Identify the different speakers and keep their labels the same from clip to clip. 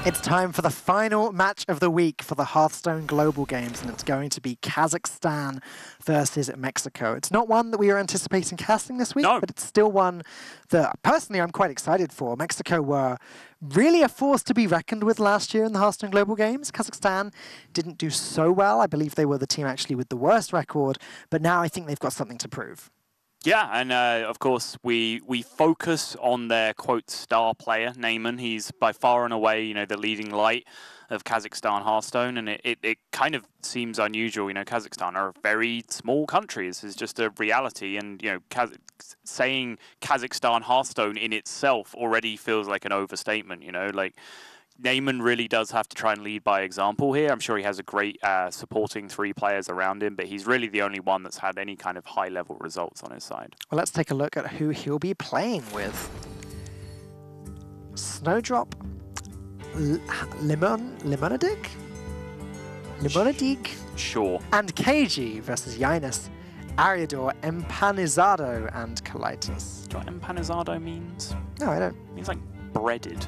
Speaker 1: It's time for the final match of the week for the Hearthstone Global Games, and it's going to be Kazakhstan versus Mexico. It's not one that we are anticipating casting this week, but it's still one that personally I'm quite excited for. Mexico were really a force to be reckoned with last year in the Hearthstone Global Games. Kazakhstan didn't do so well. I believe they were the team actually with the worst record, but now I think they've got something to prove.
Speaker 2: Yeah, and of course we focus on their quote star player, Neyman. He's by far and away, the leading light of Kazakhstan Hearthstone, and it kind of seems unusual. Kazakhstan are a very small country. This is just a reality, and saying Kazakhstan Hearthstone in itself already feels like an overstatement. Neyman really does have to try and lead by example here. I'm sure he has a great supporting 3 players around him, but he's really the only one that's had any kind of high-level results on his side.
Speaker 1: Well, let's take a look at who he'll be playing with. Snowdrop, Limonadic?
Speaker 2: Sure.
Speaker 1: And KG versus Yinus, Ariador, Empanizado, and Colitis.
Speaker 2: Do you know what empanizado means?
Speaker 1: No, I don't.
Speaker 2: It means like breaded,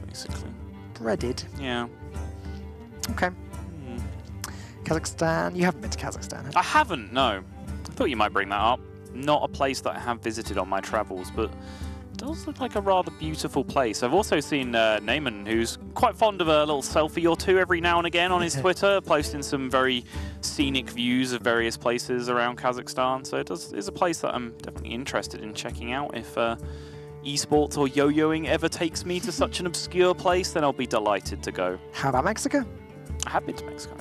Speaker 2: basically.
Speaker 1: Breaded?
Speaker 2: Yeah.
Speaker 1: Okay. Kazakhstan. You haven't been to Kazakhstan, have you?
Speaker 2: I haven't, no. I thought you might bring that up. Not a place that I have visited on my travels, but it does look like a rather beautiful place. I've also seen Neyman, who's quite fond of a little selfie or two every now and again on his Twitter, posting some very scenic views of various places around Kazakhstan. So it is a place that I'm definitely interested in checking out. If Esports or yo-yoing ever takes me to such an obscure place, then I'll be delighted to go.
Speaker 1: How about Mexico?
Speaker 2: I have been to Mexico.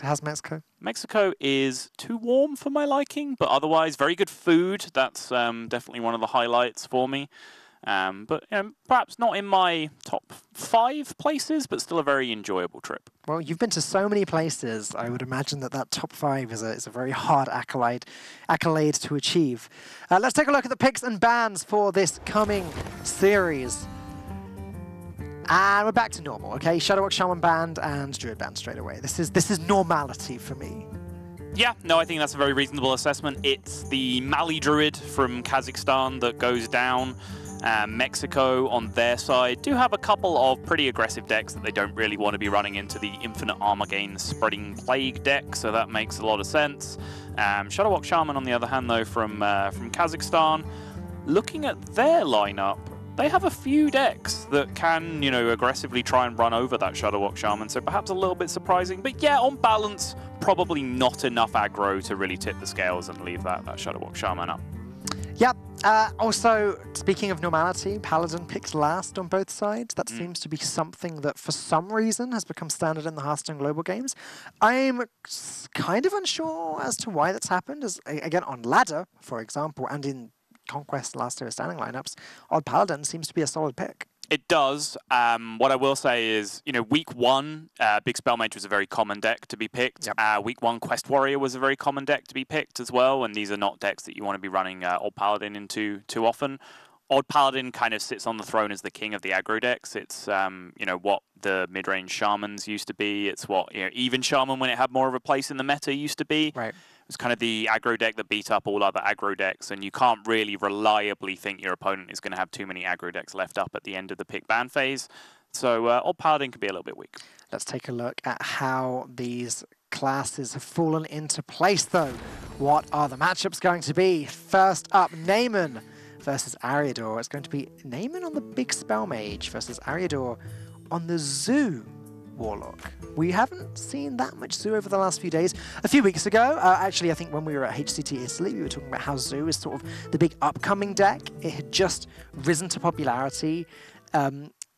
Speaker 1: How's Mexico?
Speaker 2: Mexico is too warm for my liking, but otherwise very good food. That's definitely one of the highlights for me. But perhaps not in my top 5 places, but still a very enjoyable trip.
Speaker 1: Well, you've been to so many places. I would imagine that top 5 is a very hard accolade to achieve. Let's take a look at the picks and bans for this coming series. And we're back to normal, okay? Shadowwalk Shaman banned and Druid banned straight away. This is normality for me.
Speaker 2: Yeah, no, I think that's a very reasonable assessment. It's the Mali Druid from Kazakhstan that goes down. Mexico, on their side, do have a couple of pretty aggressive decks that they don't really want to be running into the Infinite Armor Gain Spreading Plague deck, so that makes a lot of sense. Shadowwalk Shaman, on the other hand, though, from Kazakhstan, looking at their lineup, they have a few decks that can, aggressively try and run over that Shadowwalk Shaman, so perhaps a little bit surprising. But yeah, on balance, probably not enough aggro to really tip the scales and leave that Shadowwalk Shaman up.
Speaker 1: Yep. Also, speaking of normality, Paladin picks last on both sides. That seems to be something that, for some reason, has become standard in the Hearthstone Global Games. I'm kind of unsure as to why that's happened. Again, on ladder, for example, and in Conquest last year's standing lineups, Odd Paladin seems to be a solid pick.
Speaker 2: It does. What I will say is, week 1, Big Spellmage was a very common deck to be picked. Yep. Week 1, Quest Warrior was a very common deck to be picked as well, and these are not decks that you want to be running Odd Paladin into too often. Odd Paladin kind of sits on the throne as the king of the aggro decks. It's, what the mid-range Shamans used to be. It's what, even Shaman, when it had more of a place in the meta, used to be.
Speaker 1: Right.
Speaker 2: It's kind of the aggro deck that beat up all other aggro decks, and you can't really reliably think your opponent is going to have too many aggro decks left up at the end of the pick ban phase. So Odd Paladin can be a little bit weak.
Speaker 1: Let's take a look at how these classes have fallen into place, though. What are the matchups going to be? First up, Neyman versus Ariador. It's going to be Neyman on the Big Spell Mage versus Ariador on the Zoo Warlock. We haven't seen that much Zoo over the last few days. A few weeks ago, actually, I think when we were at HCT Italy, we were talking about how Zoo is sort of the big upcoming deck. It had just risen to popularity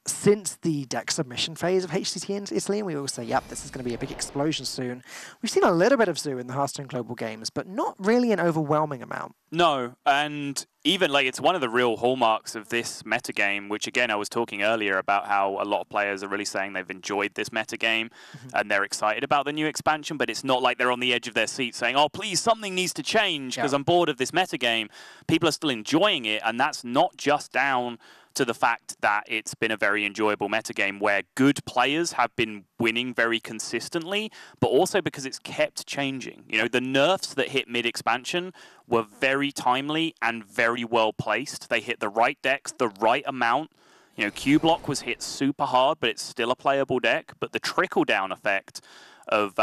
Speaker 1: since the deck submission phase of HCT in Italy, and we all say, yep, this is going to be a big explosion soon. We've seen a little bit of Zoo in the Hearthstone Global Games, but not really an overwhelming amount.
Speaker 2: No, and even it's one of the real hallmarks of this metagame, which again, I was talking earlier about how a lot of players are really saying they've enjoyed this metagame and they're excited about the new expansion, but it's not like they're on the edge of their seat saying, oh, please, something needs to change because I'm bored of this metagame. People are still enjoying it, and that's not just down to the fact that it's been a very enjoyable metagame where good players have been winning very consistently, but also because it's kept changing. The nerfs that hit mid-expansion were very timely and very well placed. They hit the right decks, the right amount. You know, Q block was hit super hard, but it's still a playable deck. But the trickle-down effect of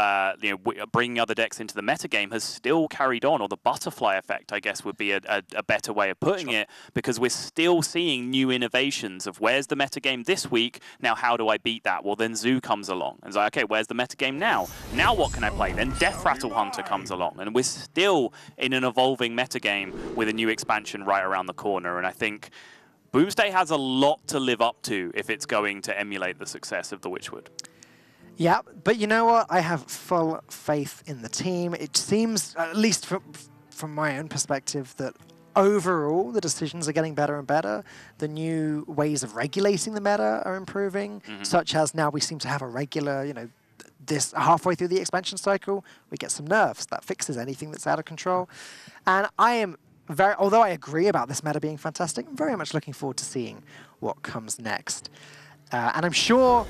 Speaker 2: bringing other decks into the metagame has still carried on, or the butterfly effect, I guess, would be a better way of putting it, because we're still seeing new innovations of where's the metagame this week, now how do I beat that? Well, then Zoo comes along, and it's like, okay, where's the metagame now? Now what can I play? Then Death Rattle Hunter comes along, and we're still in an evolving metagame with a new expansion right around the corner, and I think Boomsday has a lot to live up to if it's going to emulate the success of the Witchwood.
Speaker 1: Yeah, but you know what? I have full faith in the team. It seems, at least from my own perspective, that overall the decisions are getting better and better. The new ways of regulating the meta are improving, such as now we seem to have a regular, this halfway through the expansion cycle, we get some nerfs that fixes anything that's out of control. And I am although I agree about this meta being fantastic, I'm very much looking forward to seeing what comes next. And I'm sure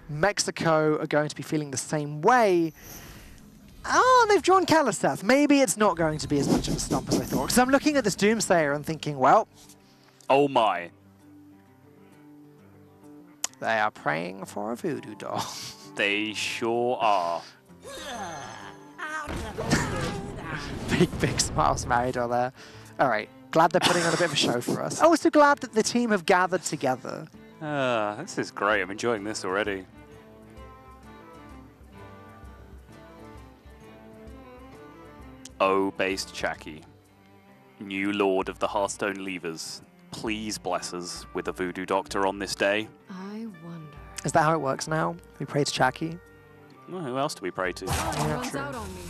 Speaker 1: Mexico are going to be feeling the same way. Oh, they've drawn Kalaseth. Maybe it's not going to be as much of a stomp as I thought. Because I'm looking at this Doomsayer and thinking, well...
Speaker 2: Oh my.
Speaker 1: They are praying for a voodoo doll.
Speaker 2: They sure are.
Speaker 1: Big smiles, Maridor there. All right, glad they're putting on a bit of a show for us. Also glad that the team have gathered together.
Speaker 2: This is great. I'm enjoying this already. Oh, based Chaki, new lord of the Hearthstone Levers, please bless us with a voodoo doctor on this day.
Speaker 3: I wonder.
Speaker 1: Is that how it works now? We pray to Chaki?
Speaker 2: Well, who else do we pray to?
Speaker 1: Yeah,
Speaker 3: Runs
Speaker 1: true.
Speaker 3: out on me.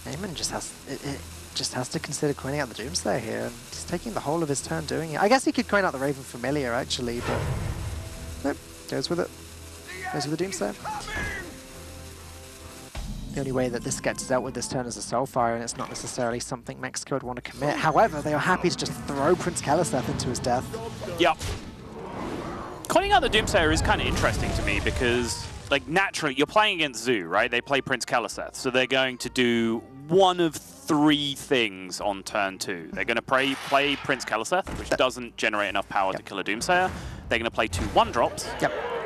Speaker 1: Eamon just has to consider coining out the Doomsayer here, and he's taking the whole of his turn doing it. I guess he could coin out the Raven Familiar actually, but nope, goes with it. Goes with the Doomsayer. The only way that this gets dealt with this turn is a Soulfire, and it's not necessarily something Mexico would want to commit. However, they are happy to just throw Prince Kalaseth into his death.
Speaker 2: Yep. Coining out the Doomsayer is kind of interesting to me because, like, naturally, you're playing against Zoo, right? They play Prince Kalaseth, so they're going to do one of three things on turn 2. They're going to play Prince Kalaseth, which doesn't generate enough power to kill a Doomsayer. They're going to play 2 1-drops,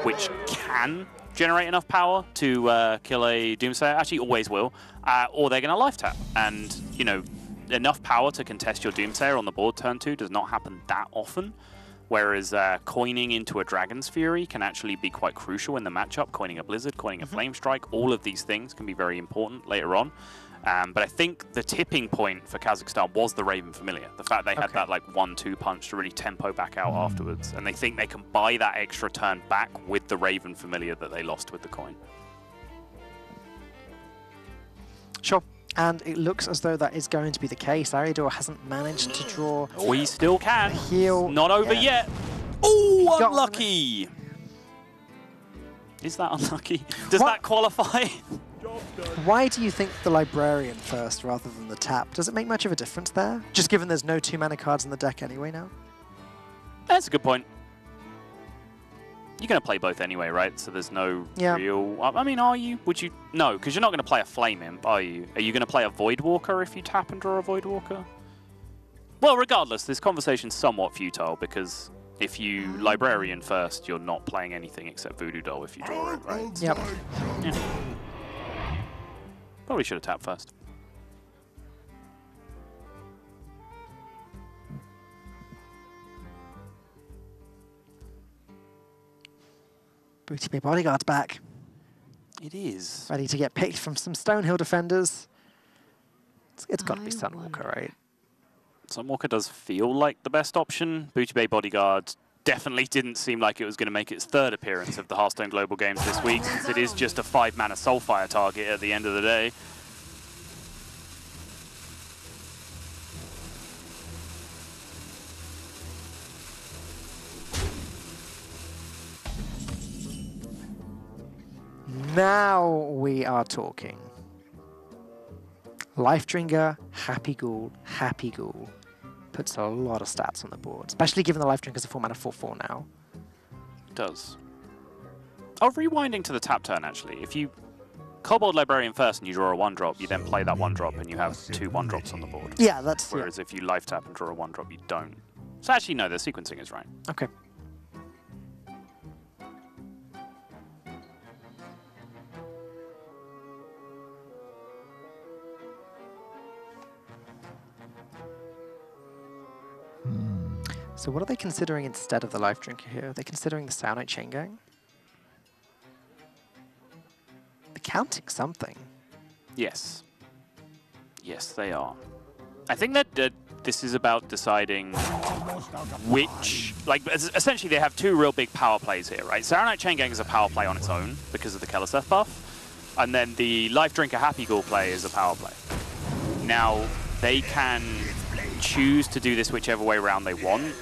Speaker 2: which can generate enough power to kill a Doomsayer, actually always will, or they're going to life tap. And, you know, enough power to contest your Doomsayer on the board turn 2 does not happen that often. Whereas coining into a Dragon's Fury can actually be quite crucial in the matchup. Coining a Blizzard, coining a Flame Strike, all of these things can be very important later on. But I think the tipping point for Kazakhstan was the Raven Familiar. The fact they had that like 1-2 punch to really tempo back out afterwards. And they think they can buy that extra turn back with the Raven Familiar that they lost with the coin.
Speaker 1: Sure. And it looks as though that is going to be the case. Aridor hasn't managed to draw.
Speaker 2: We still can.
Speaker 1: Heal.
Speaker 2: Not over yet. Oh, unlucky. Is that unlucky? Does that qualify?
Speaker 1: Why do you think the Librarian first rather than the tap? Does it make much of a difference there? Just given there's no 2-mana cards in the deck anyway now?
Speaker 2: That's a good point. You're going to play both anyway, right? So there's no real... I mean, are you? Would you? No, because you're not going to play a Flame Imp, are you? Are you going to play a Voidwalker if you tap and draw a Voidwalker? Well, regardless, this conversation's somewhat futile because if you Librarian first, you're not playing anything except Voodoo Doll if you draw it, right?
Speaker 1: Yep.
Speaker 2: Yeah. Probably should have tapped first.
Speaker 1: Booty Bay Bodyguard's back.
Speaker 2: It is.
Speaker 1: Ready to get picked from some Stonehill defenders. It's got to be Sunwalker, right?
Speaker 2: Sunwalker does feel like the best option. Booty Bay Bodyguard definitely didn't seem like it was going to make its 3rd appearance of the Hearthstone Global Games this week, since it is just a 5-mana Soulfire target at the end of the day.
Speaker 1: Now we are talking. Lifedringer, Happy Ghoul, Happy Ghoul. Puts a lot of stats on the board, especially given the Lifedringer's a 4-mana 4/4 now.
Speaker 2: It does. Oh, rewinding to the tap turn, actually. If you Kobold Librarian first and you draw a 1-drop, you then play that 1-drop and you have 2 1-drops on the board.
Speaker 1: Yeah, that's...
Speaker 2: Whereas if you life tap and draw a 1-drop, you don't. So actually, no, the sequencing is right.
Speaker 1: Okay. So what are they considering instead of the Life Drinker here? Are they considering the Saonite Chain Gang? They're counting something.
Speaker 2: Yes. Yes, they are. I think that this is about deciding which... Like, essentially they have 2 real big power plays here, right? Saonite Chain Gang is a power play on its own because of the Keleseth buff. And then the Life Drinker Happy Ghoul play is a power play. Now, they can choose to do this whichever way around they want.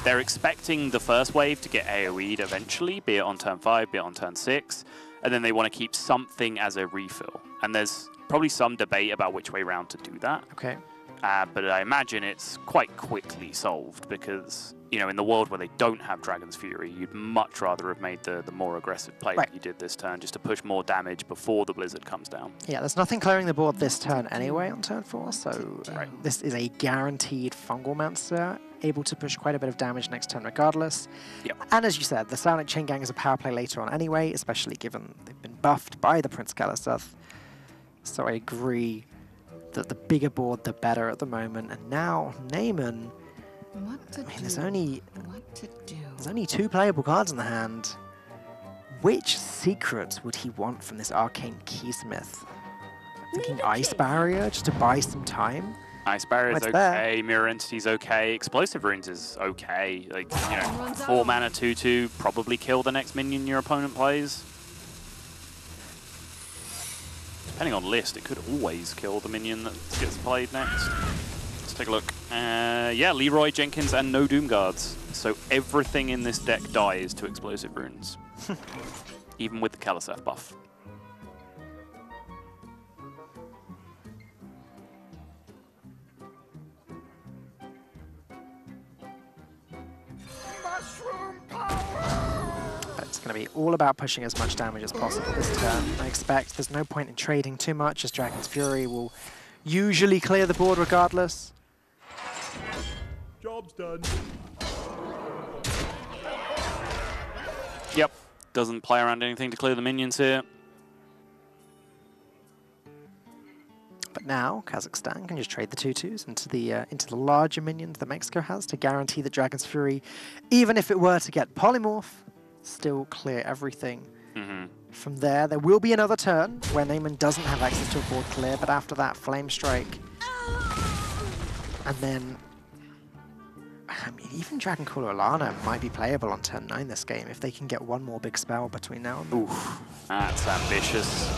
Speaker 2: They're expecting the first wave to get AoE'd eventually, be it on turn 5, be it on turn 6, and then they want to keep something as a refill. And there's probably some debate about which way around to do that.
Speaker 1: Okay.
Speaker 2: But I imagine it's quite quickly solved because, you know, in the world where they don't have Dragon's Fury, you'd much rather have made the more aggressive play that you did this turn, just to push more damage before the Blizzard comes down.
Speaker 1: Yeah, there's nothing clearing the board this turn anyway on turn 4, so this is a guaranteed Fungal Monster, able to push quite a bit of damage next turn regardless.
Speaker 2: Yep.
Speaker 1: And as you said, the Saonite Chain Gang is a power play later on anyway, especially given they've been buffed by the Prince Keleseth. So I agree that the bigger board, the better at the moment. And now, Neyman, there's only 2 playable cards in the hand. Which secrets would he want from this Arcane Keysmith? I'm thinking Ice Barrier, just to buy some time.
Speaker 2: Ice Barrier is okay, Mirror Entity's okay, Explosive Runes is okay. Like, you know, 4 mana 2/2, probably kill the next minion your opponent plays. Depending on list, it could always kill the minion that gets played next. Let's take a look. Yeah, Leroy, Jenkins, and no Doom Guards. So everything in this deck dies to Explosive Runes. Even with the Keleseth buff.
Speaker 1: It's going to be all about pushing as much damage as possible this turn. I expect there's no point in trading too much, as Dragon's Fury will usually clear the board regardless.
Speaker 3: Job's done.
Speaker 2: Yep, doesn't play around anything to clear the minions here.
Speaker 1: But now Kazakhstan can just trade the 2/2s into the larger minions that Mexico has to guarantee that Dragon's Fury, even if it were to get polymorph, still clear everything. From there, there will be another turn where Neyman doesn't have access to a board clear, but after that, Flame Strike. And then, I mean, even Dragon Caller Alana might be playable on turn 9 this game if they can get one more big spell between now and then.
Speaker 2: Oof, that's ambitious.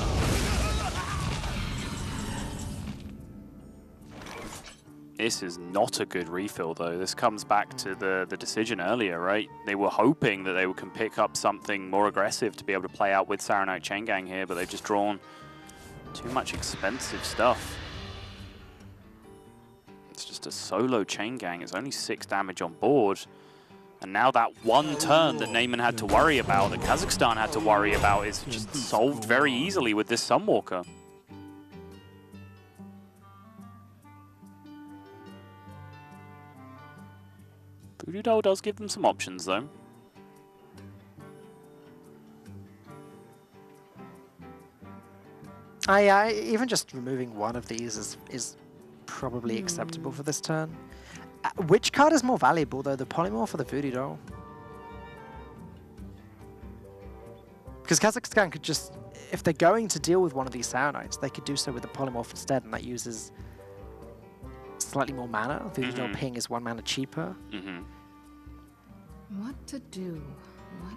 Speaker 2: This is not a good refill, though. This comes back to the decision earlier, right? They were hoping that they can pick up something more aggressive to be able to play out with Saonite Chain Gang here, but they've just drawn too much expensive stuff. It's just a solo Chain Gang. It's only 6 damage on board. And now that one turn that Neyman had to worry about, that Kazakhstan had to worry about, is just solved very easily with this Sunwalker. Voodoo Doll does give them some options, though.
Speaker 1: Even just removing one of these is probably acceptable for this turn. Which card is more valuable, though, the Polymorph or the Voodoo Doll? Because Kazakhstan could just, if they're going to deal with one of these Saonites, they could do so with the Polymorph instead, and that uses slightly more mana. Voodoo Doll ping is 1 mana cheaper.
Speaker 4: What to do?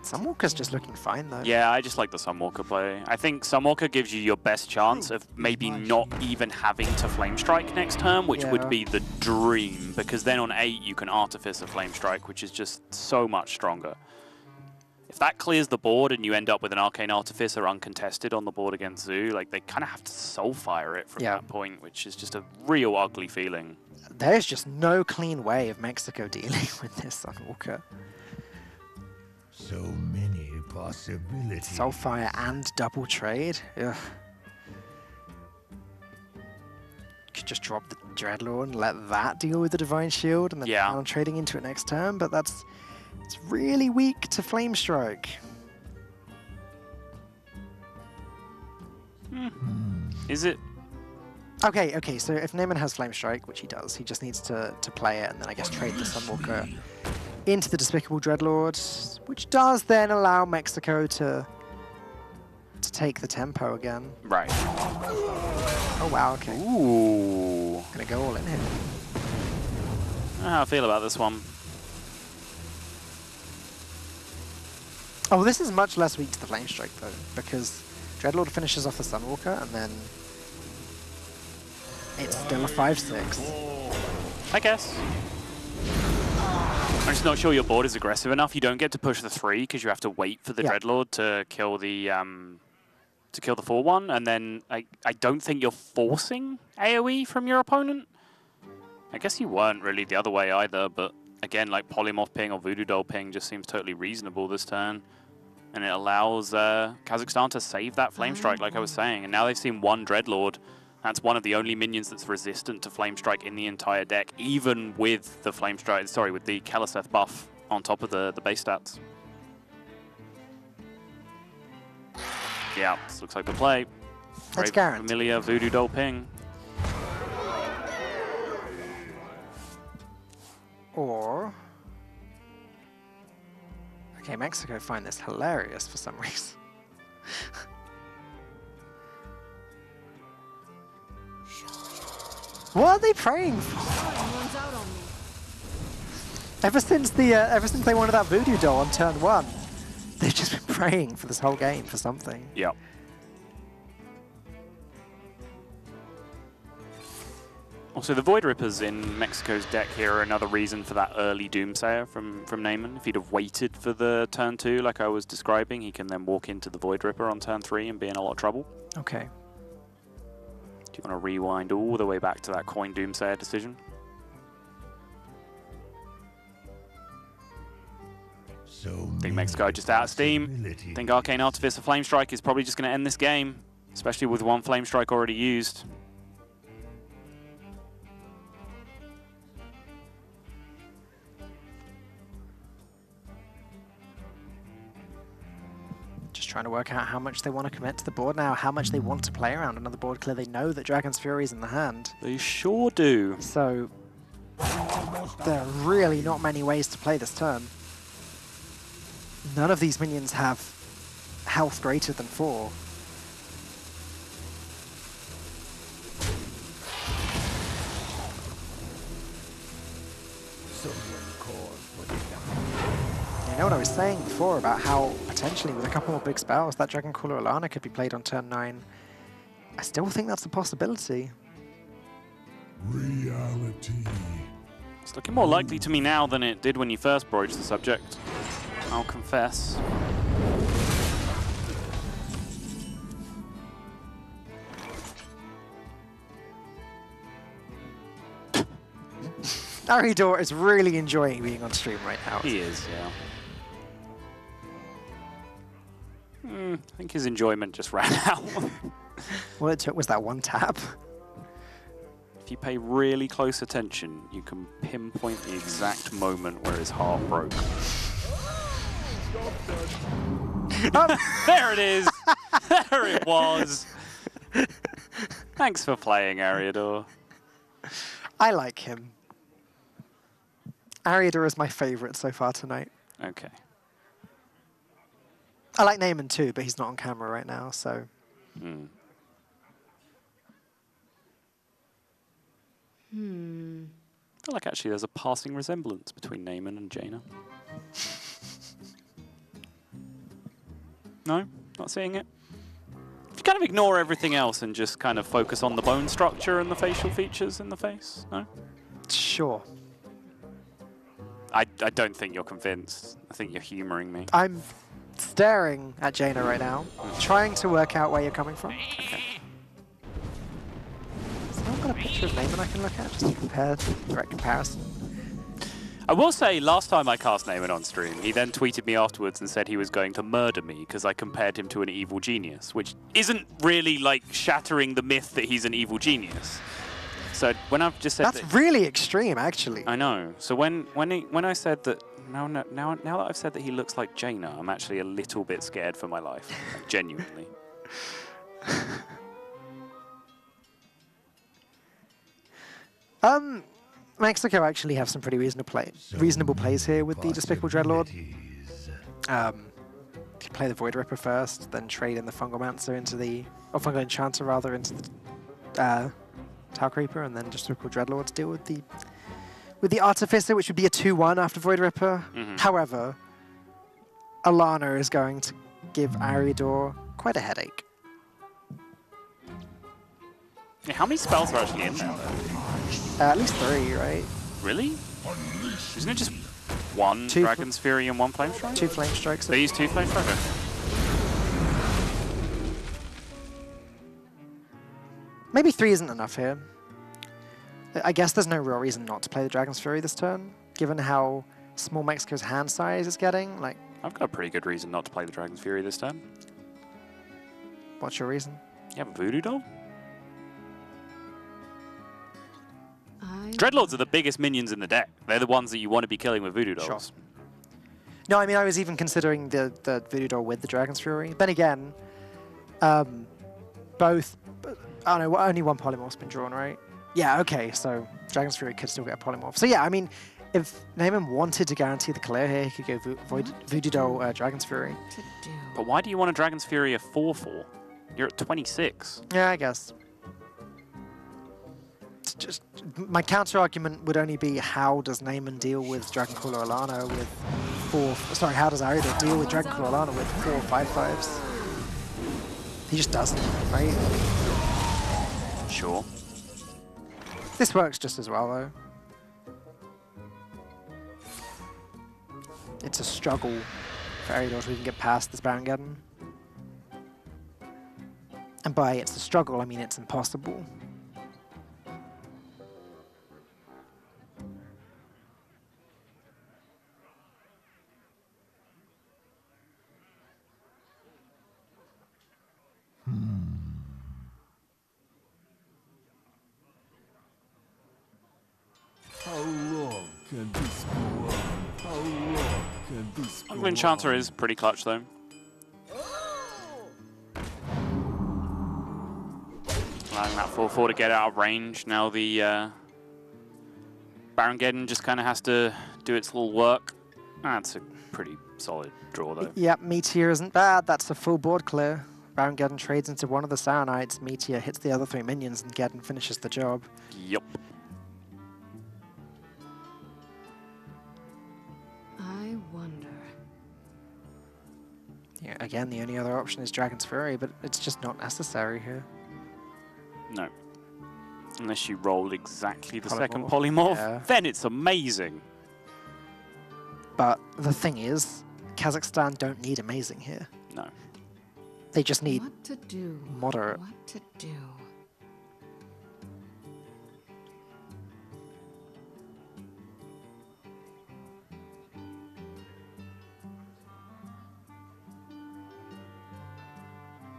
Speaker 1: Sunwalker's just looking fine, though.
Speaker 2: Yeah, I just like the Sunwalker play. I think Sunwalker gives you your best chance of maybe not even having to Flame Strike next turn, which would be the dream, because then on 8 you can Artifice a Flame Strike, which is just so much stronger. If that clears the board and you end up with an Arcane Artificer uncontested on the board against Zoo, like, they kind of have to Soulfire it from that point, which is just a real ugly feeling.
Speaker 1: There's just no clean way of Mexico dealing with this Sunwalker.
Speaker 3: So many possibility.
Speaker 1: Soulfire and double trade. Ugh. Could just drop the Dreadlord and let that deal with the Divine Shield and then plan on trading into it next turn, but it's really weak to Flame Strike.
Speaker 2: Is it?
Speaker 1: Okay, so if Neyman has Flame Strike, which he does, he just needs to play it and then I guess trade the Sunwalker into the Despicable Dreadlord, which does then allow Mexico to take the tempo again.
Speaker 2: Right.
Speaker 1: Oh wow, okay.
Speaker 2: Ooh.
Speaker 1: Gonna go all in here.
Speaker 2: I don't know how I feel about this one.
Speaker 1: Oh, this is much less weak to the Flame Strike though, because Dreadlord finishes off the Sunwalker and then it's still a 5/6.
Speaker 2: I guess. I'm just not sure your board is aggressive enough. You don't get to push the 3 because you have to wait for the Dreadlord to kill the 4/1, and then I don't think you're forcing AoE from your opponent. I guess you weren't really the other way either, but again, like Polymorph ping or Voodoo Doll ping just seems totally reasonable this turn. And it allows Kazakhstan to save that Flame Strike, like I was saying. And now they've seen one Dreadlord. That's one of the only minions that's resistant to Flame Strike in the entire deck, even with the Flame Strike, sorry, with the Keleseth buff on top of the base stats. Yeah, this looks like the play.
Speaker 1: That's
Speaker 2: Very familiar Voodoo Doll ping.
Speaker 1: Or... Okay, Mexico find this hilarious for some reason. What are they praying for? Ever since they wanted that Voodoo Doll on turn 1, they've just been praying for this whole game for something.
Speaker 2: Yep. Also, the Void Rippers in Mexico's deck here are another reason for that early Doomsayer from Neyman. If he'd have waited for the turn 2, like I was describing, he can then walk into the Void Ripper on turn 3 and be in a lot of trouble.
Speaker 1: Okay.
Speaker 2: Do you want to rewind all the way back to that coin Doomsayer decision? I think Mexico just out of steam. I think Arcane Artificer Flame Strike is probably just going to end this game, especially with one Flame Strike already used.
Speaker 1: Just trying to work out how much they want to commit to the board now, how much they want to play around another board. Clearly they know that Dragon's Fury is in the hand.
Speaker 2: They sure do.
Speaker 1: So there are really not many ways to play this turn. None of these minions have health greater than 4. You know what I was saying before about how potentially with a couple more big spells that Dragon Caller Alana could be played on turn 9. I still think that's a possibility.
Speaker 3: Reality.
Speaker 2: It's looking more likely to me now than it did when you first broached the subject. I'll confess.
Speaker 1: Aridor is really enjoying being on stream right now.
Speaker 2: He is, yeah. I think his enjoyment just ran out.
Speaker 1: All it took was that one tap.
Speaker 2: If you pay really close attention, you can pinpoint the exact moment where his heart broke. There it is! There it was! Thanks for playing, Ariador.
Speaker 1: I like him. Ariador is my favorite so far tonight.
Speaker 2: Okay.
Speaker 1: I like Neyman too, but he's not on camera right now, so...
Speaker 2: I feel like actually there's a passing resemblance between Neyman and Jaina. No? Not seeing it? If you kind of ignore everything else and just kind of focus on the bone structure and the facial features in the face, no?
Speaker 1: Sure.
Speaker 2: I don't think you're convinced. I think you're humoring me.
Speaker 1: I'm staring at Jaina right now, trying to work out where you're coming from.
Speaker 2: Okay.
Speaker 1: Has anyone got a picture of Neyman I can look at just to compare, direct comparison?
Speaker 2: I will say, last time I cast Naaman on stream, he then tweeted me afterwards and said he was going to murder me because I compared him to an evil genius, which isn't really like shattering the myth that he's an evil genius. So when I've just said
Speaker 1: that's really extreme, actually.
Speaker 2: I know. So when I said that now that I've said that he looks like Jaina, I'm actually a little bit scared for my life, like, genuinely.
Speaker 1: Mexico actually have some pretty reasonable plays here with the Despicable Dreadlord. You play the Void Ripper first, then trade in the Fungalmancer into the, or Fungal Enchanter rather, into the Tower Creeper, and then Despicable Dreadlord to deal with the Artificer, which would be a 2-1 after Void Ripper. However, Alana is going to give Ariador quite a headache.
Speaker 2: Yeah, how many spells are actually in there, though?
Speaker 1: At least 3, right?
Speaker 2: Really? Isn't it just one Dragon's Fury and one Flame Strike?
Speaker 1: 2 Flame Strikes.
Speaker 2: They use 2 Flame Strikes?
Speaker 1: Maybe 3 isn't enough here. I guess there's no real reason not to play the Dragon's Fury this turn, given how small Mexico's hand size is getting. Like,
Speaker 2: I've got a pretty good reason not to play the Dragon's Fury this turn.
Speaker 1: What's your reason?
Speaker 2: You have a Voodoo Doll? Dreadlords are the biggest minions in the deck. They're the ones that you want to be killing with Voodoo Dolls.
Speaker 1: Sure. No, I mean, I was even considering the Voodoo Doll with the Dragon's Fury. Then again, both... I don't know, only one Polymorph's been drawn, right? Yeah, okay, so Dragon's Fury could still get a Polymorph. So yeah, I mean, if Naaman wanted to guarantee the clear here, he could go Voodoo Doll, Dragon's Fury.
Speaker 2: But why do you want a Dragon's Fury a 4/4? You're at 26.
Speaker 1: Yeah, I guess. Just my counter argument would only be, how does Naaman deal with Dragoncrawler Alana with 4? Sorry, how does Ariador deal with Dragoncrawler Alana with 4 5/5s? He just doesn't, right?
Speaker 2: Sure.
Speaker 1: This works just as well, though. It's a struggle for Ariador to even get past this Barongeddon. And by it's a struggle, I mean it's impossible.
Speaker 3: How long can this go on? How long can this go on?
Speaker 2: Enchanter is pretty clutch, though. Allowing that 4/4 to get out of range. Now the Barongeddon just kind of has to do its little work. That's a pretty solid draw, though.
Speaker 1: Yep, Meteor isn't bad. That's a full board clear. Barongeddon trades into one of the Sauronites. Meteor hits the other 3 minions, and Geddon finishes the job.
Speaker 2: Yup.
Speaker 4: I wonder.
Speaker 1: Yeah, again, the only other option is Dragon's Fury, but it's just not necessary here.
Speaker 2: No. Unless you roll exactly the second
Speaker 1: Polymorph.
Speaker 2: Polymorph,
Speaker 1: Yeah.
Speaker 2: then it's amazing.
Speaker 1: But the thing is, Kazakhstan don't need amazing here.
Speaker 2: No.
Speaker 1: They just need
Speaker 4: What to do?
Speaker 1: moderate.
Speaker 4: What to do?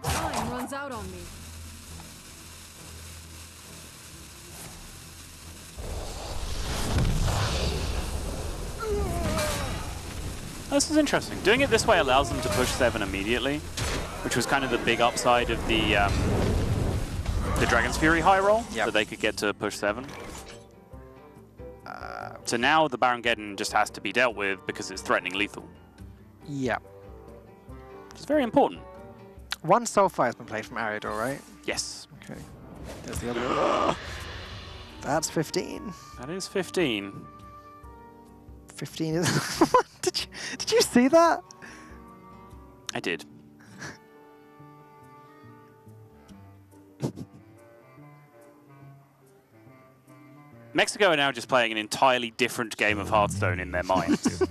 Speaker 4: Time runs out on me.
Speaker 2: This is interesting. Doing it this way allows them to push 7 immediately, which was kind of the big upside of the Dragon's Fury high roll, that they could get to push 7. So now the Barongeddon just has to be dealt with because it's threatening lethal.
Speaker 1: Yeah.
Speaker 2: It's very important.
Speaker 1: 1 Soulfire has been played from Ariador, right?
Speaker 2: Yes.
Speaker 1: Okay. There's the other one. That's 15.
Speaker 2: That is 15.
Speaker 1: 15 is... What? Did you see that?
Speaker 2: I did. Mexico are now just playing an entirely different game of Hearthstone in their minds.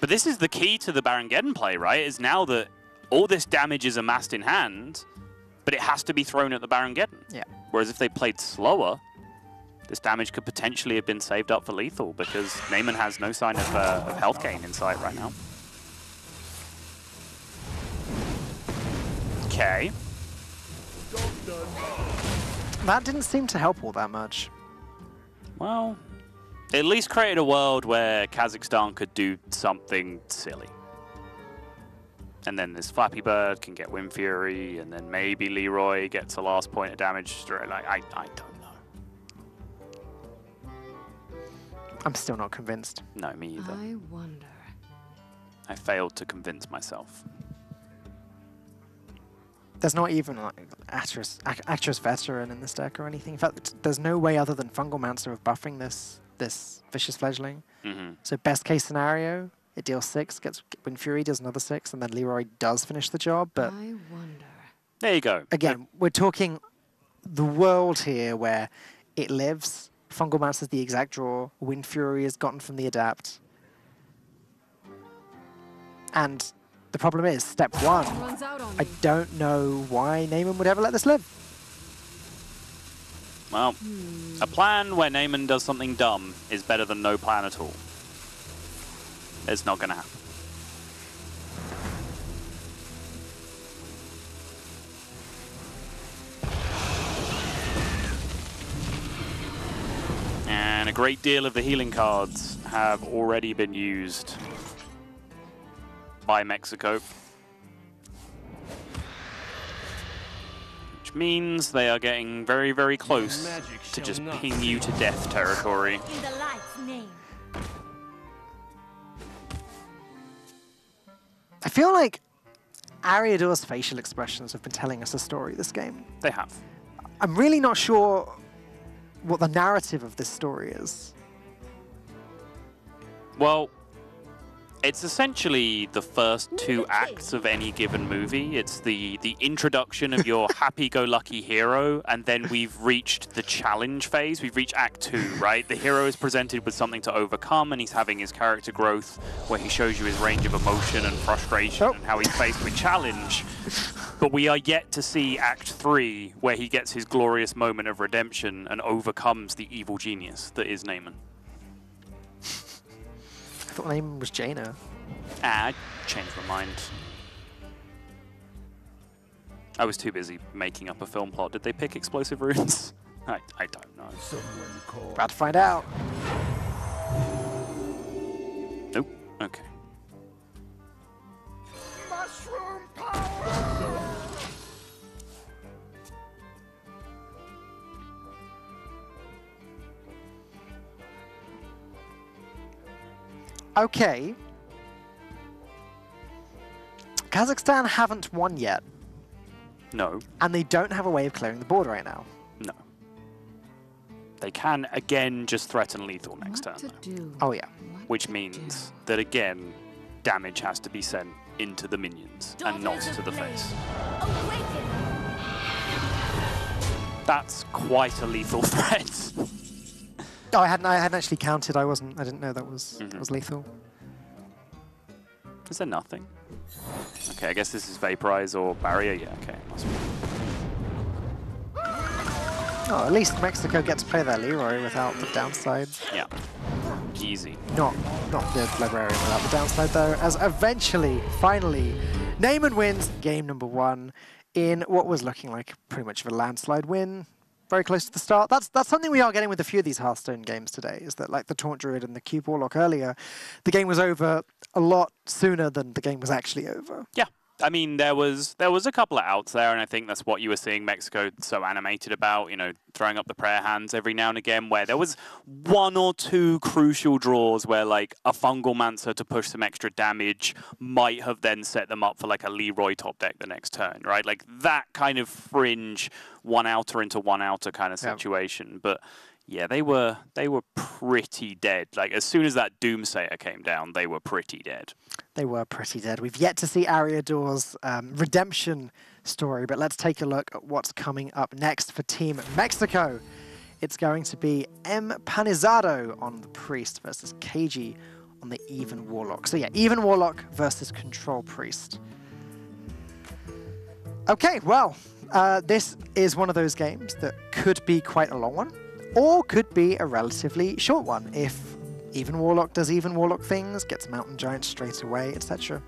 Speaker 2: But this is the key to the Barongeddon play, right? Is now that all this damage is amassed in hand, but it has to be thrown at the Barongeddon.
Speaker 1: Yeah.
Speaker 2: Whereas if they played slower, This damage could potentially have been saved up for lethal because Neyman has no sign of health gain in sight right now. Okay.
Speaker 1: That didn't seem to help all that much.
Speaker 2: Well, it at least created a world where Kazakhstan could do something silly. And then this Flappy Bird can get Wind Fury, and then maybe Leroy gets a last point of damage. Like, I don't know.
Speaker 1: I'm still not convinced.
Speaker 2: No, me either.
Speaker 4: I wonder.
Speaker 2: I failed to convince myself.
Speaker 1: There's not even like Actress Veteran in this deck or anything. In fact, there's no way other than Fungal Mancer of buffing this Vicious Fledgling. So best case scenario, it deals 6, gets Wind Fury, deals another 6, and then Leroy does finish the job. But
Speaker 4: I wonder.
Speaker 2: There you go.
Speaker 1: Again, we're talking the world here where it lives. Fungal Mancer is the exact draw. Wind Fury is gotten from the Adapt. And the problem is, step 1,
Speaker 4: Runs out on
Speaker 1: I
Speaker 4: me.
Speaker 1: don't know why Neyman would ever let this live.
Speaker 2: Well, a plan where Neyman does something dumb is better than no plan at all. It's not going to happen. And a great deal of the healing cards have already been used by Mexico. Which means they are getting very, very close to just ping you to death territory.
Speaker 5: In the light's name.
Speaker 1: I feel like Ariador's facial expressions have been telling us a story this game.
Speaker 2: They have.
Speaker 1: I'm really not sure what the narrative of this story is.
Speaker 2: Well, it's essentially the first 2 acts of any given movie. It's the introduction of your happy-go-lucky hero, and then we've reached the challenge phase. We've reached Act 2, right? The hero is presented with something to overcome, and he's having his character growth, where he shows you his range of emotion and frustration and how he's faced with challenge. But we are yet to see Act 3, where he gets his glorious moment of redemption and overcomes the evil genius that is Neyman.
Speaker 1: I thought the name was Jaina.
Speaker 2: I changed my mind. I was too busy making up a film plot. Did they pick explosive runes? I don't know.
Speaker 3: Someone call.
Speaker 1: About to find out.
Speaker 2: Nope. Okay.
Speaker 3: Mushroom power!
Speaker 1: Okay. Kazakhstan haven't won yet,
Speaker 2: No.
Speaker 1: and they don't have a way of clearing the board right now.
Speaker 2: No. They can, again, just threaten lethal next turn,
Speaker 4: What to
Speaker 2: though.
Speaker 4: do?
Speaker 1: Oh yeah.
Speaker 2: Which means that, again, damage has to be sent into the minions and not to the face.
Speaker 5: Awaken.
Speaker 2: That's quite a lethal threat.
Speaker 1: Oh, I hadn't actually counted. I didn't know that was lethal.
Speaker 2: Is there nothing? Okay, I guess this is Vaporize or Barrier. Yeah, okay. Must be.
Speaker 1: Oh, at least Mexico gets to play their Leroy without the downside.
Speaker 2: Yeah. Easy.
Speaker 1: Not the Librarian without the downside though, as eventually, finally, Neyman wins game number 1 in what was looking like pretty much of a landslide win. Very close to the start. That's something we are getting with a few of these Hearthstone games today, is that like the Taunt Druid and the Cube Warlock earlier, the game was over a lot sooner than the game was actually over.
Speaker 2: Yeah. I mean, there was a couple of outs there, and I think that's what you were seeing Mexico so animated about, you know, throwing up the prayer hands every now and again, where there was 1 or 2 crucial draws where, like, a Fungal Mancer to push some extra damage might have then set them up for, like, a Leroy top deck the next turn, right? Like, that kind of fringe one-outer into one-outer kind of situation. But, yeah, they were pretty dead. Like, as soon as that Doomsayer came down, they were pretty dead.
Speaker 1: They were pretty dead. We've yet to see Ariador's redemption story, but let's take a look at what's coming up next for Team Mexico. It's going to be Empanizado on the Priest versus KG on the Even Warlock. So yeah, Even Warlock versus Control Priest. Okay, well, this is one of those games that could be quite a long one. or could be a relatively short one if even Warlock does even Warlock things, gets Mountain Giant straight away, etc.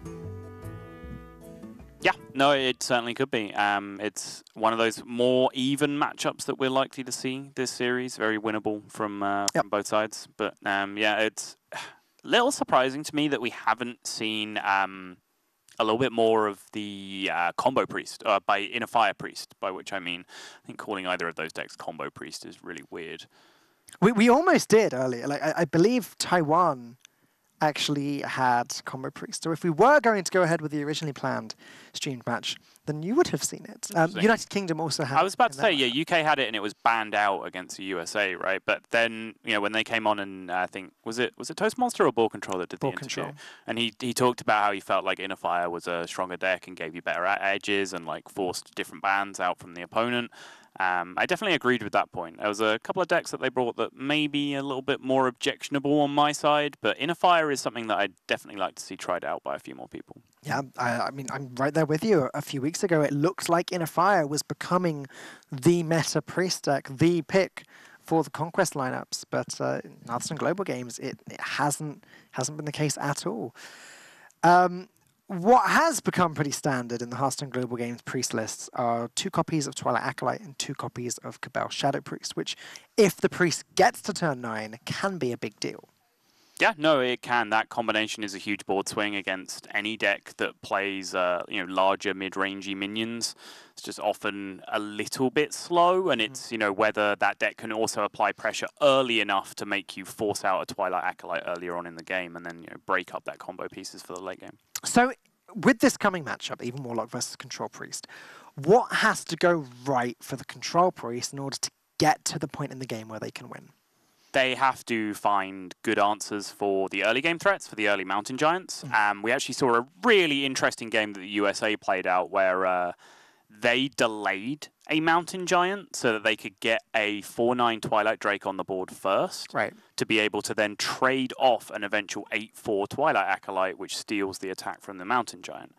Speaker 2: Yeah, no, it certainly could be. It's one of those more even matchups that we're likely to see this series. Very winnable from both sides. But yeah, it's a little surprising to me that we haven't seen a little bit more of the combo priest, by Inner Fire Priest, by which I mean, I think calling either of those decks combo priest is really weird.
Speaker 1: We almost did earlier. Like I believe Taiwan actually had combo priest. So if we were going to go ahead with the originally planned streamed match, then you would have seen it. United Kingdom also had it.
Speaker 2: I was about to say, yeah, UK had it and it was banned out against the USA, right? But then, you know, when they came on and I think, was it Toastmaster or Ball Control that did the interview?
Speaker 1: Control.
Speaker 2: And he talked about how he felt like Inner Fire was a stronger deck and gave you better edges and like forced different bans out from the opponent. I definitely agreed with that point. There was a couple of decks that they brought that may be a little bit more objectionable on my side, but Inner Fire is something that I'd definitely like to see tried out by a few more people.
Speaker 1: Yeah, I mean, I'm right there with you. A few weeks ago, it looked like Inner Fire was becoming the meta priest deck, the pick for the Conquest lineups, but in Hearthstone Global Games, it hasn't been the case at all. What has become pretty standard in the Hearthstone Global Games priest lists are 2 copies of Twilight Acolyte and 2 copies of Cabal Shadow Priest, which, if the priest gets to turn 9, can be a big deal.
Speaker 2: Yeah, no, it can. That combination is a huge board swing against any deck that plays, larger mid-rangey minions. It's just often a little bit slow, and it's, whether that deck can also apply pressure early enough to make you force out a Twilight Acolyte earlier on in the game, and then break up that combo pieces for the late game.
Speaker 1: So, with this coming matchup, even Warlock versus Control Priest, what has to go right for the Control Priest in order to get to the point in the game where they can win?
Speaker 2: They have to find good answers for the early game threats, for the early Mountain Giants. We actually saw a really interesting game that the USA played out where they delayed a Mountain Giant so that they could get a 4/9 Twilight Drake on the board first,
Speaker 1: right,
Speaker 2: to be able to then trade off an eventual 8/4 Twilight Acolyte, which steals the attack from the Mountain Giant.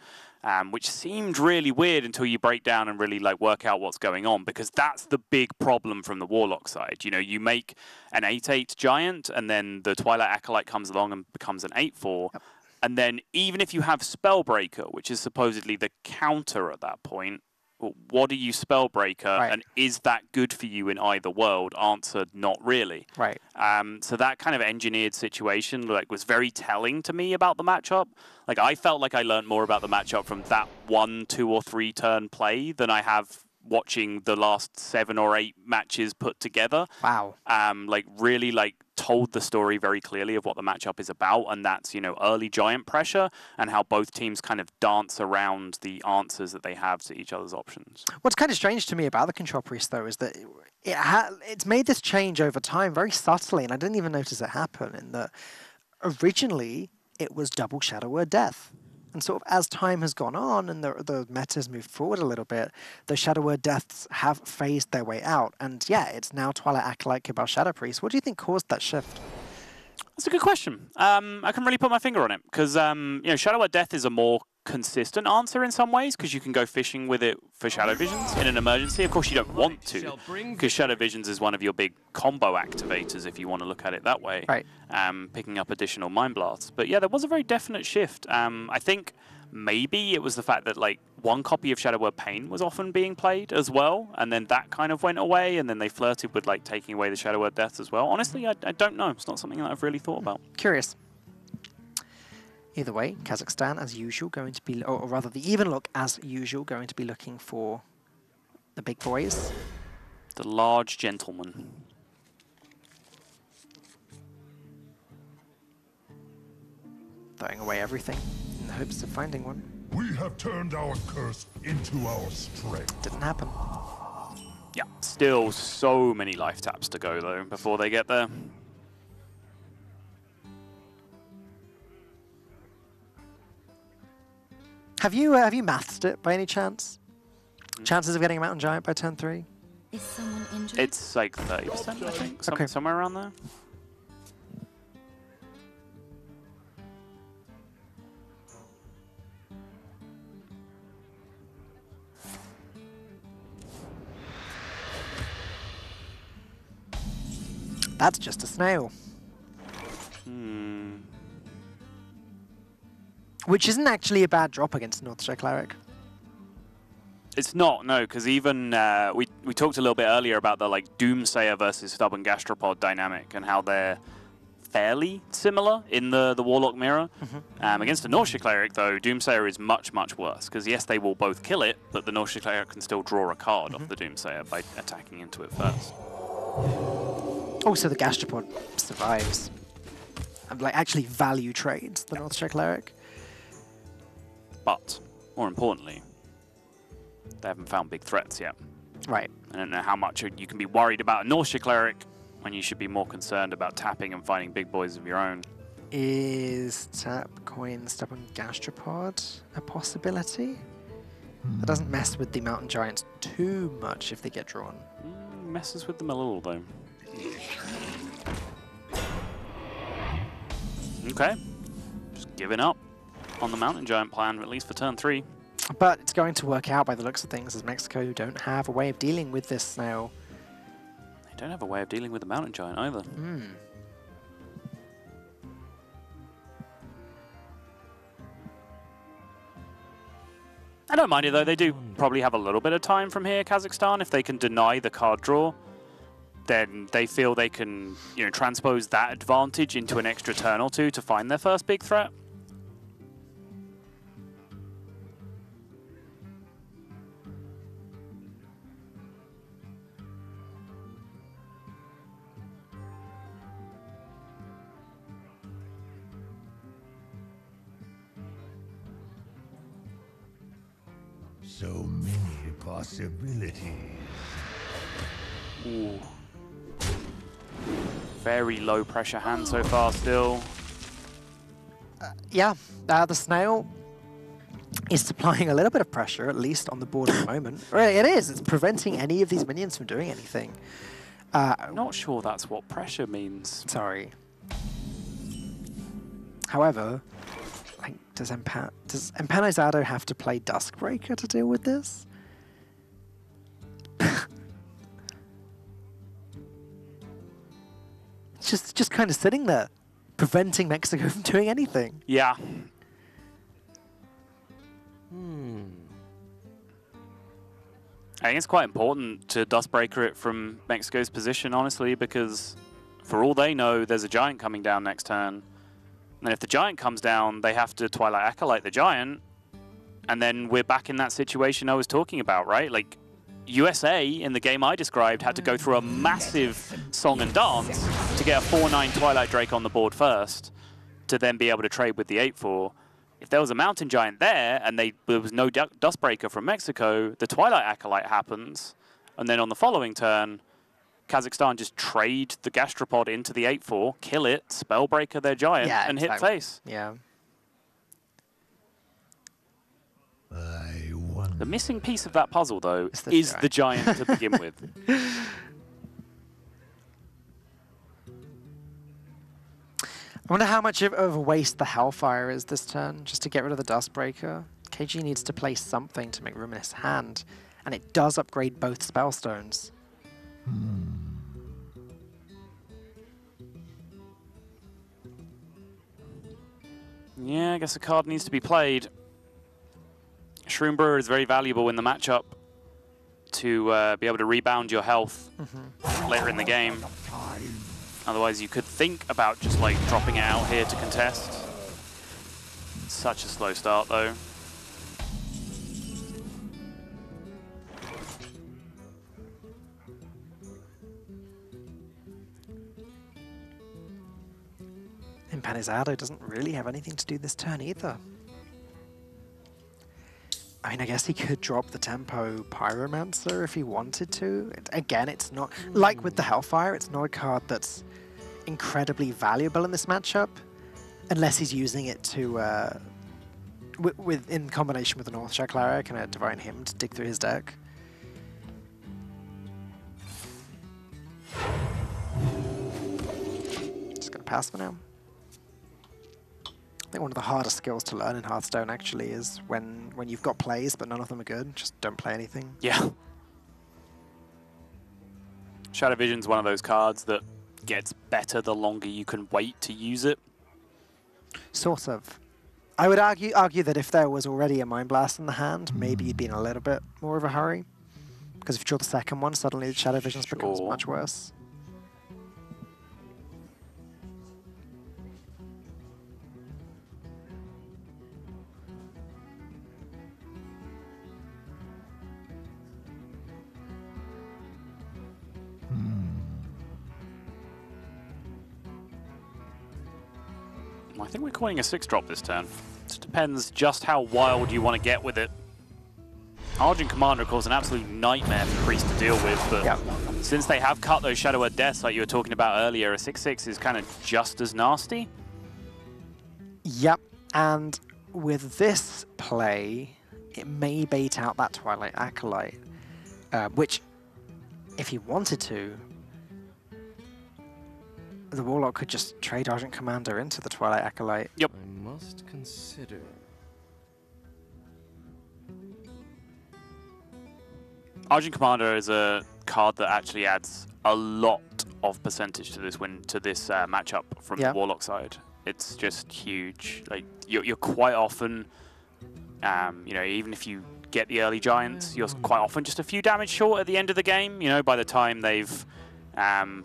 Speaker 2: Which seemed really weird until you break down and really work out what's going on, because that's the big problem from the Warlock side. You make an 8/8 Giant, and then the Twilight Acolyte comes along and becomes an 8/4. Yep. And then even if you have Spellbreaker, which is supposedly the counter at that point, what do you Spellbreaker, right, and is that good for you in either world? Answer, not really.
Speaker 1: Right.
Speaker 2: So that kind of engineered situation was very telling to me about the matchup. I felt like I learned more about the matchup from that 1, 2, or 3 turn play than I have watching the last 7 or 8 matches put together.
Speaker 1: Wow.
Speaker 2: Really told the story very clearly of what the matchup is about, and that's, early Giant pressure and how both teams kind of dance around the answers that they have to each other's options.
Speaker 1: What's kind of strange to me about the Control Priest, though, is that it's made this change over time very subtly, and I didn't even notice it happen, in that originally it was double Shadow Word Death. And sort of as time has gone on and the meta's moved forward a little bit, the Shadow Word Deaths have phased their way out. And yeah, it's now Twilight Acolyte, Cabal Shadow Priest. What do you think caused that shift?
Speaker 2: That's a good question. I can really put my finger on it, because Shadow Word Death is a more consistent answer in some ways, because you can go fishing with it for Shadow Visions in an emergency. Of course, you don't want to, because Shadow Visions is one of your big combo activators, if you want to look at it that way.
Speaker 1: Right.
Speaker 2: Picking up additional Mind Blasts. But yeah, there was a very definite shift. I think maybe it was the fact that 1 copy of Shadow Word Pain was often being played as well, and then that kind of went away, and then they flirted with taking away the Shadow Word Deaths as well. Honestly, I don't know. It's not something that I've really thought about.
Speaker 1: Curious. Either way, Kazakhstan, as usual, going to be, or rather the Even Look, as usual, going to be looking for the big boys.
Speaker 2: The large gentleman.
Speaker 1: Throwing away everything in the hopes of finding one.
Speaker 3: We have turned our curse into our strength.
Speaker 1: Didn't happen.
Speaker 2: Yeah, still so many life taps to go, though, before they get there.
Speaker 1: Have you mathed it by any chance? Chances of getting a Mountain Giant by turn 3?
Speaker 5: Is someone injured?
Speaker 2: It's 30%, I think.
Speaker 1: Okay.
Speaker 2: Somewhere around there.
Speaker 1: That's just a snail. Which isn't actually a bad drop against Northshire Cleric.
Speaker 2: It's not, no, because even we talked a little bit earlier about the like Doomsayer versus Stubborn Gastropod dynamic and how they're fairly similar in the Warlock mirror. Against the Northshire Cleric, though, Doomsayer is much, much worse, because yes, they will both kill it, but the Northshire Cleric can still draw a card off the Doomsayer by attacking into it first.
Speaker 1: Also, the Gastropod survives. And like actually value trades the Northshire Cleric.
Speaker 2: But, more importantly, they haven't found big threats yet.
Speaker 1: Right.
Speaker 2: I don't know how much you can be worried about a Northshire Cleric when you should be more concerned about tapping and finding big boys of your own.
Speaker 1: Is tap coin Stubborn Gastropod a possibility? That doesn't mess with the Mountain Giants too much if they get drawn.
Speaker 2: Messes with them a little, though. Okay. Just giving up on the Mountain Giant plan, at least for turn 3.
Speaker 1: But it's going to work out by the looks of things, as Mexico don't have a way of dealing with this snail.
Speaker 2: They don't have a way of dealing with the Mountain Giant either. I don't mind it though, they do probably have a little bit of time from here, Kazakhstan. If they can deny the card draw, then they feel they can, you know, transpose that advantage into an extra turn or two to find their first big threat.
Speaker 3: So many possibilities.
Speaker 2: Ooh. Very low pressure hand so far still.
Speaker 1: Yeah, the snail is supplying a little bit of pressure, at least on the board at the moment. Really, it is. It's preventing any of these minions from doing anything.
Speaker 2: I'm not sure that's what pressure means.
Speaker 1: Sorry. However, like, does Empanizado have to play Duskbreaker to deal with this? It's just kind of sitting there, preventing Mexico from doing anything.
Speaker 2: Yeah. I think it's quite important to Dustbreaker it from Mexico's position, honestly, because for all they know, there's a Giant coming down next turn. And if the Giant comes down, they have to Twilight Acolyte the Giant. And then we're back in that situation I was talking about, right? Like, USA, in the game I described, had to go through a massive song and dance to get a 4/9 Twilight Drake on the board first, to then be able to trade with the 8/4. If there was a Mountain Giant there, and there was no Dustbreaker from Mexico, the Twilight Acolyte happens, and then on the following turn, Kazakhstan just trade the Gastropod into the 8/4, kill it, Spellbreaker their Giant, and hit face.
Speaker 1: Yeah.
Speaker 2: The missing piece of that puzzle, though,
Speaker 1: It's the
Speaker 2: is the Giant to begin with.
Speaker 1: I wonder how much of a waste the Hellfire is this turn, just to get rid of the Dustbreaker. KG needs to play something to make room in his hand, and it does upgrade both Spellstones.
Speaker 2: Yeah, I guess a card needs to be played. Shroom Brewer is very valuable in the matchup to be able to rebound your health later in the game. Otherwise, you could think about just like dropping it out here to contest. Such a slow start, though.
Speaker 1: Empanizado doesn't really have anything to do this turn either. I mean, I guess he could drop the tempo Pyromancer if he wanted to. Again, it's not, like with the Hellfire, it's not a card that's incredibly valuable in this matchup, unless he's using it to, in combination with a Northshire Cleric and a Divine Hymn to dig through his deck. Just gonna pass for now. I think one of the hardest skills to learn in Hearthstone actually is when you've got plays but none of them are good, just don't play anything.
Speaker 2: Yeah. Shadow Vision's one of those cards that gets better the longer you can wait to use it.
Speaker 1: Sort of. I would argue that if there was already a Mind Blast in the hand, maybe you'd be in a little bit more of a hurry. Because if you draw the second one, suddenly the Shadow Visions becomes much worse.
Speaker 2: I think we're calling a 6-drop this turn. It depends just how wild you want to get with it. Argent Commander, of course, an absolute nightmare for Priest to deal with, but since they have cut those Shadow Earth Deaths like you were talking about earlier, a 6/6 is kind of just as nasty.
Speaker 1: Yep, and with this play, it may bait out that Twilight Acolyte, which, if he wanted to, the Warlock could just trade Argent Commander into the Twilight Acolyte.
Speaker 2: Yep.
Speaker 3: I must consider.
Speaker 2: Argent Commander is a card that actually adds a lot of percentage to this matchup from the Warlock side. It's just huge. Like you're quite often, you know, even if you get the early Giants, you're quite often just a few damage short at the end of the game. You know, by the time they've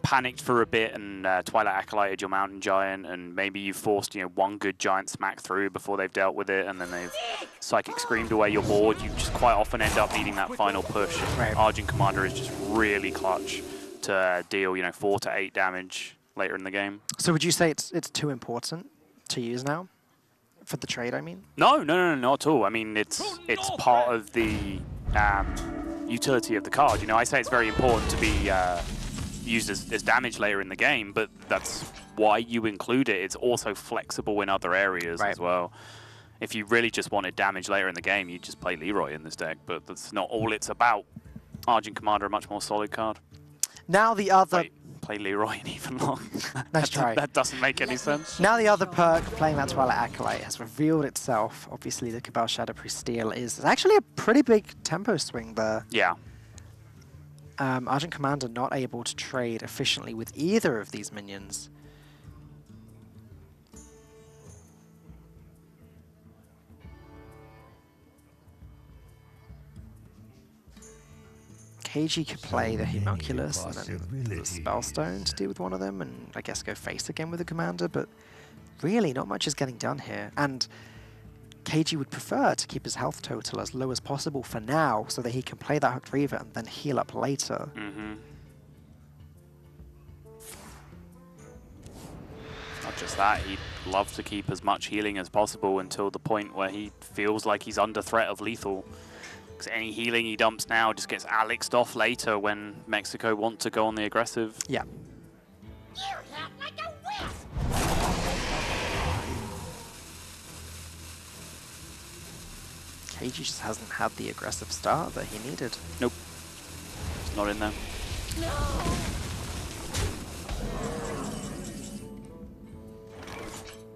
Speaker 2: panicked for a bit and Twilight Acolyted your Mountain Giant, and maybe you've forced, you know, one good Giant smack through before they've dealt with it, and then they've Psychic Screamed away your board. You just quite often end up needing that final push.
Speaker 1: Right.
Speaker 2: Argent Commander is just really clutch to deal, you know, 4 to 8 damage later in the game.
Speaker 1: So would you say it's too important to use now? For the trade, I mean?
Speaker 2: No, not at all. I mean, it's part of the utility of the card. You know, I say it's very important to be used as damage later in the game, but that's why you include it. It's also flexible in other areas as well. If you really just wanted damage later in the game, you'd just play Leroy in this deck, but that's not all it's about. Argent Commander, a much more solid card.
Speaker 1: Now the other...
Speaker 2: Wait, play Leroy in even long.
Speaker 1: Nice try.
Speaker 2: That doesn't make any sense.
Speaker 1: Now the other perk, playing that Twilight Acolyte, has revealed itself. Obviously, the Cabal Shadow Priest Steel is actually a pretty big tempo swing there.
Speaker 2: Yeah.
Speaker 1: Argent Commander not able to trade efficiently with either of these minions. KG could play the Homunculus and then the Spellstone to deal with one of them, and I guess go face again with the Commander, but really not much is getting done here. And KG would prefer to keep his health total as low as possible for now, so that he can play that Hooked Reaver and then heal up later.
Speaker 2: Not just that, he'd love to keep as much healing as possible until the point where he feels like he's under threat of lethal. Because any healing he dumps now just gets Alexed off later when Mexico want to go on the aggressive.
Speaker 1: Yeah.
Speaker 5: You hit like a wisp!
Speaker 1: KG just hasn't had the aggressive start that he needed.
Speaker 2: Nope. It's not in there.
Speaker 5: No!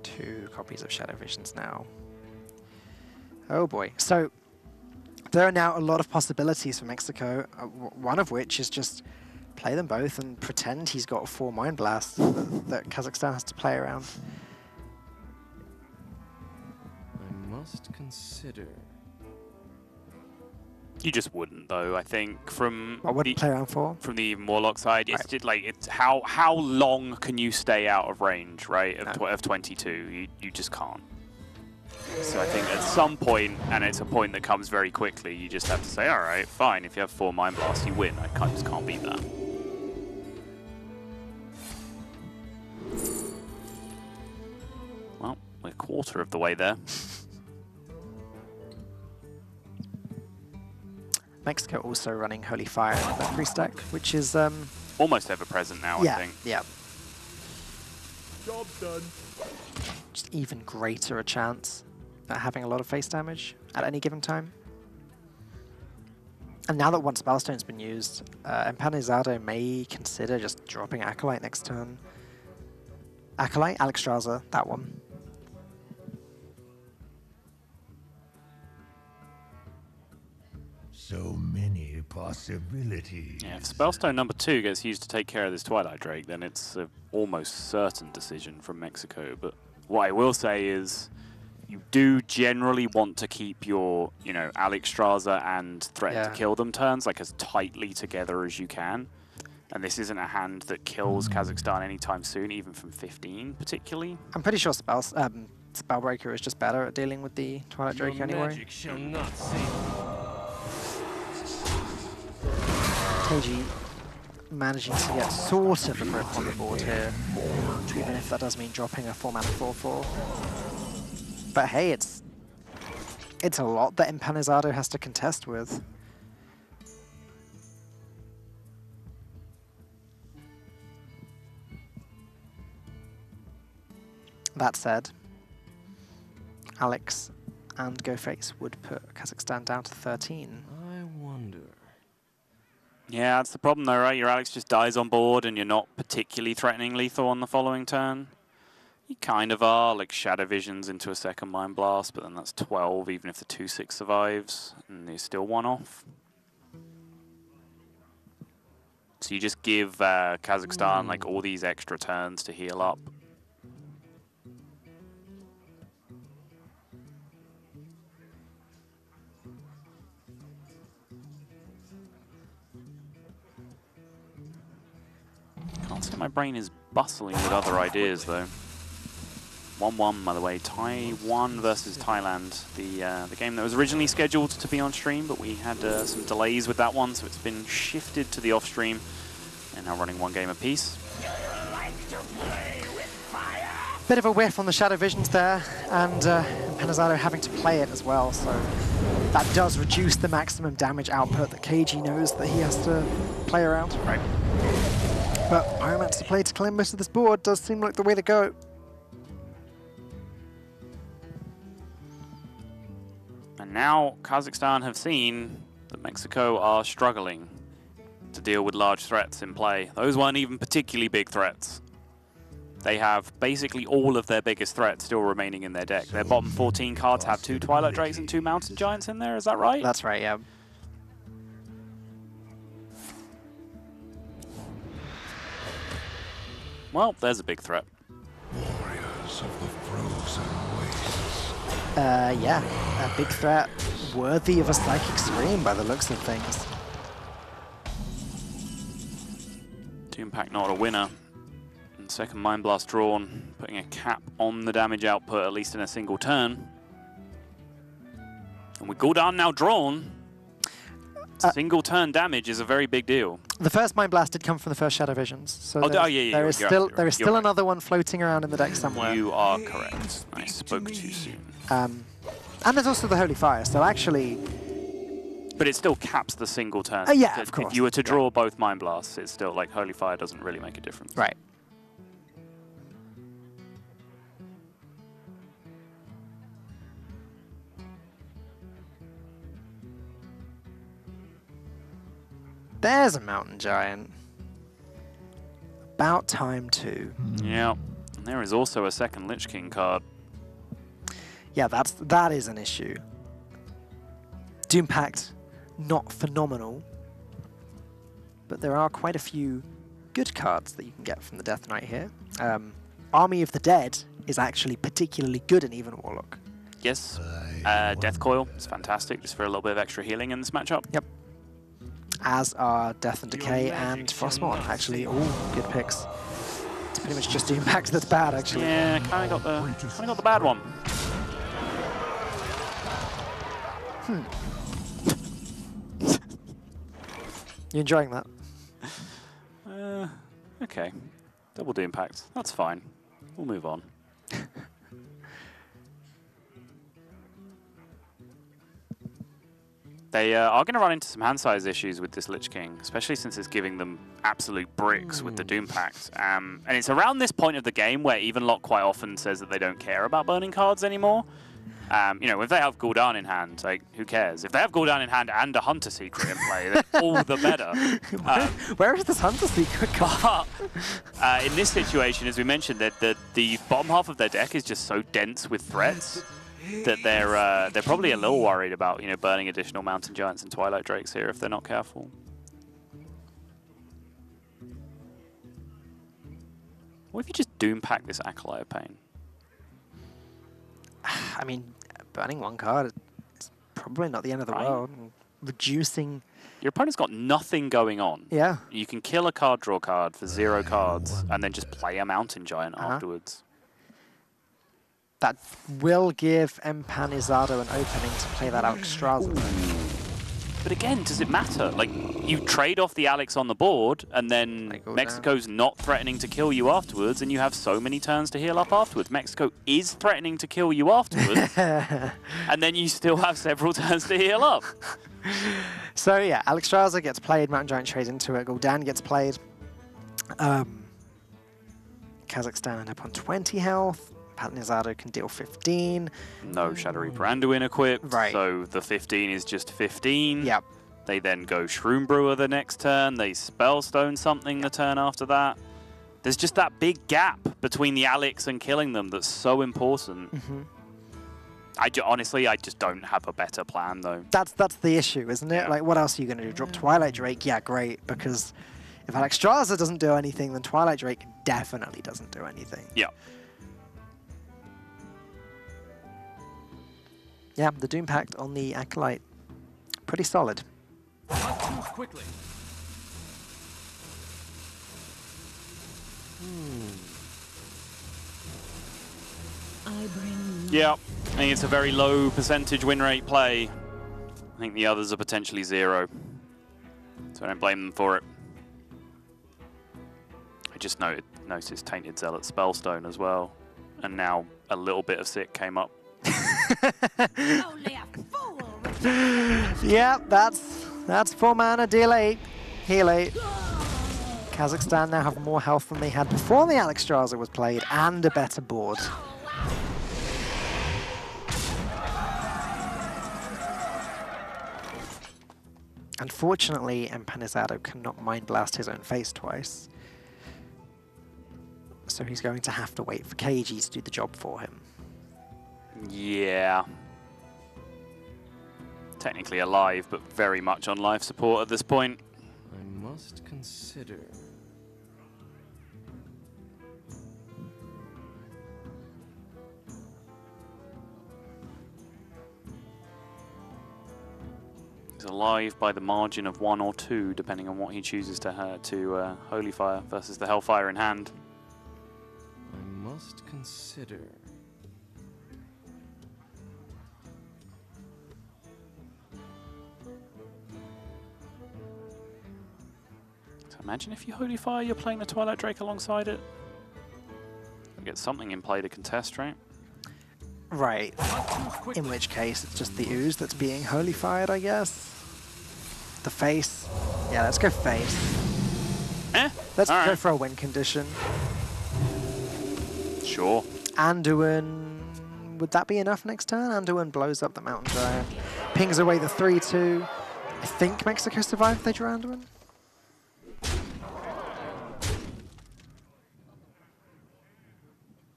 Speaker 1: 2 copies of Shadow Visions now. Oh boy. So there are now a lot of possibilities for Mexico, one of which is just play them both and pretend he's got 4 Mind Blasts that Kazakhstan has to play around.
Speaker 3: I must consider.
Speaker 2: You just wouldn't, though. I think from
Speaker 1: I wouldn't play around 4.
Speaker 2: From the Warlock side, it's just like it's how long can you stay out of range, right? Of 22, you just can't. So I think at some point, and it's a point that comes very quickly, you just have to say, all right, fine. If you have 4 Mind Blasts, you win. I just can't beat that. Well, we're a quarter of the way there.
Speaker 1: Mexico also running Holy Fire in their priest deck, which is
Speaker 2: almost ever present now, I think.
Speaker 1: Yeah.
Speaker 3: Job done.
Speaker 1: Just even greater a chance at having a lot of face damage at any given time. And now that one Spellstone's been used, Empanizado may consider just dropping Acolyte next turn. Acolyte? Alex Strasser, that one.
Speaker 6: So many
Speaker 3: possibility.
Speaker 2: Yeah, if Spellstone number 2 gets used to take care of this Twilight Drake, then it's an almost certain decision from Mexico. But what I will say is, you do generally want to keep your, you know, Alexstrasza and Threat to Kill Them turns like as tightly together as you can. And this isn't a hand that kills Kazakhstan anytime soon, even from 15 particularly.
Speaker 1: I'm pretty sure Spellbreaker is just better at dealing with the Twilight Drake anyway. KG managing to get sort of a grip on the board here, even if that does mean dropping a 4-mana 4/4. But hey, it's a lot that Empanizado has to contest with. That said, Alex and GoFace would put Kazakhstan down to 13.
Speaker 3: I wonder.
Speaker 2: Yeah, that's the problem though, right? Your Alex just dies on board and you're not particularly threatening lethal on the following turn. You kind of are, like Shadow Visions into a second Mind Blast, but then that's 12 even if the 2/6 survives, and you're still 1 off. So you just give Kazakhstan like all these extra turns to heal up. Can't say my brain is bustling with other ideas though. 1-1, by the way, Taiwan versus Thailand, the game that was originally scheduled to be on stream, but we had some delays with that one, so it's been shifted to the off stream, and now running 1 game apiece.
Speaker 1: Bit of a whiff on the Shadow Visions there, and Empanizado having to play it as well, so that does reduce the maximum damage output that KG knows that he has to play around.
Speaker 2: Right.
Speaker 1: But Pyromancer play to claim most of this board does seem like the way to go.
Speaker 2: And now Kazakhstan have seen that Mexico are struggling to deal with large threats in play. Those weren't even particularly big threats. They have basically all of their biggest threats still remaining in their deck. Their bottom 14 cards have 2 Twilight Drakes and 2 Mountain Giants in there, is that right?
Speaker 1: That's right, yeah.
Speaker 2: Well, there's a big threat.
Speaker 3: Warriors of the frozen wastes.
Speaker 1: Yeah, a big threat worthy of a Psychic Scream by the looks of things.
Speaker 2: Doom Pack not a winner. And second Mind Blast drawn, putting a cap on the damage output, at least in a single turn. And with Gul'dan now drawn, single turn damage is a very big deal.
Speaker 1: The first Mind Blast did come from the first Shadow Visions, so
Speaker 2: there
Speaker 1: is still another one floating around in the deck somewhere.
Speaker 2: You are correct. I spoke too soon.
Speaker 1: And there's also the Holy Fire, so actually...
Speaker 2: But it still caps the single turn.
Speaker 1: Yeah, of course.
Speaker 2: If you were to draw both Mind Blasts, it's still like Holy Fire doesn't really make a difference.
Speaker 1: Right. There's a Mountain Giant. About time too.
Speaker 2: Yeah. And there is also a second Lich King card.
Speaker 1: Yeah, that is an issue. Doom Pact, not phenomenal, but there are quite a few good cards that you can get from the Death Knight here. Army of the Dead is actually particularly good in Even Warlock.
Speaker 2: Yes. Death Coil is fantastic, just for a little bit of extra healing in this matchup.
Speaker 1: Yep. As are Death and Decay and Frostmourne, actually all good picks. It's pretty much just Doom Pact that's bad, actually.
Speaker 2: Yeah, kind of got the bad one.
Speaker 1: You enjoying that?
Speaker 2: Okay. Double Doom Pact. That's fine. We'll move on. They are going to run into some hand size issues with this Lich King, especially since it's giving them absolute bricks with the Doom Pact. And it's around this point of the game where Evenlock quite often says that they don't care about burning cards anymore. You know, if they have Gul'dan in hand, like, who cares? If they have Gul'dan in hand and a Hunter Secret in play, then all the better.
Speaker 1: Where is this Hunter Secret card?
Speaker 2: In this situation, as we mentioned, that the bottom half of their deck is just so dense with threats that they're probably a little worried about, you know, burning additional Mountain Giants and Twilight Drakes here if they're not careful. What if you just Doom Pack this Acolyte of Pain?
Speaker 1: I mean, burning one card is probably not the end of the world. Reducing...
Speaker 2: Your opponent's got nothing going on.
Speaker 1: Yeah.
Speaker 2: You can kill a card draw card for 0 cards and then just play a Mountain Giant afterwards.
Speaker 1: That will give Empanizado an opening to play that Alexstrasza.
Speaker 2: But again, does it matter? Like, you trade off the Alex on the board, and then Mexico's not threatening to kill you afterwards, and you have so many turns to heal up afterwards. Mexico is threatening to kill you afterwards, and then you still have several turns to heal up.
Speaker 1: So yeah, Alexstrasza gets played, Mountain Giant trades into it, Gul'dan gets played. Kazakhstan end up on 20 health. Paladin can deal 15.
Speaker 2: No Shadow Reaper Anduin equipped,
Speaker 1: right.
Speaker 2: So the 15 is just 15.
Speaker 1: Yep.
Speaker 2: They then go Shroom Brewer the next turn. They Spellstone something the turn after that. There's just that big gap between the Alex and killing them that's so important. Honestly, I just don't have a better plan, though.
Speaker 1: That's the issue, isn't it?
Speaker 2: Yeah.
Speaker 1: Like, what else are you going to do? Drop Twilight Drake? Yeah, great, because if Alexstrasza doesn't do anything, then Twilight Drake definitely doesn't do anything.
Speaker 2: Yeah.
Speaker 1: Yeah, the Doom Pact on the Acolyte, pretty solid.
Speaker 3: Quickly.
Speaker 2: Yeah, I think it's a very low percentage win rate play. I think the others are potentially 0. So I don't blame them for it. I just noticed Tainted Zealot Spellstone as well. And now a little bit of Sick came up.
Speaker 5: Only a fool would...
Speaker 1: Yeah, that's 4 mana, deal 8, heal 8. Kazakhstan now have more health than they had before the Alexstrasza was played, and a better board. Unfortunately, Empanizado cannot Mind Blast his own face twice. So he's going to have to wait for KG to do the job for him.
Speaker 2: Yeah. Technically alive, but very much on life support at this point.
Speaker 3: I must consider.
Speaker 2: He's alive by the margin of 1 or 2, depending on what he chooses to Holy Fire versus the Hellfire in hand.
Speaker 3: I must consider.
Speaker 2: So imagine if you Holy Fire, you're playing the Twilight Drake alongside it. You get something in play to contest, right?
Speaker 1: Right. In which case, it's just the Ooze that's being Holy Fired, I guess. The face. Yeah, let's go face. Let's go for a win condition.
Speaker 2: Sure.
Speaker 1: Anduin, would that be enough next turn? Anduin blows up the Mountain Giant. Pings away the 3-2. I think Mexico survived if they drew Anduin.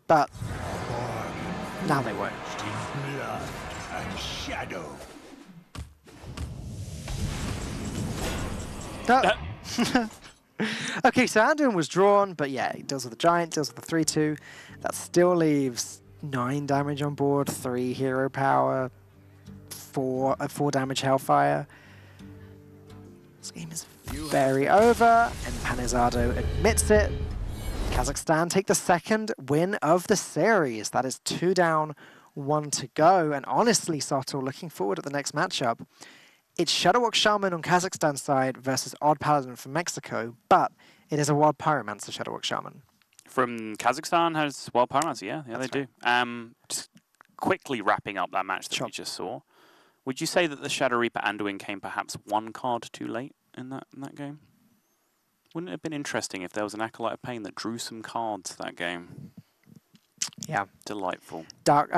Speaker 1: But now they won't.
Speaker 3: Blood and shadow.
Speaker 1: Okay, so Anduin was drawn, but yeah, he deals with the Giant, deals with the 3-2. That still leaves 9 damage on board, 3 hero power, 4 damage Hellfire. This game is very over, and Empanizado admits it. Kazakhstan take the second win of the series. That is 2 down, 1 to go. And honestly, Sotul, looking forward at the next matchup, it's Shadowwalk Shaman on Kazakhstan's side versus Odd Paladin from Mexico, but it is a Wild Pyromancer Shadowwalk Shaman.
Speaker 2: From Kazakhstan has Wild Pyromancer, yeah,
Speaker 1: That's
Speaker 2: they do. Just quickly wrapping up that match that we just saw. Would you say that the Shadow Reaper Anduin came perhaps 1 card too late in that game? Wouldn't it have been interesting if there was an Acolyte of Pain that drew some cards that game?
Speaker 1: Yeah.
Speaker 2: Delightful.
Speaker 1: Dark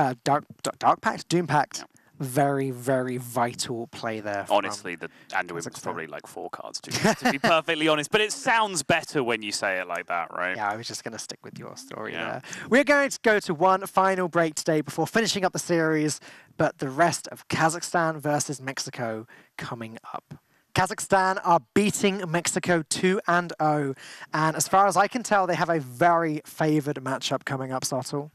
Speaker 1: Pact, Doom Pact. very, very vital play there.
Speaker 2: Honestly, the Anduin was
Speaker 1: Kazakhstan.
Speaker 2: probably like 4 cards too, to be perfectly honest. But it sounds better when you say it like that, right?
Speaker 1: Yeah, I was just going to stick with your story
Speaker 2: Yeah.
Speaker 1: there. We're going to go to one final break today before finishing up the series, but the rest of Kazakhstan versus Mexico coming up. Kazakhstan are beating Mexico 2-0, and as far as I can tell, they have a very favoured matchup coming up, Sottle.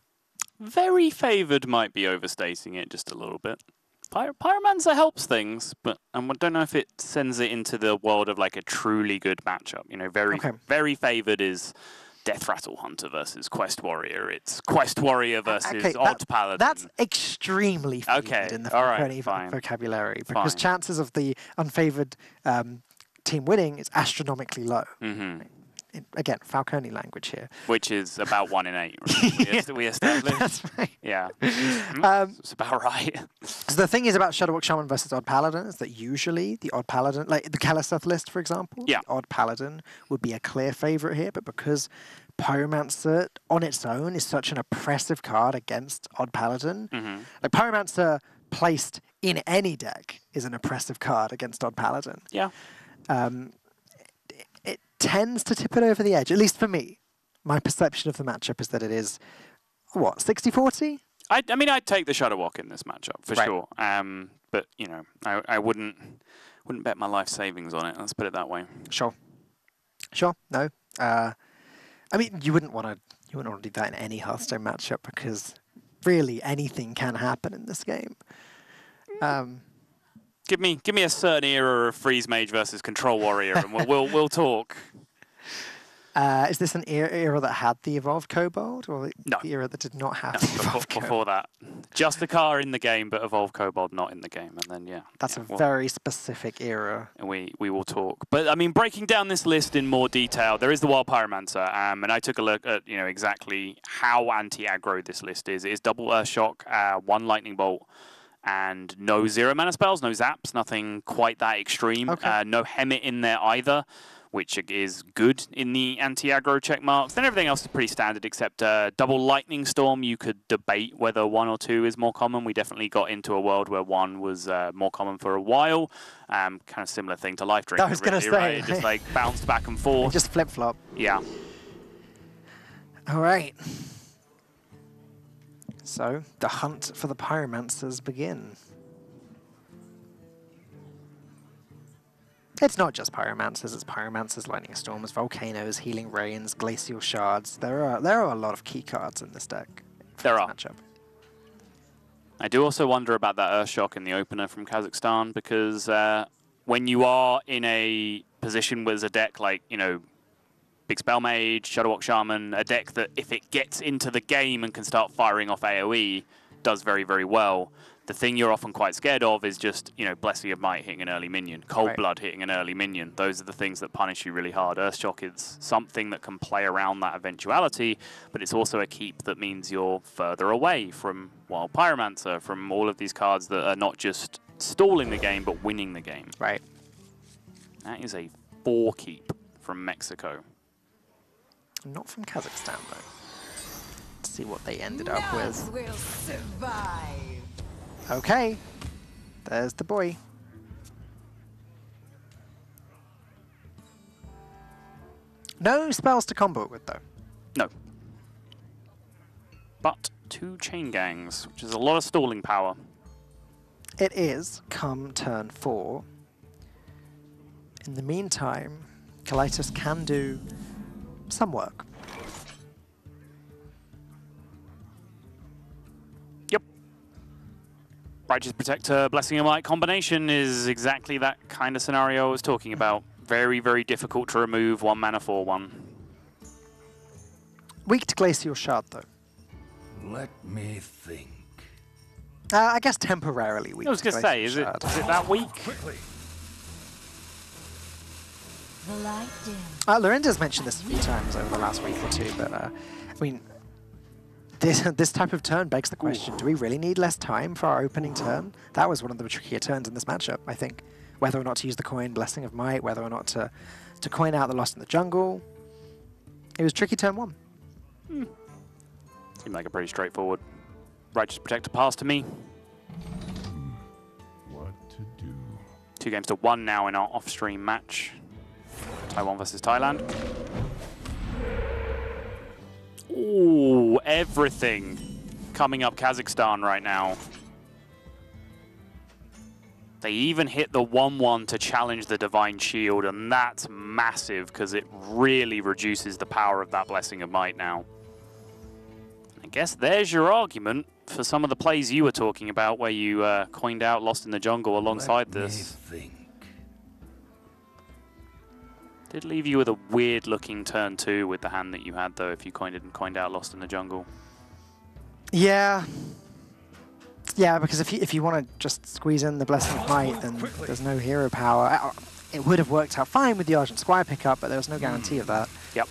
Speaker 2: Very favoured might be overstating it just a little bit. Pyromancer helps things, but I don't know if it sends it into the world of like a truly good matchup. You know, very favoured is Death Rattle Hunter versus Quest Warrior. It's Quest Warrior versus Odd Paladin.
Speaker 1: That's extremely favoured in the Falcone vocabulary, because chances of the unfavoured team winning is astronomically low. Again, Falcone language here.
Speaker 2: Which is about 1 in 8, right? We established.
Speaker 1: That's right.
Speaker 2: Yeah. It's about right.
Speaker 1: So the thing is about Shadowwalk Shaman versus Odd Paladin is that usually the Odd Paladin, like the Keleseth list, for example, the Odd Paladin would be a clear favourite here, but because Pyromancer on its own is such an oppressive card against Odd Paladin, like Pyromancer placed in any deck is an oppressive card against Odd Paladin.
Speaker 2: Yeah.
Speaker 1: It tends to tip it over the edge, at least for me. My perception of the matchup is that it is, what, 60-40?
Speaker 2: I mean, I'd take the Shadowwalk in this matchup, for sure. But, you know, I wouldn't bet my life savings on it, let's put it that way.
Speaker 1: Sure. No. I mean, you wouldn't want to do that in any Hearthstone matchup, because really anything can happen in this game.
Speaker 2: Give me a certain era of Freeze Mage versus Control Warrior, and we'll talk.
Speaker 1: Is this an era that had the Evolved Kobold, or
Speaker 2: no.
Speaker 1: the era that did not have the Evolved Kobold?
Speaker 2: Before that. Justicar in the game, but Evolved Kobold not in the game, and then
Speaker 1: That's a very specific era.
Speaker 2: And we will talk. But I mean, breaking down this list in more detail, there is the Wild Pyromancer, and I took a look at exactly how anti-aggro this list is. It is double Earthshock, 1 Lightning Bolt, and no 0 mana spells, no zaps, nothing quite that extreme.
Speaker 1: Okay.
Speaker 2: No Hemmet in there either, which is good in the anti-aggro check marks. Then everything else is pretty standard, except double Lightning Storm. You could debate whether 1 or 2 is more common. We definitely got into a world where 1 was more common for a while. Kind of similar thing to Life Drink.
Speaker 1: I was going to say.
Speaker 2: Right? It just like bounced back and forth.
Speaker 1: Just flip-flop.
Speaker 2: Yeah.
Speaker 1: All right. So, the hunt for the Pyromancers begin. It's not just Pyromancers, it's Pyromancers, Lightning Storms, Volcanoes, Healing Rains, Glacial Shards. There are a lot of key cards in this deck.
Speaker 2: There are.
Speaker 1: Matchup.
Speaker 2: I do also wonder about that Earthshock in the opener from Kazakhstan, because when you are in a position with a deck like, Big Spell Mage, Shadowwalk Shaman, a deck that if it gets into the game and can start firing off AoE, does very, very well. The thing you're often quite scared of is just, Blessing of Might hitting an early minion, Cold Blood hitting an early minion. Those are the things that punish you really hard. Earthshock is something that can play around that eventuality, but it's also a keep that means you're further away from Wild Pyromancer, from all of these cards that are not just stalling the game, but winning the game.
Speaker 1: Right.
Speaker 2: That is a 4 keep from Mexico.
Speaker 1: Not from Kazakhstan, though. Let's see what they ended up with.
Speaker 5: Will survive.
Speaker 1: Okay. There's the boy. No spells to combo it with, though.
Speaker 2: No. But 2 Chain Gangs, which is a lot of stalling power.
Speaker 1: It is come turn 4. In the meantime, Kalitos can do some work.
Speaker 2: Yep. Righteous Protector, Blessing of Might combination is exactly that kind of scenario I was talking about. Very, very difficult to remove 1 mana for 1.
Speaker 1: Weak to Glacial Shard, though.
Speaker 3: Let me think.
Speaker 1: I guess temporarily weak.
Speaker 2: I was going to say, is it that weak?
Speaker 3: Quickly.
Speaker 5: The light dim.
Speaker 1: Lorinda's mentioned this a few times over the last week or two, but I mean, this type of turn begs the question: do we really need less time for our opening turn? That was one of the trickier turns in this matchup, I think. Whether or not to use the coin Blessing of Might, whether or not to coin out the Lost in the Jungle. It was tricky turn 1.
Speaker 2: Seemed like a pretty straightforward Righteous Protector pass to me. 2-1 now in our off-stream match. Taiwan versus Thailand. Ooh, everything coming up Kazakhstan right now. They even hit the 1-1 to challenge the Divine Shield, and that's massive because it really reduces the power of that Blessing of Might now. I guess there's your argument for some of the plays you were talking about where you coined out Lost in the Jungle alongside this. Did leave you with a weird looking turn 2 with the hand that you had though if you coined out Lost in the Jungle.
Speaker 1: Yeah. Yeah, because if you want to just squeeze in the Blessing of Might, then there's no hero power. It would have worked out fine with the Argent Squire pickup, but there was no guarantee of that.
Speaker 2: Yep.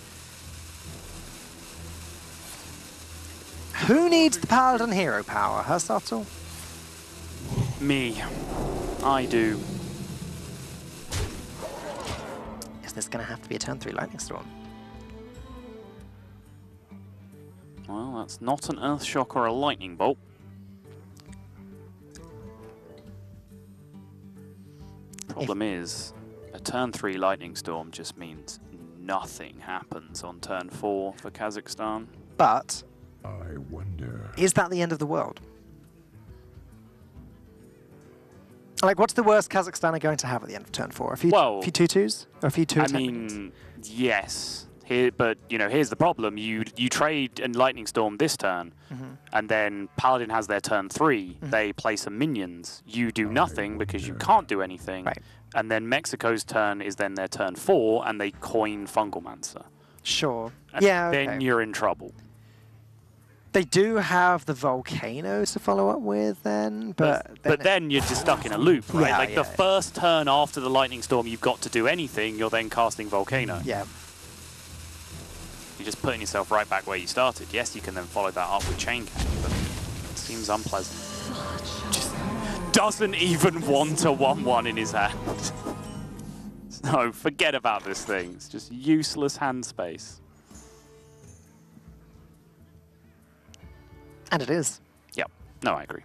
Speaker 1: Who needs the Paladin hero power? Hearthstone?
Speaker 2: Me. I do.
Speaker 1: Is this going to have to be a turn 3 Lightning Storm?
Speaker 2: Well, that's not an Earth Shock or a Lightning Bolt. Problem is, a turn 3 Lightning Storm just means nothing happens on turn 4 for Kazakhstan.
Speaker 1: But
Speaker 3: I wonder.
Speaker 1: Is that the end of the world? Like, what's the worst Kazakhstan are going to have at the end of turn 4? A few 2-2s? Or a few 2
Speaker 2: I mean, yes. But, you know, here's the problem. You trade in Lightning Storm this turn, and then Paladin has their turn 3. They play some minions. You do nothing because you can't do anything.
Speaker 1: Right.
Speaker 2: And then Mexico's turn is then their turn 4, and they coin Fungalmancer.
Speaker 1: Sure.
Speaker 2: And
Speaker 1: yeah,
Speaker 2: then you're in trouble.
Speaker 1: They do have the Volcano to follow up with then, but
Speaker 2: then you're just stuck in a loop, right?
Speaker 1: Yeah,
Speaker 2: like
Speaker 1: yeah.
Speaker 2: the first turn after the Lightning Storm, you've got to do anything, you're then casting Volcano.
Speaker 1: Yeah.
Speaker 2: You're just putting yourself right back where you started. Yes, you can then follow that up with Chain Gang, but it seems unpleasant. Just doesn't even want a 1-1 in his hand. So forget about this thing. It's just useless hand space.
Speaker 1: And it is.
Speaker 2: Yep. No, I agree.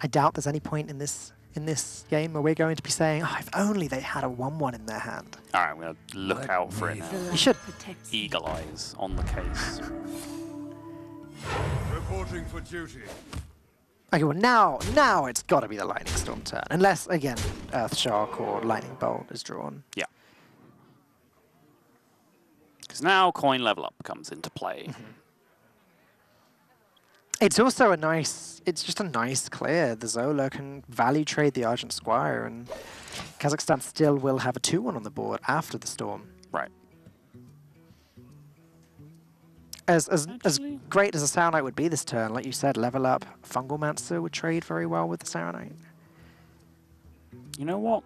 Speaker 1: I doubt there's any point in this game where we're going to be saying, oh, if only they had a 1-1 in their hand.
Speaker 2: All right, I'm going to look out for it now.
Speaker 1: You should.
Speaker 2: Eagle eyes on the case.
Speaker 3: Reporting for duty.
Speaker 1: Okay, well now it's got to be the Lightning Storm turn. Unless, again, Earthshock or Lightning Bolt is drawn.
Speaker 2: Yeah. Because now coin level up comes into play.
Speaker 1: It's also it's just a nice clear. The Zola can value trade the Argent Squire, and Kazakhstan still will have a 2-1 on the board after the Storm.
Speaker 2: Right.
Speaker 1: As great as a Saronite would be this turn, like you said, level up, Fungalmancer would trade very well with the Saronite.
Speaker 2: You know what?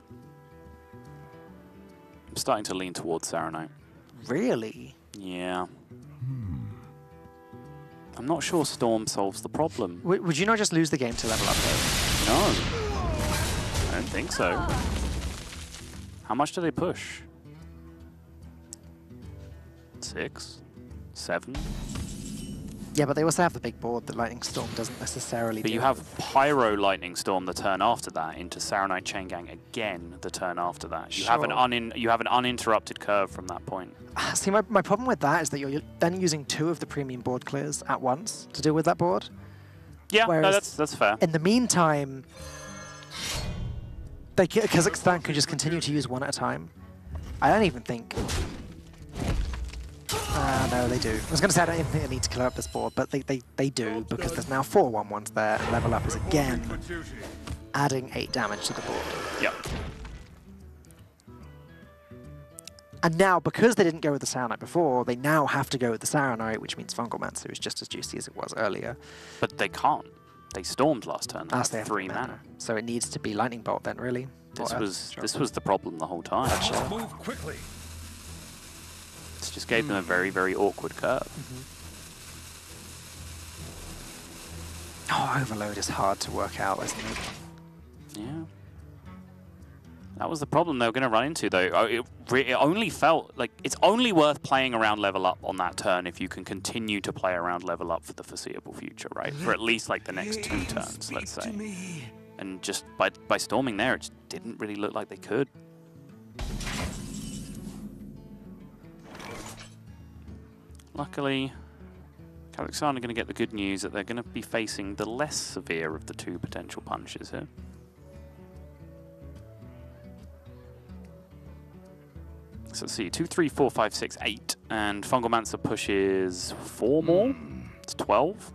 Speaker 2: I'm starting to lean towards Saronite.
Speaker 1: Really?
Speaker 2: Yeah. I'm not sure Storm solves the problem.
Speaker 1: Would you not just lose the game to level up, though?
Speaker 2: No. I don't think so. How much do they push? 6? 7?
Speaker 1: Yeah, but they also have the big board that Lightning Storm doesn't necessarily
Speaker 2: But
Speaker 1: do.
Speaker 2: you have Pyro Lightning Storm the turn after that into Saronite Chain Gang again the turn after that. You have an uninterrupted curve from that point.
Speaker 1: See, my problem with that is that you're then using 2 of the premium board clears at once to deal with that board.
Speaker 2: Yeah,
Speaker 1: Whereas
Speaker 2: no, that's fair.
Speaker 1: In the meantime, Kazakhstan could just continue to use 1 at a time. I don't even think... no, they do. I was going to say I don't even think they need to clear up this board, but they do, because there's now 4 1-1s there, and level up is again adding 8 damage to the board.
Speaker 2: Yep.
Speaker 1: And now, because they didn't go with the Saronite before, they now have to go with the Saronite, which means Fungalmancer is just as juicy as it was earlier.
Speaker 2: But they can't. They stormed last turn. They have 3 mana.
Speaker 1: So it needs to be Lightning Bolt then, really.
Speaker 2: This was the problem the whole time.
Speaker 3: Move quickly.
Speaker 2: It just gave them a very, very awkward curve.
Speaker 1: Oh, Overload is hard to work out, isn't it?
Speaker 2: Yeah. That was the problem they were going to run into, though. It only felt like it's only worth playing around level up on that turn if you can continue to play around level up for the foreseeable future, right? For at least like the next 2 turns, let's say. And just by storming there, it just didn't really look like they could. Luckily, Kazakhstan are going to get the good news that they're going to be facing the less severe of the two potential punches here. So let's see, 2, 3, 4, 5, 6, 8. And Fungalmancer pushes 4 more. It's 12.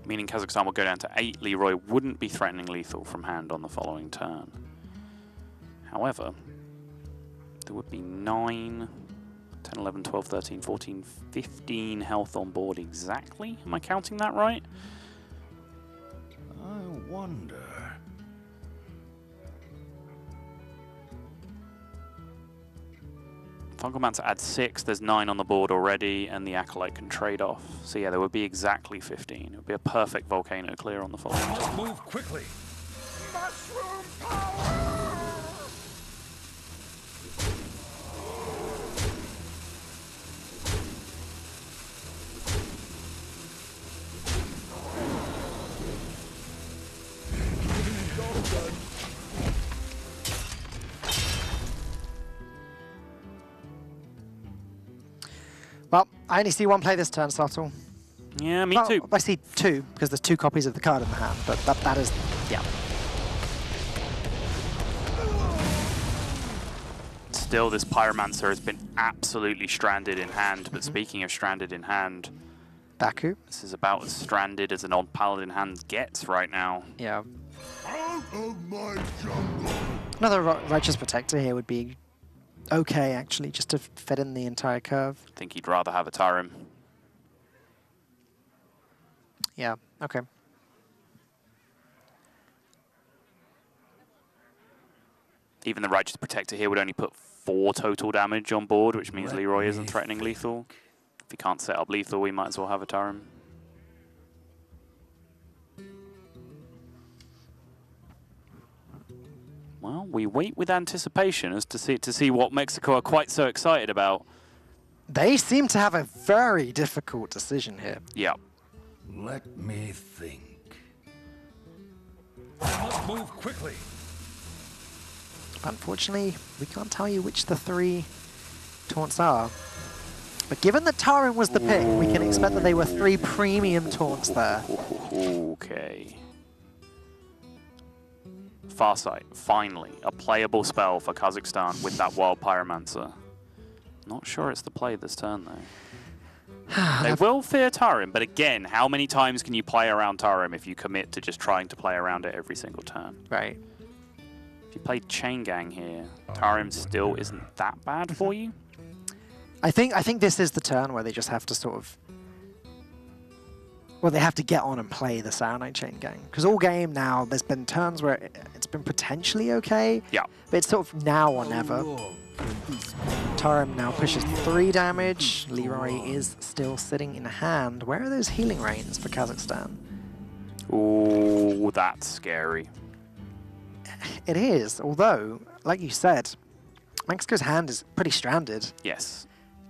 Speaker 2: Meaning Kazakhstan will go down to 8. Leroy wouldn't be threatening lethal from hand on the following turn. However, there would be 9, 10, 11, 12, 13, 14, 15 health on board exactly. Am I counting that right?
Speaker 3: I wonder.
Speaker 2: Fungalmancer adds 6, there's 9 on the board already, and the Acolyte can trade off. So yeah, there would be exactly 15. It would be a perfect Volcano clear on the following turn.
Speaker 3: Move quickly.
Speaker 6: Mushroom power!
Speaker 1: Well, I only see one play this turn, Subtle.
Speaker 2: Yeah, me
Speaker 1: Well,
Speaker 2: too.
Speaker 1: I see 2, because there's 2 copies of the card in the hand, but that is, yeah.
Speaker 2: Still, this Pyromancer has been absolutely stranded in hand, but speaking of stranded in hand,
Speaker 1: Baku.
Speaker 2: this is about as stranded as an odd Paladin hand gets right now.
Speaker 1: Yeah.
Speaker 6: Out of my jungle!
Speaker 1: Another Righteous Protector here would be okay, actually, just to fit in the entire curve.
Speaker 2: I think he'd rather have a Tarim.
Speaker 1: Yeah, okay.
Speaker 2: Even the Righteous Protector here would only put 4 total damage on board, which means Leroy isn't threatening lethal. If he can't set up lethal, we might as well have a Tarim. Well, we wait with anticipation as to see what Mexico are quite so excited about.
Speaker 1: They seem to have a very difficult decision here.
Speaker 2: Yeah.
Speaker 3: Let me think. I must move quickly.
Speaker 1: Unfortunately, we can't tell you which the 3 taunts are. But given that Tarim was the pick, we can expect that they were 3 premium taunts there.
Speaker 2: Okay. Farsight, finally, a playable spell for Kazakhstan with that Wild Pyromancer. Not sure it's the play this turn, though. They will fear Tarim, but again, how many times can you play around Tarim if you commit to just trying to play around it every single turn?
Speaker 1: Right.
Speaker 2: If you played Chain Gang here, Tarim still isn't that bad for you.
Speaker 1: I think this is the turn where they just have to sort of... Well, they have to get on and play the Saronite Chain Gang. Because all game now, there's been turns where it's been potentially okay.
Speaker 2: Yeah.
Speaker 1: But it's sort of now or never. Tarim now pushes 3 damage. Leroy is still sitting in hand. Where are those healing rains for Kazakhstan?
Speaker 2: Ooh, that's scary.
Speaker 1: It is, although, like you said, Mexico's hand is pretty stranded.
Speaker 2: Yes.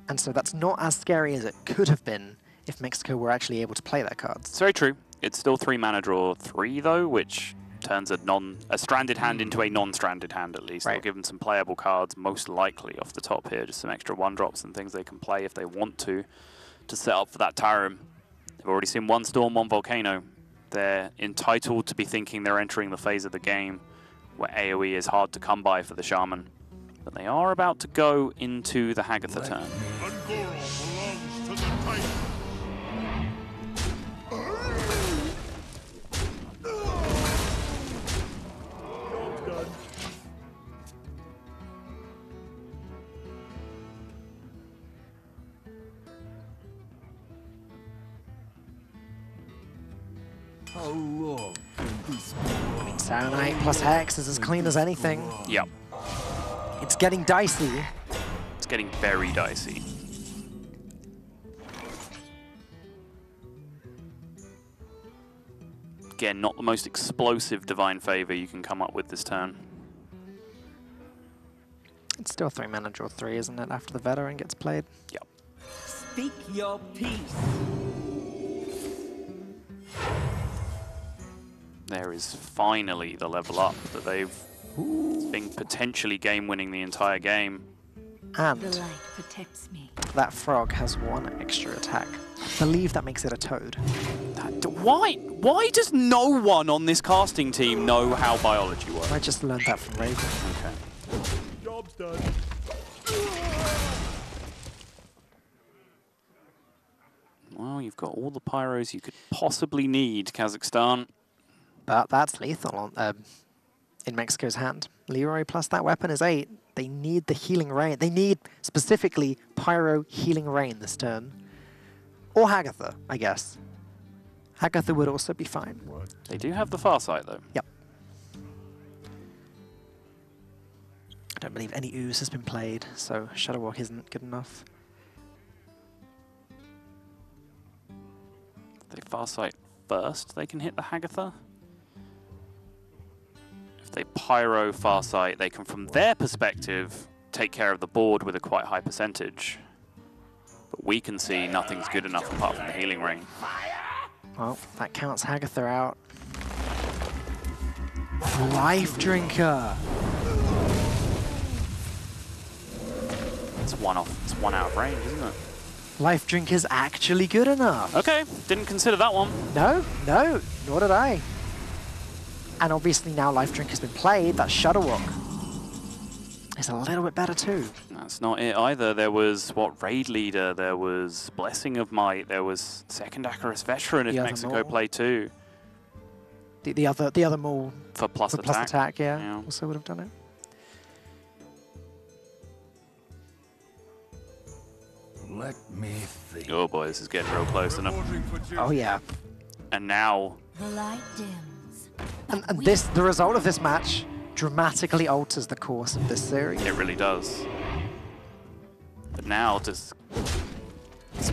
Speaker 1: And so that's not as scary as it could have been if Mexico were actually able to play their cards.
Speaker 2: It's very true. It's still 3 mana draw 3 though, which turns a stranded hand into a non-stranded hand at least.
Speaker 1: Right.
Speaker 2: They'll give them some playable cards, most likely off the top here, just some extra 1-drops and things they can play if they want to set up for that Tarim. They've already seen 1 Storm, 1 Volcano. They're entitled to be thinking they're entering the phase of the game where AoE is hard to come by for the Shaman. But they are about to go into the Hagatha turn.
Speaker 6: Ungoro belongs to the Titan.
Speaker 3: How long can this go on?
Speaker 1: Saronite plus Hex is as clean as anything.
Speaker 2: Yep.
Speaker 1: It's getting dicey.
Speaker 2: It's getting very dicey. Again, not the most explosive Divine Favor you can come up with this turn.
Speaker 1: It's still 3 mana draw 3, isn't it, after the veteran gets played?
Speaker 2: Yep.
Speaker 7: Speak your peace.
Speaker 2: there is finally the level up that they've been potentially game-winning the entire game.
Speaker 1: And
Speaker 5: The light protects me.
Speaker 1: that frog has one extra attack. I believe that makes it a toad.
Speaker 2: Why does no one on this casting team know how biology works?
Speaker 1: I just learned that from Raven.
Speaker 2: Okay.
Speaker 6: Job's done.
Speaker 2: Well, you've got all the pyros you could possibly need, Kazakhstan.
Speaker 1: But that's lethal on, in Mexico's hand. Leroy plus that weapon is 8. They need the healing rain. They need specifically pyro healing rain this turn. Or Hagatha, I guess. Hagatha would also be fine.
Speaker 2: They do have the Farsight, though.
Speaker 1: Yep. I don't believe any ooze has been played, so Shadow Walk isn't good enough.
Speaker 2: If they Farsight first, they can hit the Hagatha. If they Pyro Farsight, they can, from their perspective, take care of the board with a quite high percentage. But we can see nothing's good enough apart from the healing ring.
Speaker 1: Well, that counts Hagatha out. Life Drinker!
Speaker 2: It's one off. It's one out of range, isn't it?
Speaker 1: Life Drinker's actually good enough.
Speaker 2: Okay, didn't consider that one.
Speaker 1: No, no, nor did I. And obviously now Life Drink has been played, that Shuttle Walk is a little bit better too.
Speaker 2: That's not it either. There was, what, Raid Leader, there was Blessing of Might, there was Second Acarus Veteran if
Speaker 1: The other
Speaker 2: Mexico
Speaker 1: Maul.
Speaker 2: played too.
Speaker 1: The other Maul
Speaker 2: For plus
Speaker 1: for
Speaker 2: attack.
Speaker 1: plus attack, yeah,
Speaker 2: Yeah.
Speaker 1: also would have done it.
Speaker 3: Let me think.
Speaker 2: Oh boy, this is getting real close, isn't it?
Speaker 6: Reporting for duty.
Speaker 1: Oh yeah.
Speaker 2: And now,
Speaker 5: The light dims.
Speaker 1: And the result of this match dramatically alters the course of this series.
Speaker 2: it really does. But now, does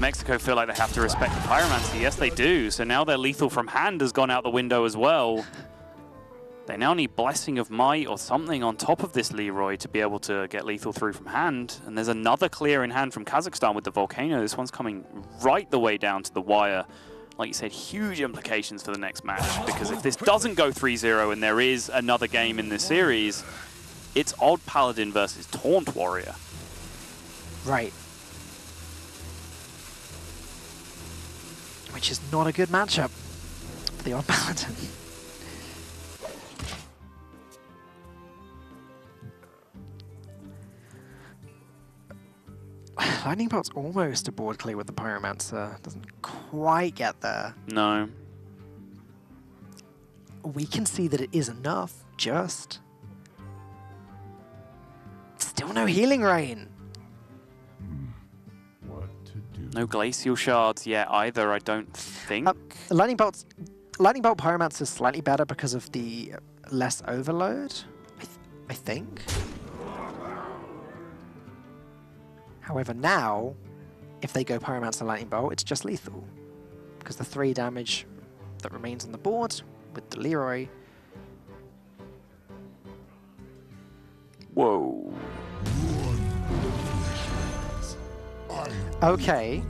Speaker 2: Mexico feel like they have to respect the Pyromancy? Yes, they do. So now their lethal from hand has gone out the window as well. They now need Blessing of Might or something on top of this Leroy to be able to get lethal through from hand. And there's another clear in hand from Kazakhstan with the Volcano. This one's coming right the way down to the wire. Like you said, huge implications for the next match, because if this doesn't go 3-0 and there is another game in this series, it's Odd Paladin versus Taunt Warrior.
Speaker 1: Right. Which is not a good matchup for the Odd Paladin. Lightning Bolt's almost a board clear with the Pyromancer. Doesn't quite get there.
Speaker 2: No.
Speaker 1: We can see that it is enough, just. Still no healing rain.
Speaker 3: What to do?
Speaker 2: No Glacial Shards yet either, I don't think.
Speaker 1: Lightning Bolt Pyromancer is slightly better because of the less overload, I think. However, now, if they go Pyromancer Lightning Bolt, it's just lethal. Because the 3 damage that remains on the board with the Leroy.
Speaker 2: Whoa.
Speaker 1: Okay,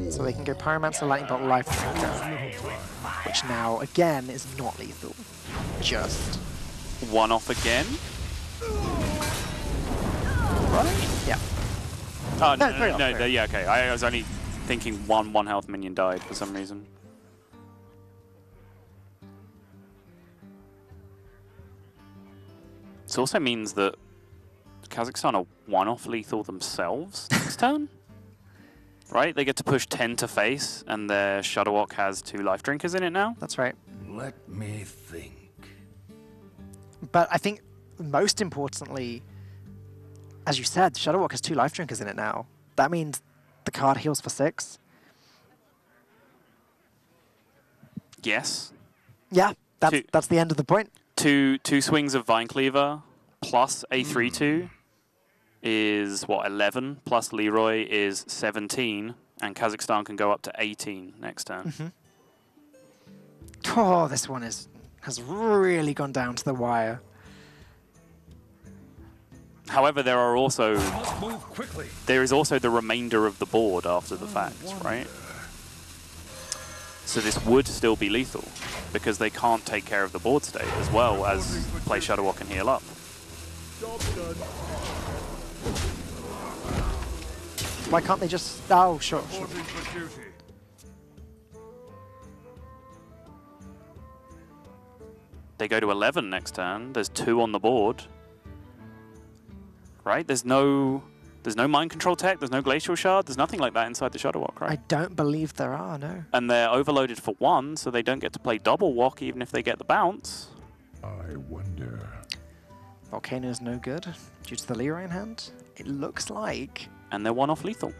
Speaker 1: so they can go Pyromancer Lightning Bolt Life Drinker, which now, again, is not lethal. Just.
Speaker 2: One off again?
Speaker 1: Right? Yeah.
Speaker 2: Oh,
Speaker 1: No,
Speaker 2: no,
Speaker 1: very
Speaker 2: no,
Speaker 1: not
Speaker 2: no,
Speaker 1: fair.
Speaker 2: yeah, okay. I was only thinking one health minion died for some reason. This also means that Kazakhstan are one-off lethal themselves next turn. Right? They get to push 10 to face, and their Shuttlewalk has 2 life drinkers in it now.
Speaker 1: That's right.
Speaker 3: Let me think.
Speaker 1: But I think most importantly, as you said, Shuttlewalk has 2 life drinkers in it now. That means the card heals for 6.
Speaker 2: Yes.
Speaker 1: Yeah,
Speaker 2: Two.
Speaker 1: that's the end of the point.
Speaker 2: Two swings of Vine Cleaver plus a 3-2 is, what, 11? Plus Leroy is 17, and Kazakhstan can go up to 18 next turn.
Speaker 1: Oh, this one has really gone down to the wire.
Speaker 2: However, there are also
Speaker 3: Move quickly.
Speaker 2: there is also the remainder of the board after the fact, right? So this would still be lethal, because they can't take care of the board state as well as play Shadow Walk and heal up.
Speaker 1: Why can't they just... Oh, sure.
Speaker 2: They go to 11 next turn. There's 2 on the board. Right? There's no mind control tech, there's no glacial shard, there's nothing like that inside the Shadow Walk, right?
Speaker 1: I don't believe there are, no.
Speaker 2: And they're overloaded for 1, so they don't get to play double walk even if they get the bounce.
Speaker 6: I wonder.
Speaker 1: Volcano's no good due to the Leroy in hand. It looks like...
Speaker 2: And they're 1 off lethal.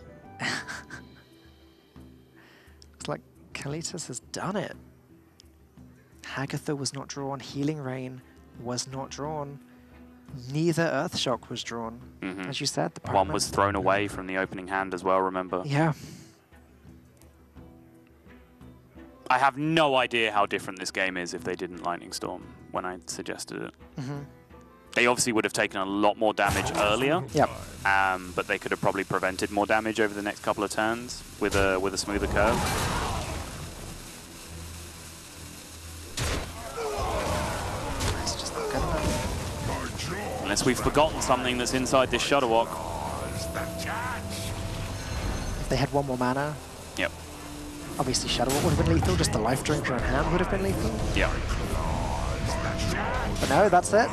Speaker 1: Looks like Kalitas has done it. Hagatha was not drawn, Healing Rain was not drawn. Neither Earthshock was drawn. As you said, the
Speaker 2: One was thrown away from the opening hand as well, remember?
Speaker 1: Yeah.
Speaker 2: I have no idea how different this game is if they didn't Lightning Storm when I suggested it. They obviously would have taken a lot more damage earlier.
Speaker 1: Yep.
Speaker 2: But they could have probably prevented more damage over the next couple of turns with a smoother curve.
Speaker 1: It's just not good enough.
Speaker 2: Unless we've forgotten something that's inside this Shadow Walk.
Speaker 1: If they had 1 more mana,
Speaker 2: Yep.
Speaker 1: obviously Shadow Walk would have been lethal, just the life drink on hand would have been lethal.
Speaker 2: Yep.
Speaker 1: But no, that's it.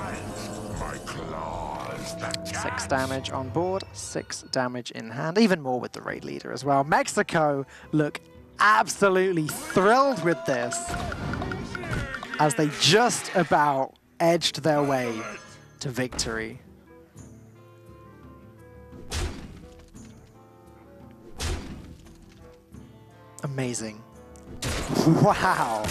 Speaker 1: 6 damage on board, 6 damage in hand, even more with the raid leader as well. Mexico look absolutely thrilled with this as they just about edged their way to victory. Amazing. Wow.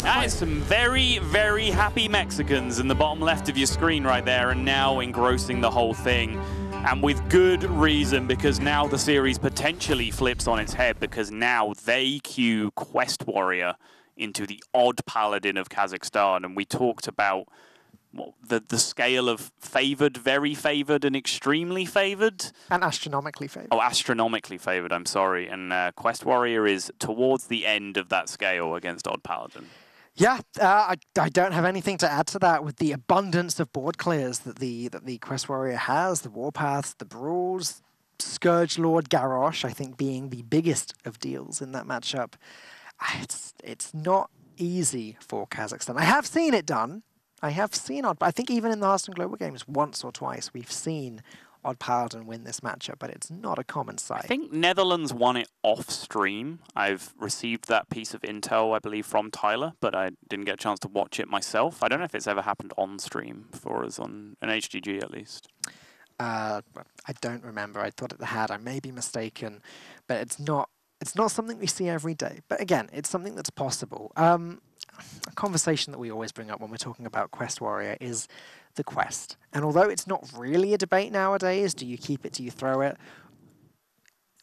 Speaker 2: That is some very, very happy Mexicans in the bottom left of your screen right there, and now engrossing the whole thing. And with good reason, because now the series potentially flips on its head, because now they queue Quest Warrior into the odd Paladin of Kazakhstan. And we talked about the scale of favored, very favored, and extremely favored.
Speaker 1: And astronomically favored.
Speaker 2: Oh, astronomically favored, I'm sorry. And Quest Warrior is towards the end of that scale against odd Paladin.
Speaker 1: Yeah, I don't have anything to add to that. With the abundance of board clears that the Quest Warrior has, the Warpaths, the Brawls, Scourge Lord, Garrosh, I think being the biggest of deals in that matchup. It's not easy for Kazakhstan. I have seen it done. I have seen I think even in the Hearthstone Global Games, once or twice, we've seen odd Paladin win this matchup, but it's not a common sight.
Speaker 2: I think Netherlands won it off stream. I've received that piece of intel, I believe, from Tyler, but I didn't get a chance to watch it myself. I don't know if it's ever happened on stream for us, on an HGG at least.
Speaker 1: I don't remember. I thought it had. I may be mistaken, but it's not something we see every day. But again, it's something that's possible. A conversation that we always bring up when we're talking about Quest Warrior is the quest. And although it's not really a debate nowadays, do you keep it, do you throw it?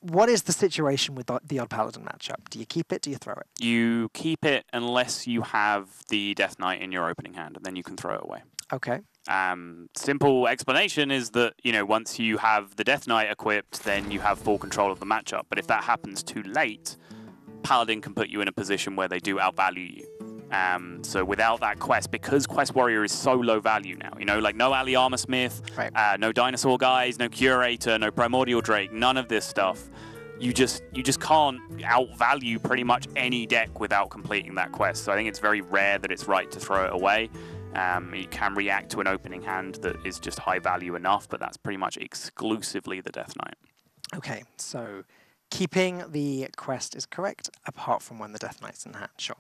Speaker 1: What is the situation with the odd Paladin matchup? Do you keep it, do you throw it?
Speaker 2: You keep it unless you have the Death Knight in your opening hand, and then you can throw it away.
Speaker 1: Okay.
Speaker 2: Simple explanation is that, once you have the Death Knight equipped, then you have full control of the matchup. But if that happens too late, Paladin can put you in a position where they do outvalue you. So without that quest, because Quest Warrior is so low value now, like no Ali Armorsmith,
Speaker 1: right.
Speaker 2: No Dinosaur Guys, no Curator, no Primordial Drake, none of this stuff. You just can't outvalue pretty much any deck without completing that quest. So I think it's very rare that it's right to throw it away. You can react to an opening hand that is just high value enough, but that's pretty much exclusively the Death Knight.
Speaker 1: Okay, so keeping the quest is correct, apart from when the Death Knight's in hand, sure.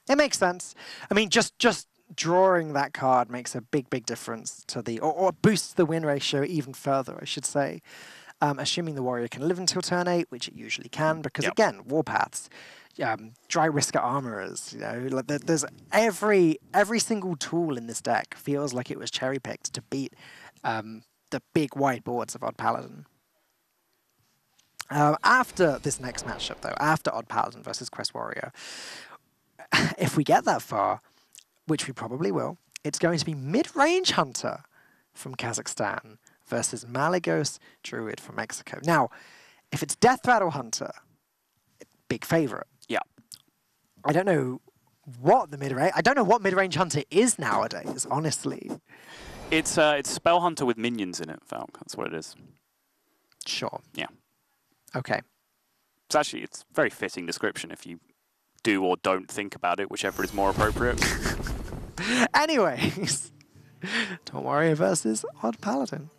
Speaker 1: It makes sense. I mean, just drawing that card makes a big, big difference to or boosts the win ratio even further, I should say. Assuming the warrior can live until turn 8, which it usually can, because again, Warpaths, Dry Risker Armorers, like there's every single tool in this deck feels like it was cherry-picked to beat the big wide boards of Odd Paladin. After this next matchup, though, after Odd Paladin versus Quest Warrior, if we get that far, which we probably will, it's going to be Mid-Range Hunter from Kazakhstan versus Malagos Druid from Mexico. Now, if it's Death Rattle Hunter, big favorite.
Speaker 2: Yeah.
Speaker 1: I don't know what the mid-range... I don't know what mid-range hunter is nowadays, honestly.
Speaker 2: It's Spell Hunter with minions in it, Falk. That's what it is.
Speaker 1: Sure.
Speaker 2: Yeah.
Speaker 1: Okay.
Speaker 2: It's a very fitting description if you do or don't think about it, whichever is more appropriate.
Speaker 1: Anyways, Taunt Warrior versus Odd Paladin.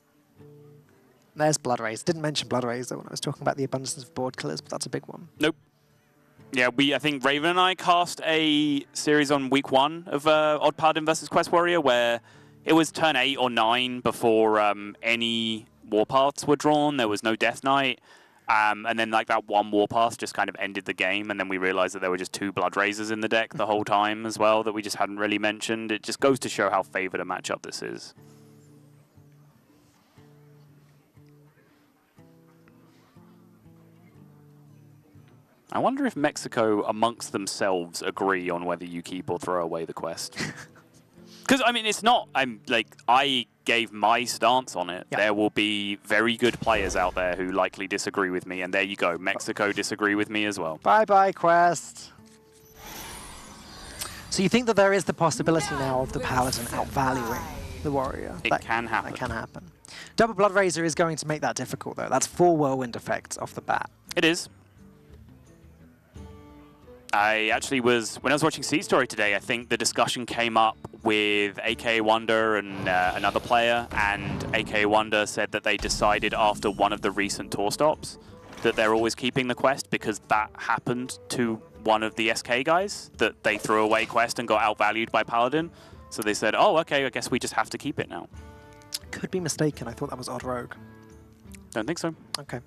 Speaker 1: There's Blood Rays. Didn't mention Blood Rays though when I was talking about the abundance of board killers, but that's a big one.
Speaker 2: Nope. Yeah, I think Raven and I cast a series on week 1 of Odd Paladin versus Quest Warrior where it was turn 8 or 9 before any warpaths were drawn. There was no Death Knight. And then like that one warpath just kind of ended the game, and then we realized that there were just 2 Blood Razors in the deck the whole time as well that we just hadn't really mentioned. It just goes to show how favored a matchup this is. I wonder if Mexico amongst themselves agree on whether you keep or throw away the quest. Because, I mean, it's not, I gave my stance on it.
Speaker 1: Yep.
Speaker 2: There will be very good players out there who likely disagree with me, and there you go. Mexico disagree with me as well.
Speaker 1: Bye-bye, Quest. So you think that there is the possibility now of the Paladin outvaluing the Warrior?
Speaker 2: It can happen.
Speaker 1: That can happen. Double Blood Razor is going to make that difficult, though. That's 4 Whirlwind effects off the bat.
Speaker 2: It is. When I was watching Sea Story today, I think the discussion came up with AKA Wonder and another player, and AKA Wonder said that they decided after one of the recent tour stops that they're always keeping the quest because that happened to one of the SK guys, that they threw away quest and got outvalued by Paladin. So they said, oh, okay, I guess we just have to keep it now.
Speaker 1: Could be mistaken. I thought that was Odd Rogue.
Speaker 2: Don't think so.
Speaker 1: Okay.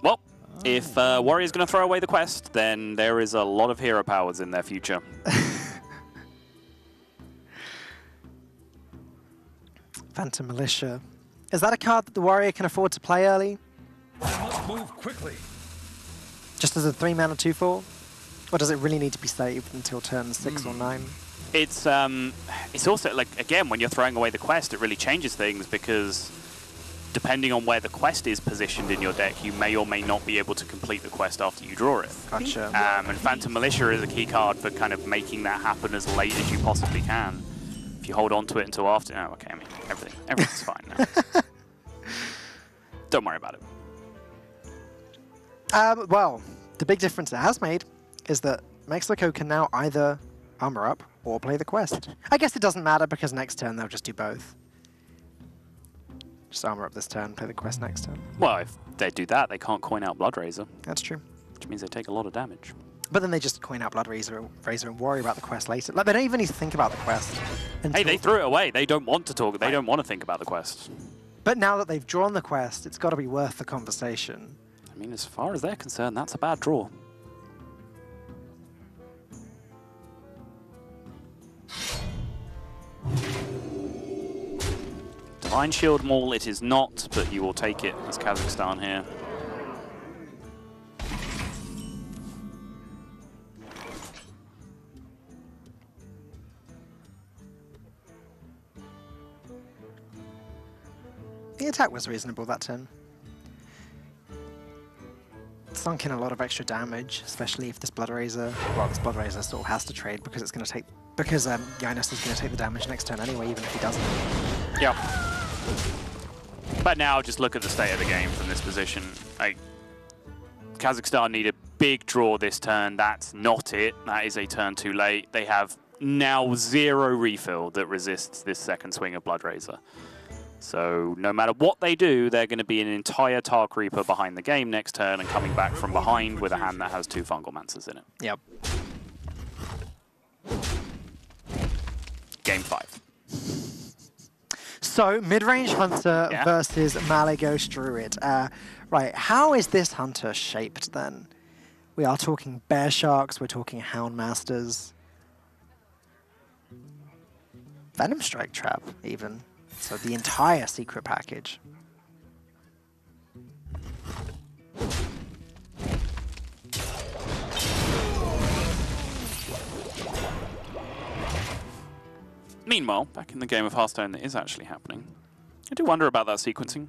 Speaker 2: Well, if Warrior's going to throw away the quest, then there is a lot of hero powers in their future.
Speaker 1: Phantom Militia. Is that a card that the Warrior can afford to play early?
Speaker 3: I must move quickly.
Speaker 1: Just as a 3-mana 2/4? Or does it really need to be saved until turn 6 or 9?
Speaker 2: It's also, like, again, when you're throwing away the quest, it really changes things because depending on where the quest is positioned in your deck, you may or may not be able to complete the quest after you draw it.
Speaker 1: Gotcha.
Speaker 2: And Phantom Militia is a key card for kind of making that happen as late as you possibly can. If you hold on to it until after, oh, okay, I mean, everything's fine now. Don't worry about it.
Speaker 1: Well, the big difference it has made is that Mexico can now either armor up or play the quest. I guess it doesn't matter because next turn they'll just do both. Just armor up this turn, play the quest next turn.
Speaker 2: Well, if they do that, they can't coin out Blood Razor,
Speaker 1: That's true.
Speaker 2: which means they take a lot of damage.
Speaker 1: But then they just coin out Blood Razor and worry about the quest later. Like, they don't even need to think about the quest.
Speaker 2: Hey, they threw it away. They don't want to talk. They don't want to think about the quest.
Speaker 1: But now that they've drawn the quest, it's got to be worth the conversation.
Speaker 2: I mean, as far as they're concerned, that's a bad draw. Divine Shield Maul it is not, but you will take it as Kazakhstan here.
Speaker 1: The attack was reasonable that turn. Sunk in a lot of extra damage, especially if this Blood Razor, well, this Blood Razor sort of has to trade because it's going to take, because Giannis is going to take the damage next turn anyway, even if he doesn't.
Speaker 2: Yep. But now just look at the state of the game from this position. Like, Kazakhstan need a big draw this turn. That's not it. That is a turn too late. They have now 0 refill that resists this second swing of Blood Razor. So no matter what they do, they're going to be an entire Tark Reaper behind the game next turn and coming back from behind with a hand that has 2 Fungal Mancers in it.
Speaker 1: Yep.
Speaker 2: Game 5.
Speaker 1: So, mid-range Hunter versus Malygos Druid. Right, how is this Hunter shaped then? We are talking Bear Sharks, we're talking Hound Masters. Venom Strike Trap, even. So the entire secret package.
Speaker 2: Meanwhile, back in the game of Hearthstone that is actually happening, I do wonder about that sequencing.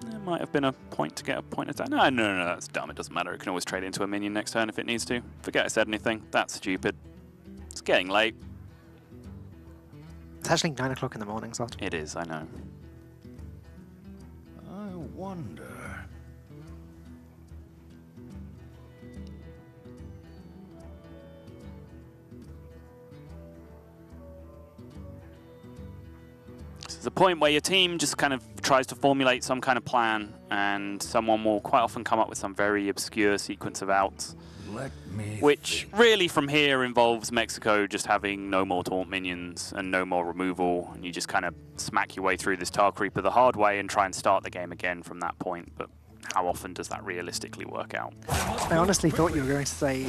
Speaker 2: There might have been a point to get a point attack. No, that's dumb. It doesn't matter. It can always trade into a minion next turn if it needs to. Forget I said anything. That's stupid. It's getting late.
Speaker 1: It's actually 9 o'clock in the morning, Zot.
Speaker 2: It is, I know.
Speaker 3: I wonder.
Speaker 2: There's a point where your team just kind of tries to formulate some kind of plan, and someone will quite often come up with some very obscure sequence of outs,
Speaker 3: Let me
Speaker 2: which
Speaker 3: think.
Speaker 2: really from here involves Mexico just having no more taunt minions and no more removal, and you just kind of smack your way through this Tar Creeper the hard way and try and start the game again from that point. But how often does that realistically work out?
Speaker 1: I honestly thought you were going to say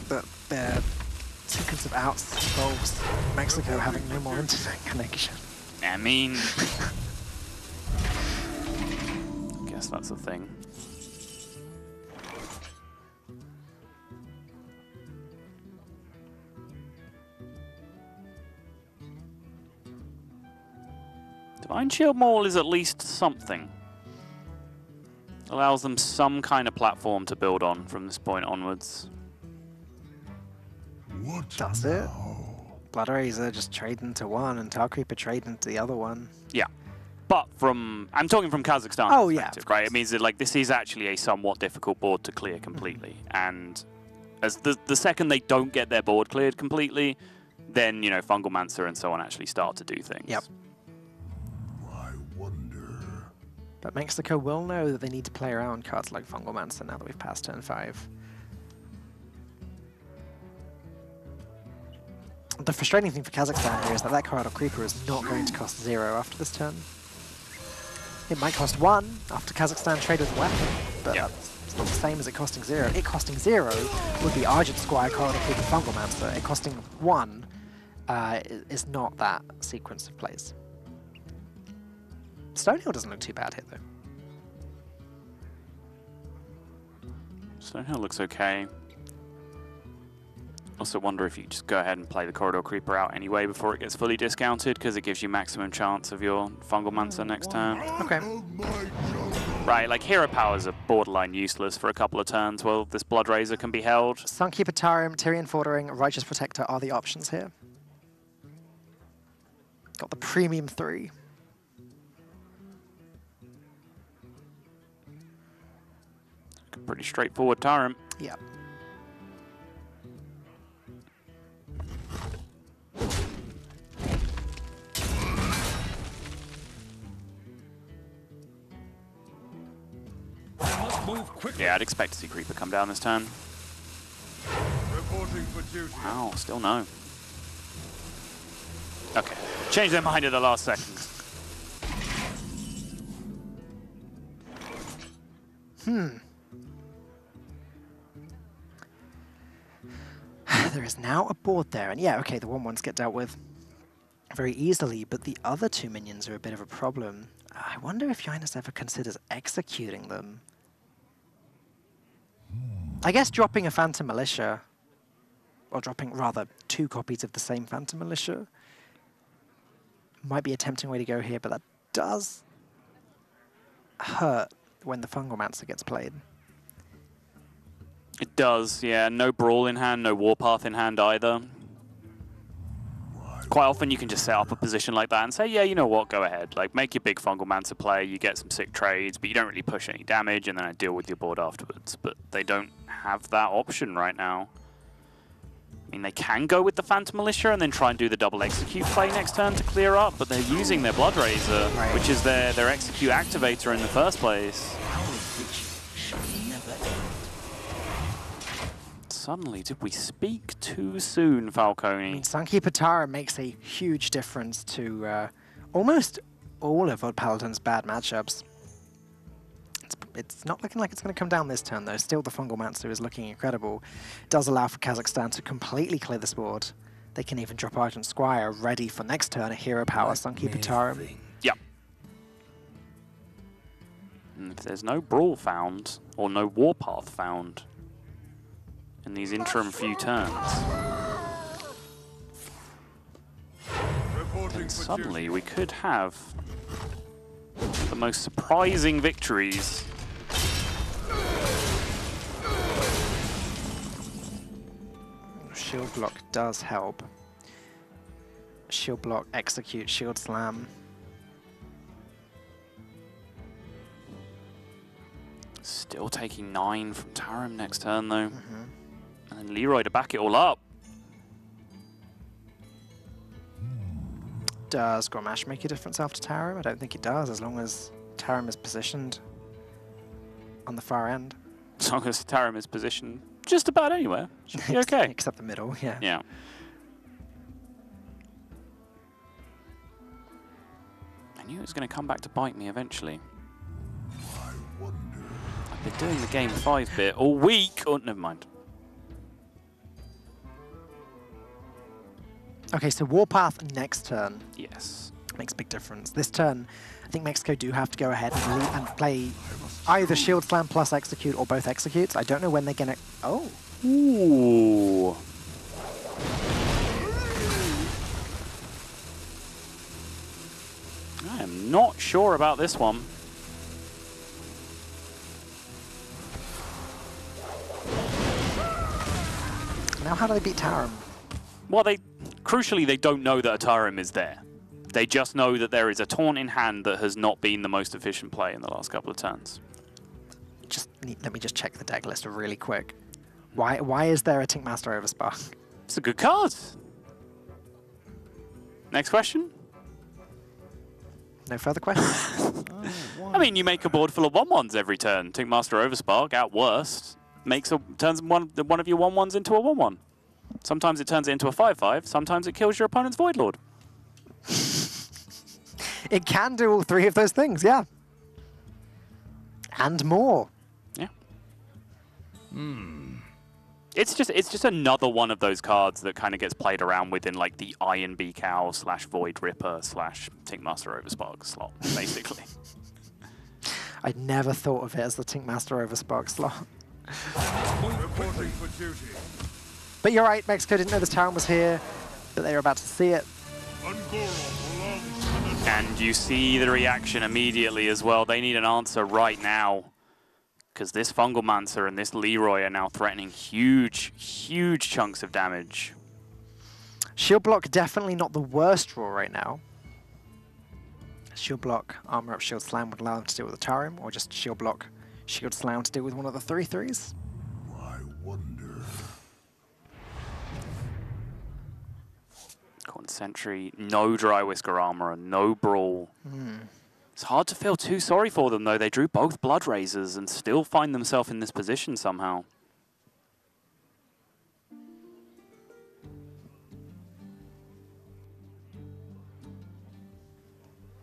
Speaker 1: that the sequence of outs involves Mexico having no more internet connection.
Speaker 2: I mean, I guess that's the thing. Divine Shield Maul is at least something. Allows them some kind of platform to build on from this point onwards.
Speaker 6: What
Speaker 1: That's it. Blood Razor just trade into one and Tar Creeper trade into the other one.
Speaker 2: Yeah. But from, I'm talking from Kazakhstan
Speaker 1: Oh, yeah,
Speaker 2: perspective, right? It means that like this is actually a somewhat difficult board to clear completely. And as the second they don't get their board cleared completely, then, you know, Fungal Mancer and so on actually start to do things.
Speaker 1: Yep.
Speaker 6: I wonder.
Speaker 1: But Mexico will know that they need to play around cards like Fungal Mancer now that we've passed turn 5. The frustrating thing for Kazakhstan here is that Corridor Creeper is not going to cost 0 after this turn. It might cost 1 after Kazakhstan trade with a weapon, but
Speaker 2: yeah,
Speaker 1: it's not the same as it costing 0. It costing 0 would be Argent Squire, Corridor Creeper, Fungal Mancer. It costing 1 is not that sequence of plays. Stonehill doesn't look too bad here, though.
Speaker 2: Stonehill looks okay. Also wonder if you just go ahead and play the Corridor Creeper out anyway before it gets fully discounted, because it gives you maximum chance of your Fungal Mancer next turn.
Speaker 1: Okay.
Speaker 2: Right, like Hero Powers are borderline useless for a couple of turns while this Blood Razor can be held.
Speaker 1: Sunkeeper Tarium, Tyrion Fordering, Righteous Protector are the options here. Got the premium 3.
Speaker 2: Pretty straightforward Tyrant.
Speaker 1: Yeah.
Speaker 2: Yeah, I'd expect to see Creeper come down this turn.
Speaker 3: Reporting for duty.
Speaker 2: Oh, still no. Okay, change their mind at the last second.
Speaker 1: There is now a board there, and yeah, okay, the 1/1s get dealt with very easily, but the other 2 minions are a bit of a problem. I wonder if Yinus ever considers executing them. I guess dropping a Phantom Militia, or dropping, rather, 2 copies of the same Phantom Militia, might be a tempting way to go here, but that does hurt when the Fungal Mancer gets played.
Speaker 2: It does, yeah. No Brawl in hand, no Warpath in hand either. Quite often you can just set up a position like that and say, yeah, you know what, go ahead. Like, make your big Fungal Mancer play, you get some sick trades, but you don't really push any damage, and then I deal with your board afterwards. But they don't have that option right now. I mean, they can go with the Phantom Militia and then try and do the double execute play next turn to clear up, but they're using their Blood Razor,
Speaker 1: Right.
Speaker 2: which is their execute activator in the first place. Suddenly, did we speak too soon, Falcone?
Speaker 1: Sunkeeper Tara makes a huge difference to almost all of Odd Paladin's bad matchups. It's not looking like it's going to come down this turn, though. Still, the Fungal Mancer is looking incredible. It does allow for Kazakhstan to completely clear this board. They can even drop Argent Squire ready for next turn, a Hero Power, Sunkeeper Tara.
Speaker 2: Yep. And if there's no Brawl found, or no Warpath found, in these interim few turns, then suddenly we could have the most surprising victories.
Speaker 1: Shield block does help. Shield block, execute, shield slam.
Speaker 2: Still taking 9 from Tarim next turn though. And then Leroy to back it all up.
Speaker 1: Does Gormash make a difference after Tarim? I don't think it does, as long as Tarim is positioned on the far end.
Speaker 2: As long as Tarim is positioned just about anywhere, should be okay.
Speaker 1: Except the middle, yeah.
Speaker 2: Yeah. I knew it was going to come back to bite me eventually.
Speaker 6: I wonder.
Speaker 2: I've been doing the game 5 bit all week. Oh, never mind.
Speaker 1: Okay, so Warpath next turn
Speaker 2: Yes.
Speaker 1: makes a big difference. This turn, I think Mexico do have to go ahead and play either Shield Slam plus Execute or both Executes. I don't know when they're going to... Oh.
Speaker 2: Ooh. I am not sure about this one.
Speaker 1: Now how do they beat Tarim?
Speaker 2: Well, crucially, they don't know that a Tarim is there. They just know that there is a Taunt in hand that has not been the most efficient play in the last couple of turns.
Speaker 1: Let me just check the deck list really quick. Why is there a Tinkmaster Overspark?
Speaker 2: It's a good card. Next question.
Speaker 1: No further questions?
Speaker 2: I mean, you make a board full of 1/1s every turn. Tinkmaster Overspark, at worst, turns one of your 1/1s into a 1/1. Sometimes it turns it into a 5/5. Sometimes it kills your opponent's Void Lord.
Speaker 1: It can do all three of those things, yeah. And more.
Speaker 2: Yeah. It's just another one of those cards that kind of gets played around within like the Iron Beak Owl / Void Ripper / Tinkmaster Overspark slot, basically.
Speaker 1: I'd never thought of it as the Tinkmaster Overspark slot.
Speaker 3: Reporting for duty.
Speaker 1: But you're right, Mexico didn't know this town was here, but they were about to see it.
Speaker 2: And you see the reaction immediately as well. They need an answer right now, because this Fungalmancer and this Leroy are now threatening huge, huge chunks of damage.
Speaker 1: Shield block definitely not the worst draw right now. Shield block, armor up, shield slam would allow them to deal with the Tarim, or just shield block, shield slam to deal with one of the 3/3s.
Speaker 6: I wonder.
Speaker 2: Corn Sentry, no Dry Whisker Armorer, no Brawl. It's hard to feel too sorry for them though. They drew both Blood Razors and still find themselves in this position somehow.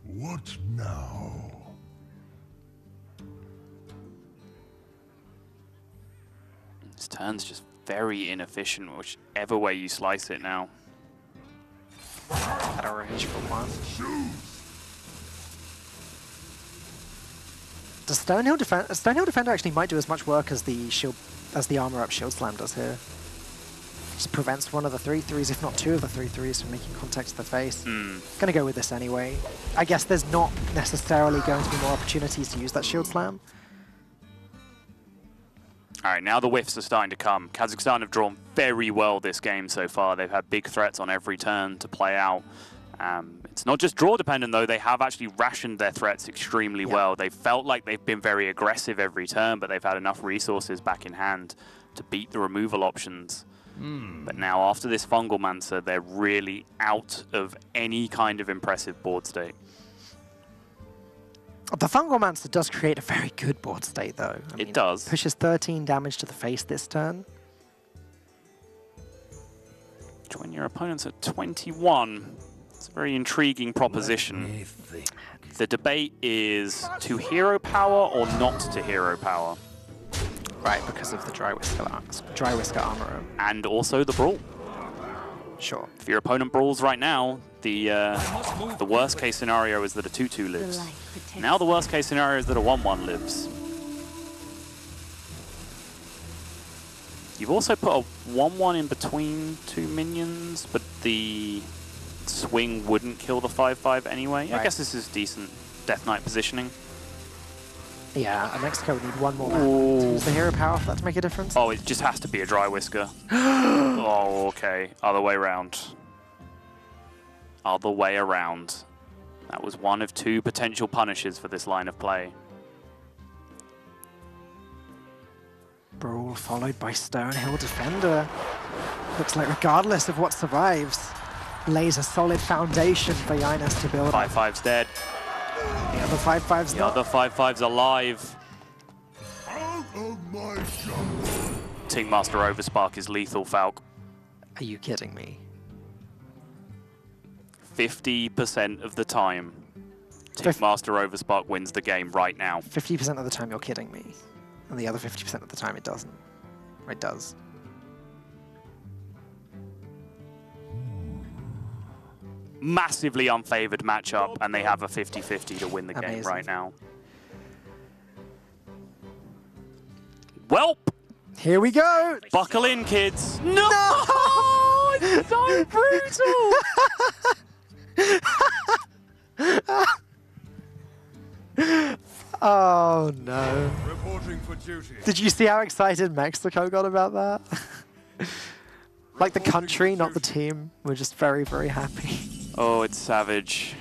Speaker 6: What now?
Speaker 2: This turn's just very inefficient, whichever way you slice it now.
Speaker 1: At a range for one. Does Stonehill Defender actually might do as much work as the armor up shield slam does here? Just prevents one of the 3/3s, if not two of the 3/3s, from making contact to the face. Gonna go with this anyway. I guess there's not necessarily going to be more opportunities to use that shield slam.
Speaker 2: All right, now the whiffs are starting to come. Kazakhstan have drawn very well this game so far. They've had big threats on every turn to play out. It's not just draw dependent though. They have actually rationed their threats extremely well. They've felt like they've been very aggressive every turn, but they've had enough resources back in hand to beat the removal options. But now after this Fungalmancer, they're really out of any kind of impressive board state.
Speaker 1: The Fungalmancer does create a very good board state though. I mean,
Speaker 2: It does.
Speaker 1: Pushes 13 damage to the face this turn.
Speaker 2: Join your opponents at 21. It's a very intriguing proposition. The debate is to hero power or not to hero power.
Speaker 1: Right, because of the Dry Whisker armor.
Speaker 2: And also the Brawl.
Speaker 1: Sure.
Speaker 2: If your opponent brawls right now, the worst case scenario is that a 2/2 lives. Now the worst case scenario is that a 1/1 lives. You've also put a 1/1 in between two minions, but the swing wouldn't kill the 5/5 anyway. I
Speaker 1: Right.
Speaker 2: guess this is decent Death Knight positioning.
Speaker 1: Yeah, and Mexico would need one more man.
Speaker 2: Ooh.
Speaker 1: To use the hero power for that to make a difference.
Speaker 2: Oh, it just has to be a Dry Whisker. Oh, okay. Other way around. Other way around. That was one of two potential punishes for this line of play.
Speaker 1: Brawl followed by Stonehill Defender. Looks like regardless of what survives, lays a solid foundation for Yainis to build on.
Speaker 2: 5/5's dead.
Speaker 1: The other 5/5's
Speaker 2: The
Speaker 1: not.
Speaker 2: other 5/5's alive.
Speaker 6: Out of my jungle!
Speaker 2: Master Overspark is lethal, Falk.
Speaker 1: Are you kidding me?
Speaker 2: 50% of the time, Master Overspark wins the game right now.
Speaker 1: 50% of the time you're kidding me. And the other 50% of the time it doesn't. Or it does.
Speaker 2: Massively unfavored matchup, and they have a 50-50 to win the game
Speaker 1: Amazing.
Speaker 2: right now. Welp!
Speaker 1: Here we go!
Speaker 2: Buckle in, kids. No! It's so brutal!
Speaker 1: Oh no.
Speaker 3: Reporting for duty.
Speaker 1: Did you see how excited Mexico got about that? Like the country, not the team. We're just very, very happy.
Speaker 2: Oh, it's savage.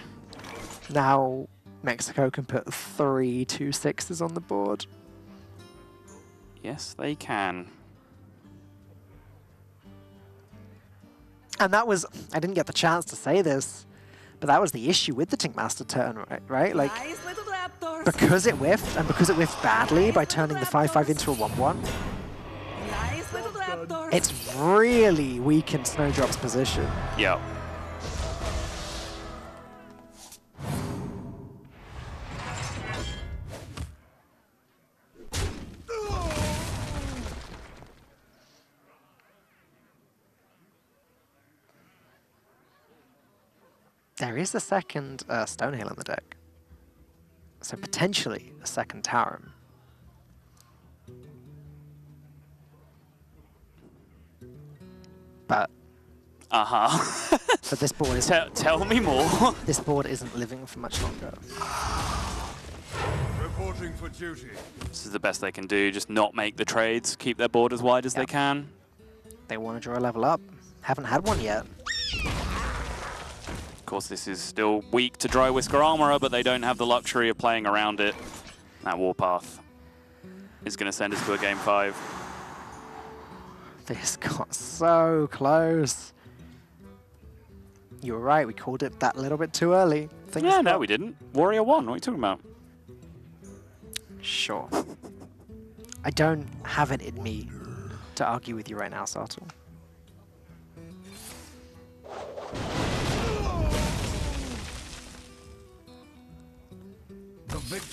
Speaker 1: Now Mexico can put 3 2/6s on the board.
Speaker 2: Yes, they can.
Speaker 1: And that was, I didn't get the chance to say this, but that was the issue with the Tinkmaster turn, right? Like,
Speaker 4: Nice little raptors.
Speaker 1: because it whiffed, and because it whiffed badly by turning the 5/5 into a 1/1,
Speaker 4: Nice little raptors.
Speaker 1: it's really weakened Snowdrop's position.
Speaker 2: Yep.
Speaker 1: There is a second Stonehill in the deck. So potentially a second Taurum. But
Speaker 2: Uh-huh.
Speaker 1: but this board is
Speaker 2: Tell me more.
Speaker 1: this board isn't living for much longer.
Speaker 3: Reporting for duty.
Speaker 2: This is the best they can do. Just not make the trades. Keep their board as wide as they can.
Speaker 1: They want to draw a level up. Haven't had one yet.
Speaker 2: Of course, this is still weak to Dry Whisker Armorer, but they don't have the luxury of playing around it. That Warpath is going to send us to a Game 5.
Speaker 1: This got so close. You were right, we called it that little bit too early.
Speaker 2: Yeah, no, we didn't. Warrior won. What are you talking about?
Speaker 1: Sure. I don't have it in me to argue with you right now, Sartle.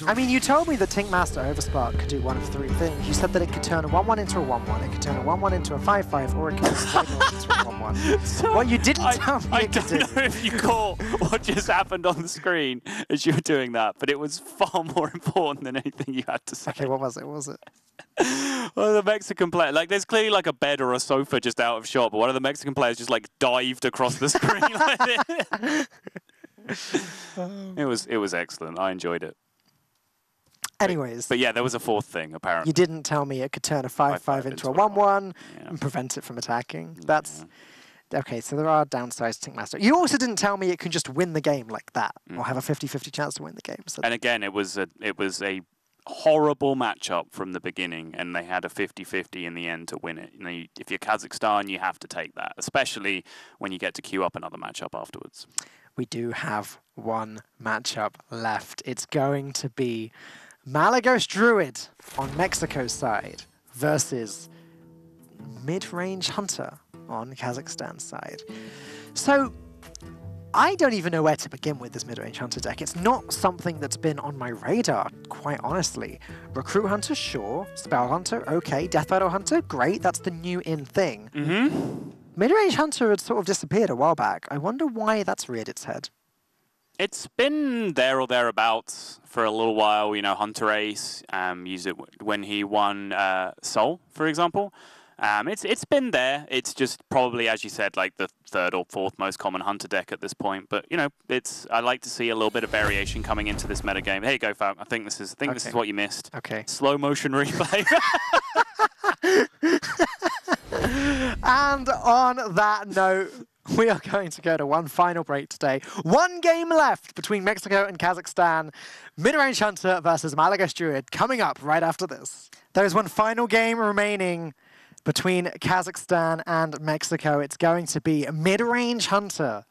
Speaker 1: I mean, you told me that Tinkmaster Overspark could do one of 3 things. You said that it could turn a 1/1 into a 1/1, it could turn a 1/1 into a 5/5, or it could turn it into a 1/1.
Speaker 2: So
Speaker 1: What you didn't tell me
Speaker 2: I
Speaker 1: it could do.
Speaker 2: don't know if you caught what just happened on the screen as you were doing that, but it was far more important than anything you had to say.
Speaker 1: Okay, what was it? What was it?
Speaker 2: One of the Mexican players, like there's clearly like a bed or a sofa just out of shot, but one of the Mexican players just like dived across the screen like this. It was excellent. I enjoyed it.
Speaker 1: Anyways,
Speaker 2: But yeah, there was a 4th thing
Speaker 1: you
Speaker 2: apparently.
Speaker 1: didn't tell me it could turn a 5/5 into a 1/1 and prevent it from attacking. That's okay, so there are downsides to Tinkmaster. You also didn't tell me it can just win the game like that, or have a 50-50 chance to win the game. So
Speaker 2: And again, it was a horrible matchup from the beginning, and they had a 50-50 in the end to win it. You know, if you're Kazakhstan, you have to take that, especially when you get to queue up another matchup afterwards.
Speaker 1: we do have one matchup left. It's going to be Malagos Druid on Mexico's side versus Mid-Range Hunter on Kazakhstan's side. So I don't even know where to begin with this Mid-Range Hunter deck. It's not something that's been on my radar, quite honestly. Recruit Hunter, sure. Spell Hunter, okay. Death Rattle Hunter, great. That's the new in thing. Mid-Range Hunter had sort of disappeared a while back. I wonder why that's reared its head.
Speaker 2: It's been there or thereabouts for a little while. You know, Hunter Ace used it when he won Soul, for example. It's been there. It's just probably, as you said, like the third or fourth most common hunter deck at this point. But you know, I like to see a little bit of variation coming into this metagame. Here you go, Fab. I think this is what you missed.
Speaker 1: Okay.
Speaker 2: Slow motion replay.
Speaker 1: And on that note, we are going to go to one final break today. One game left between Mexico and Kazakhstan. Mid-range hunter versus Malagos Druid coming up right after this. There is one final game remaining between Kazakhstan and Mexico. It's going to be a mid-range hunter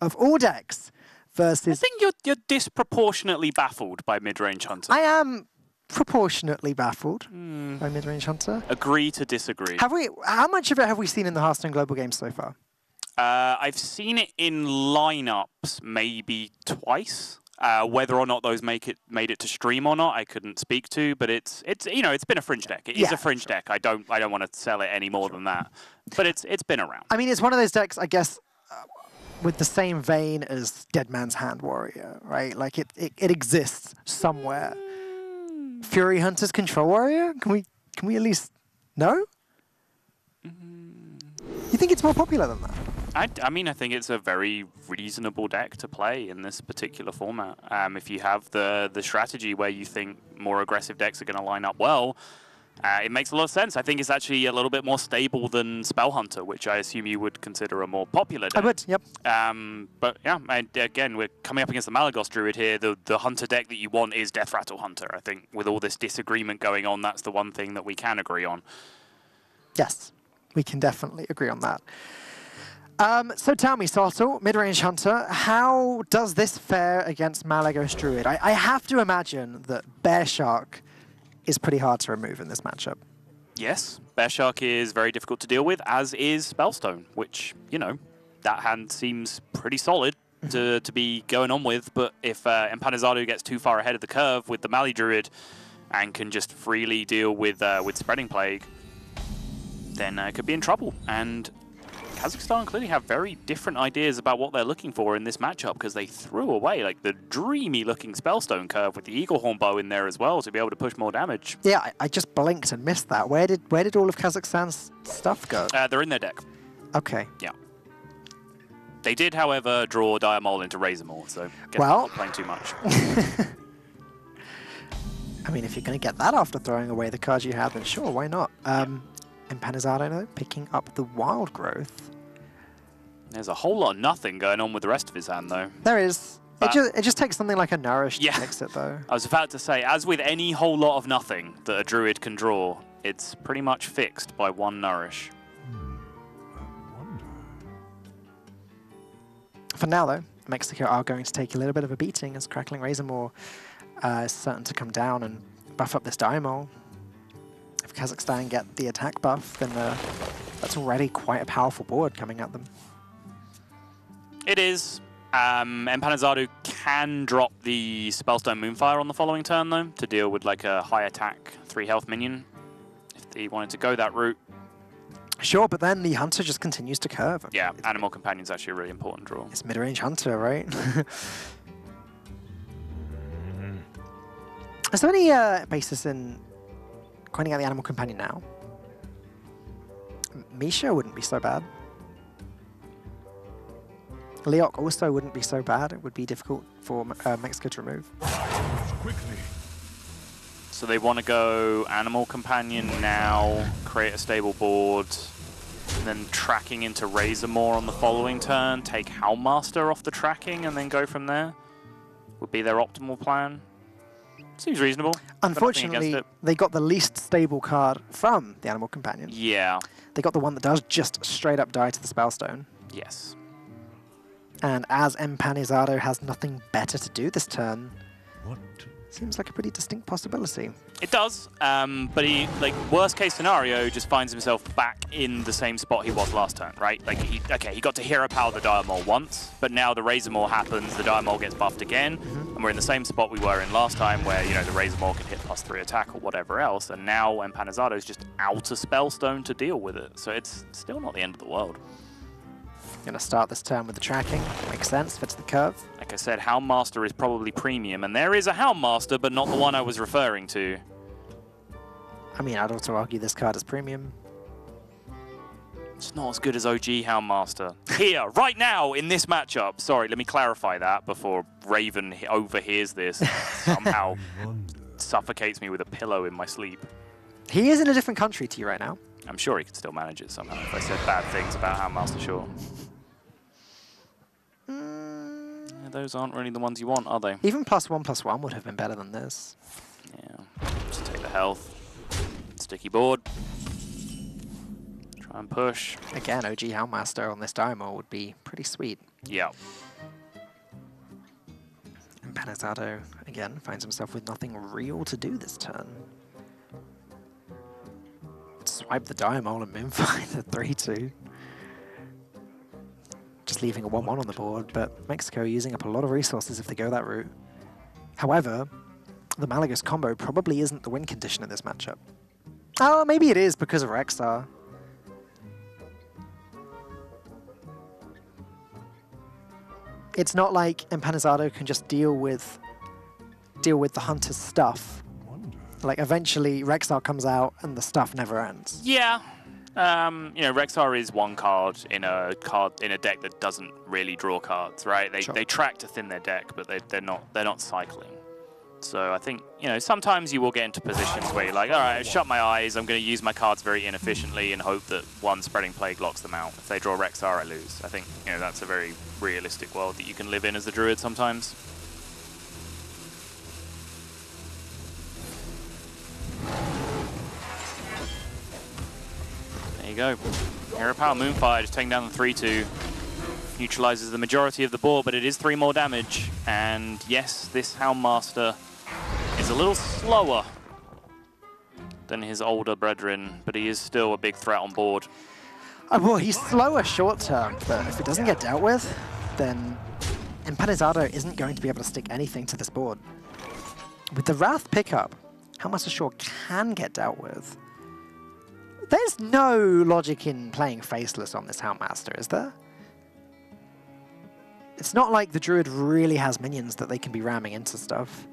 Speaker 1: of all decks versus...
Speaker 2: I think you're disproportionately baffled by mid-range hunter.
Speaker 1: I am proportionately baffled by mid-range hunter.
Speaker 2: Agree to disagree.
Speaker 1: How much of it have we seen in the Hearthstone Global Games so far?
Speaker 2: I've seen it in lineups maybe twice. Whether or not those made it to stream or not, I couldn't speak to. But it's been a fringe deck. It is a fringe deck. I don't want to sell it any more than that. But it's been around.
Speaker 1: I mean, it's one of those decks, I guess, with the same vein as Dead Man's Hand Warrior, right? Like it exists somewhere. Fury Hunter's Control Warrior? Can we at least know? You think it's more popular than that?
Speaker 2: I mean, I think it's a very reasonable deck to play in this particular format. If you have the strategy where you think more aggressive decks are going to line up well, it makes a lot of sense. I think it's actually a little bit more stable than Spell Hunter, which I assume you would consider a more popular deck.
Speaker 1: I would, yep.
Speaker 2: But yeah, again, we're coming up against the Malagos Druid here. The Hunter deck that you want is Death Rattle Hunter. I think with all this disagreement going on, that's the one thing that we can agree on.
Speaker 1: Yes, we can definitely agree on that. So tell me, Sartle, mid-range hunter, how does this fare against Malagos Druid? I have to imagine that Bear Shark is pretty hard to remove in this matchup.
Speaker 2: Yes, Bear Shark is very difficult to deal with, as is Spellstone, which, you know, that hand seems pretty solid to be going on with. But if Empanizado gets too far ahead of the curve with the Mali Druid and can just freely deal with Spreading Plague, then it could be in trouble. And Kazakhstan clearly have very different ideas about what they're looking for in this matchup, because they threw away like the dreamy-looking Spellstone curve with the Eaglehorn bow in there as well to be able to push more damage.
Speaker 1: Yeah, I just blinked and missed that. Where did all of Kazakhstan's stuff go?
Speaker 2: They're in their deck.
Speaker 1: Okay.
Speaker 2: Yeah. They did, however, draw Dire Mole into Razormaw, so guess
Speaker 1: well,
Speaker 2: not playing too much.
Speaker 1: I mean, if you're going to get that after throwing away the cards you have, then sure, why not? Empanizado, though, picking up the Wild Growth.
Speaker 2: There's a whole lot of nothing going on with the rest of his hand, though.
Speaker 1: There is. It just takes something like a Nourish to fix it, though.
Speaker 2: I was about to say, as with any whole lot of nothing that a Druid can draw, it's pretty much fixed by one Nourish.
Speaker 1: For now, though, Mexico are going to take a little bit of a beating as Crackling Razormaw is certain to come down and buff up this Diamol. If Kazakhstan get the attack buff, then that's already quite a powerful board coming at them.
Speaker 2: It is. Empanizado can drop the Spellstone Moonfire on the following turn, though, to deal with like a high attack 3 health minion, if they wanted to go that route.
Speaker 1: Sure, but then the Hunter just continues to curve.
Speaker 2: Yeah, Animal Companion's actually a really important draw.
Speaker 1: It's mid-range Hunter, right? Is there any basis in pointing out the Animal Companion now? Misha wouldn't be so bad. Leok also wouldn't be so bad. It would be difficult for Mexico to remove.
Speaker 6: Quickly.
Speaker 2: So they want to go Animal Companion now, create a stable board, and then tracking into Razormaw on the following turn, take Houndmaster off the tracking, and then go from there. Would be their optimal plan. Seems reasonable.
Speaker 1: Unfortunately, they got the least stable card from the Animal Companion.
Speaker 2: Yeah.
Speaker 1: They got the one that does just straight up die to the Spellstone.
Speaker 2: Yes.
Speaker 1: And as Empanizado has nothing better to do this turn,
Speaker 3: What?
Speaker 1: seems like a pretty distinct possibility.
Speaker 2: It does, but he, like, worst case scenario, just finds himself back in the same spot he was last turn, right? Like, he got to Hero Power the Diamol once, but now the Razormaw happens, the Diamol gets buffed again, and we're in the same spot we were in last time where, you know, the Razormaw can hit +3 attack or whatever else, and now Empanizado's just out of Spellstone to deal with it, so it's still not the end of the world.
Speaker 1: Gonna start this turn with the tracking. Makes sense, fits the curve.
Speaker 2: Like I said, Houndmaster is probably premium, and there is a Houndmaster, but not the one I was referring to.
Speaker 1: I mean, I'd also argue this card is premium.
Speaker 2: It's not as good as OG Houndmaster. Here, right now, in this matchup. Sorry, let me clarify that before Raven overhears this and somehow suffocates me with a pillow in my sleep.
Speaker 1: He is in a different country to you right now.
Speaker 2: I'm sure he could still manage it somehow if I said bad things about Houndmaster, sure. Yeah, those aren't really the ones you want, are they?
Speaker 1: Even +1/+1 would have been better than this.
Speaker 2: Yeah, just take the health. Sticky board. Try and push.
Speaker 1: Again, OG Houndmaster on this Diamond would be pretty sweet.
Speaker 2: Yeah.
Speaker 1: And Panizado, again, finds himself with nothing real to do this turn. Swipe the Diamond and Moonfire the 3-2. Just leaving a 1-1 on the board, but Mexico using up a lot of resources if they go that route. However, the Malagos combo probably isn't the win condition in this matchup. Oh, maybe it is because of Rexar. It's not like Empanizado can just deal with the Hunter's stuff. Like, eventually Rexar comes out and the stuff never ends.
Speaker 2: Yeah. You know, Rexar is one card in a deck that doesn't really draw cards, right? They track to thin their deck, but they're not cycling. So I think, you know, sometimes you will get into positions where you're like, all right, shut my eyes, I'm going to use my cards very inefficiently and hope that one Spreading Plague locks them out. If they draw Rexar, I lose. I think, you know, that's a very realistic world that you can live in as a druid sometimes. There you go. Hero Power Moonfire just taking down the 3-2. Neutralizes the majority of the board, but it is 3 more damage. And yes, this Houndmaster is a little slower than his older brethren, but he is still a big threat on board.
Speaker 1: Well, he's slower short term, but if it doesn't get dealt with, then Empanizado isn't going to be able to stick anything to this board. With the Wrath pickup, Houndmaster Shore can get dealt with. There's no logic in playing Faceless on this Houndmaster, is there? It's not like the Druid really has minions that they can be ramming into stuff.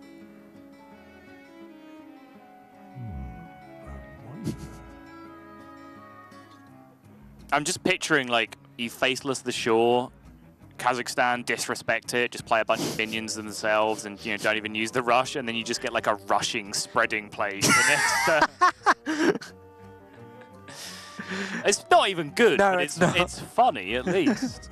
Speaker 2: I'm just picturing, like, you Faceless the Shore, Kazakhstan disrespect it, just play a bunch of minions themselves and, you know, don't even use the rush, and then you just get, like, a rushing Spreading Plague the next turn. It's not even good,
Speaker 1: No,
Speaker 2: but it's funny, at least.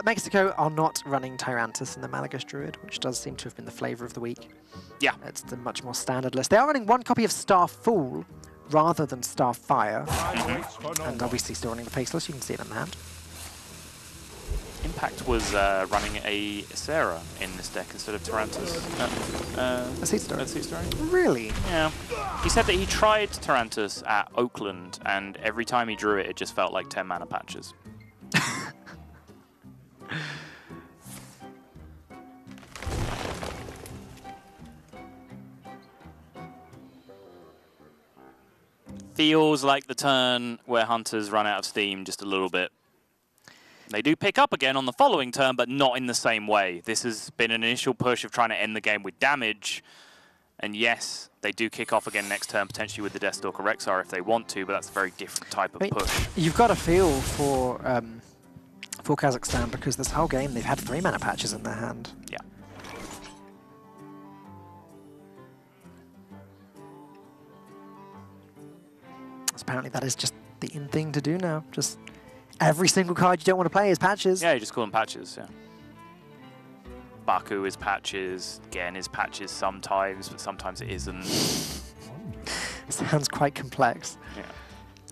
Speaker 1: Mexico are not running Tyrantus in the Malagos Druid, which does seem to have been the flavor of the week.
Speaker 2: Yeah.
Speaker 1: It's the much more standard list. They are running one copy of Starfall rather than Starfire, and obviously still running the Faceless. You can see it in the hand.
Speaker 2: Impact was running a Sarah in this deck instead of Tyrantus.
Speaker 1: A Seed Story. Really?
Speaker 2: Yeah. He said that he tried Tyrantus at Oakland, and every time he drew it, it just felt like 10 mana patches. Feels like the turn where Hunters run out of steam just a little bit. They do pick up again on the following turn, but not in the same way. This has been an initial push of trying to end the game with damage. And yes, they do kick off again next turn, potentially with the Deathstalker Rexar if they want to, but that's a very different type of push.
Speaker 1: You've got a feel for Kazakhstan, because this whole game they've had 3 mana patches in their hand.
Speaker 2: Yeah.
Speaker 1: Apparently that is just the in thing to do now. Just every single card you don't want to play is patches.
Speaker 2: Yeah, you just call them patches, yeah. Baku is patches, Gen is patches sometimes, but sometimes it isn't.
Speaker 1: Sounds quite complex.
Speaker 2: Yeah.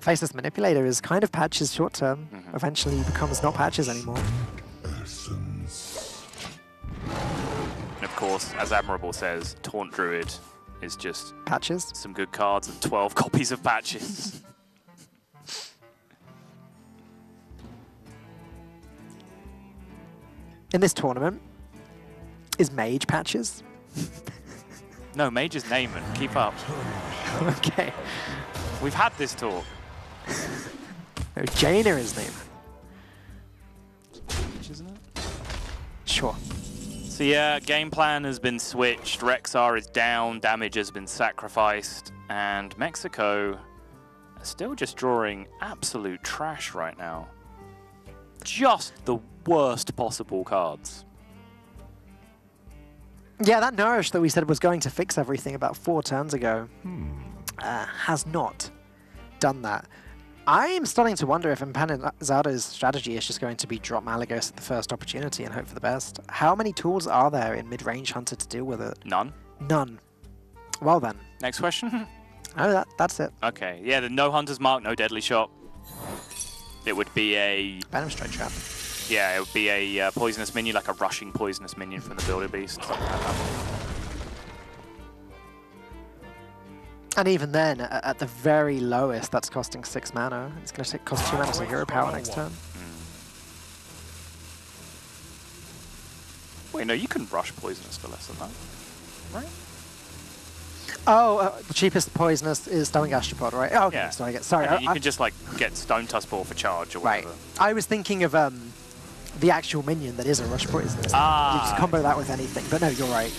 Speaker 1: Faceless Manipulator is kind of patches short term. Eventually becomes not patches anymore.
Speaker 2: And of course, as Admirable says, Taunt Druid is just
Speaker 1: patches,
Speaker 2: some good cards and 12 copies of patches.
Speaker 1: In this tournament, is Mage patches?
Speaker 2: No, Mage is Naaman. Keep up.
Speaker 1: Okay.
Speaker 2: We've had this talk.
Speaker 1: No, Jaina is Naaman.
Speaker 2: Mage, isn't it?
Speaker 1: Sure.
Speaker 2: So yeah, game plan has been switched. Rexar is down, damage has been sacrificed, and Mexico are still just drawing absolute trash right now. Just the worst possible cards.
Speaker 1: Yeah, that Nourish that we said was going to fix everything about 4 turns ago has not done that. I'm starting to wonder if Empanizada's strategy is just going to be drop Malagos at the first opportunity and hope for the best. How many tools are there in mid-range Hunter to deal with it?
Speaker 2: None.
Speaker 1: None. Well then.
Speaker 2: Next question.
Speaker 1: Oh, that's it.
Speaker 2: Okay, yeah, the no Hunter's Mark, no Deadly Shot. It would be a...
Speaker 1: Venom Strike Trap.
Speaker 2: Yeah, it would be a poisonous minion, like a rushing poisonous minion from the Builder Beast. Something like that.
Speaker 1: And even then, at the very lowest, that's costing 6 mana. It's going to cost 2 mana to Hero Power next turn.
Speaker 2: Wait, no, you can rush poisonous for less than that, right?
Speaker 1: Oh, the cheapest poisonous is Stone Gastropod, right? Oh, okay,
Speaker 2: Yeah.
Speaker 1: sorry. Sorry,
Speaker 2: And you can just like get Stone Tuskball for charge or
Speaker 1: right.
Speaker 2: whatever.
Speaker 1: I was thinking of the actual minion that is a rush poisonous.
Speaker 2: Ah.
Speaker 1: You just combo that with anything. But no, you're right.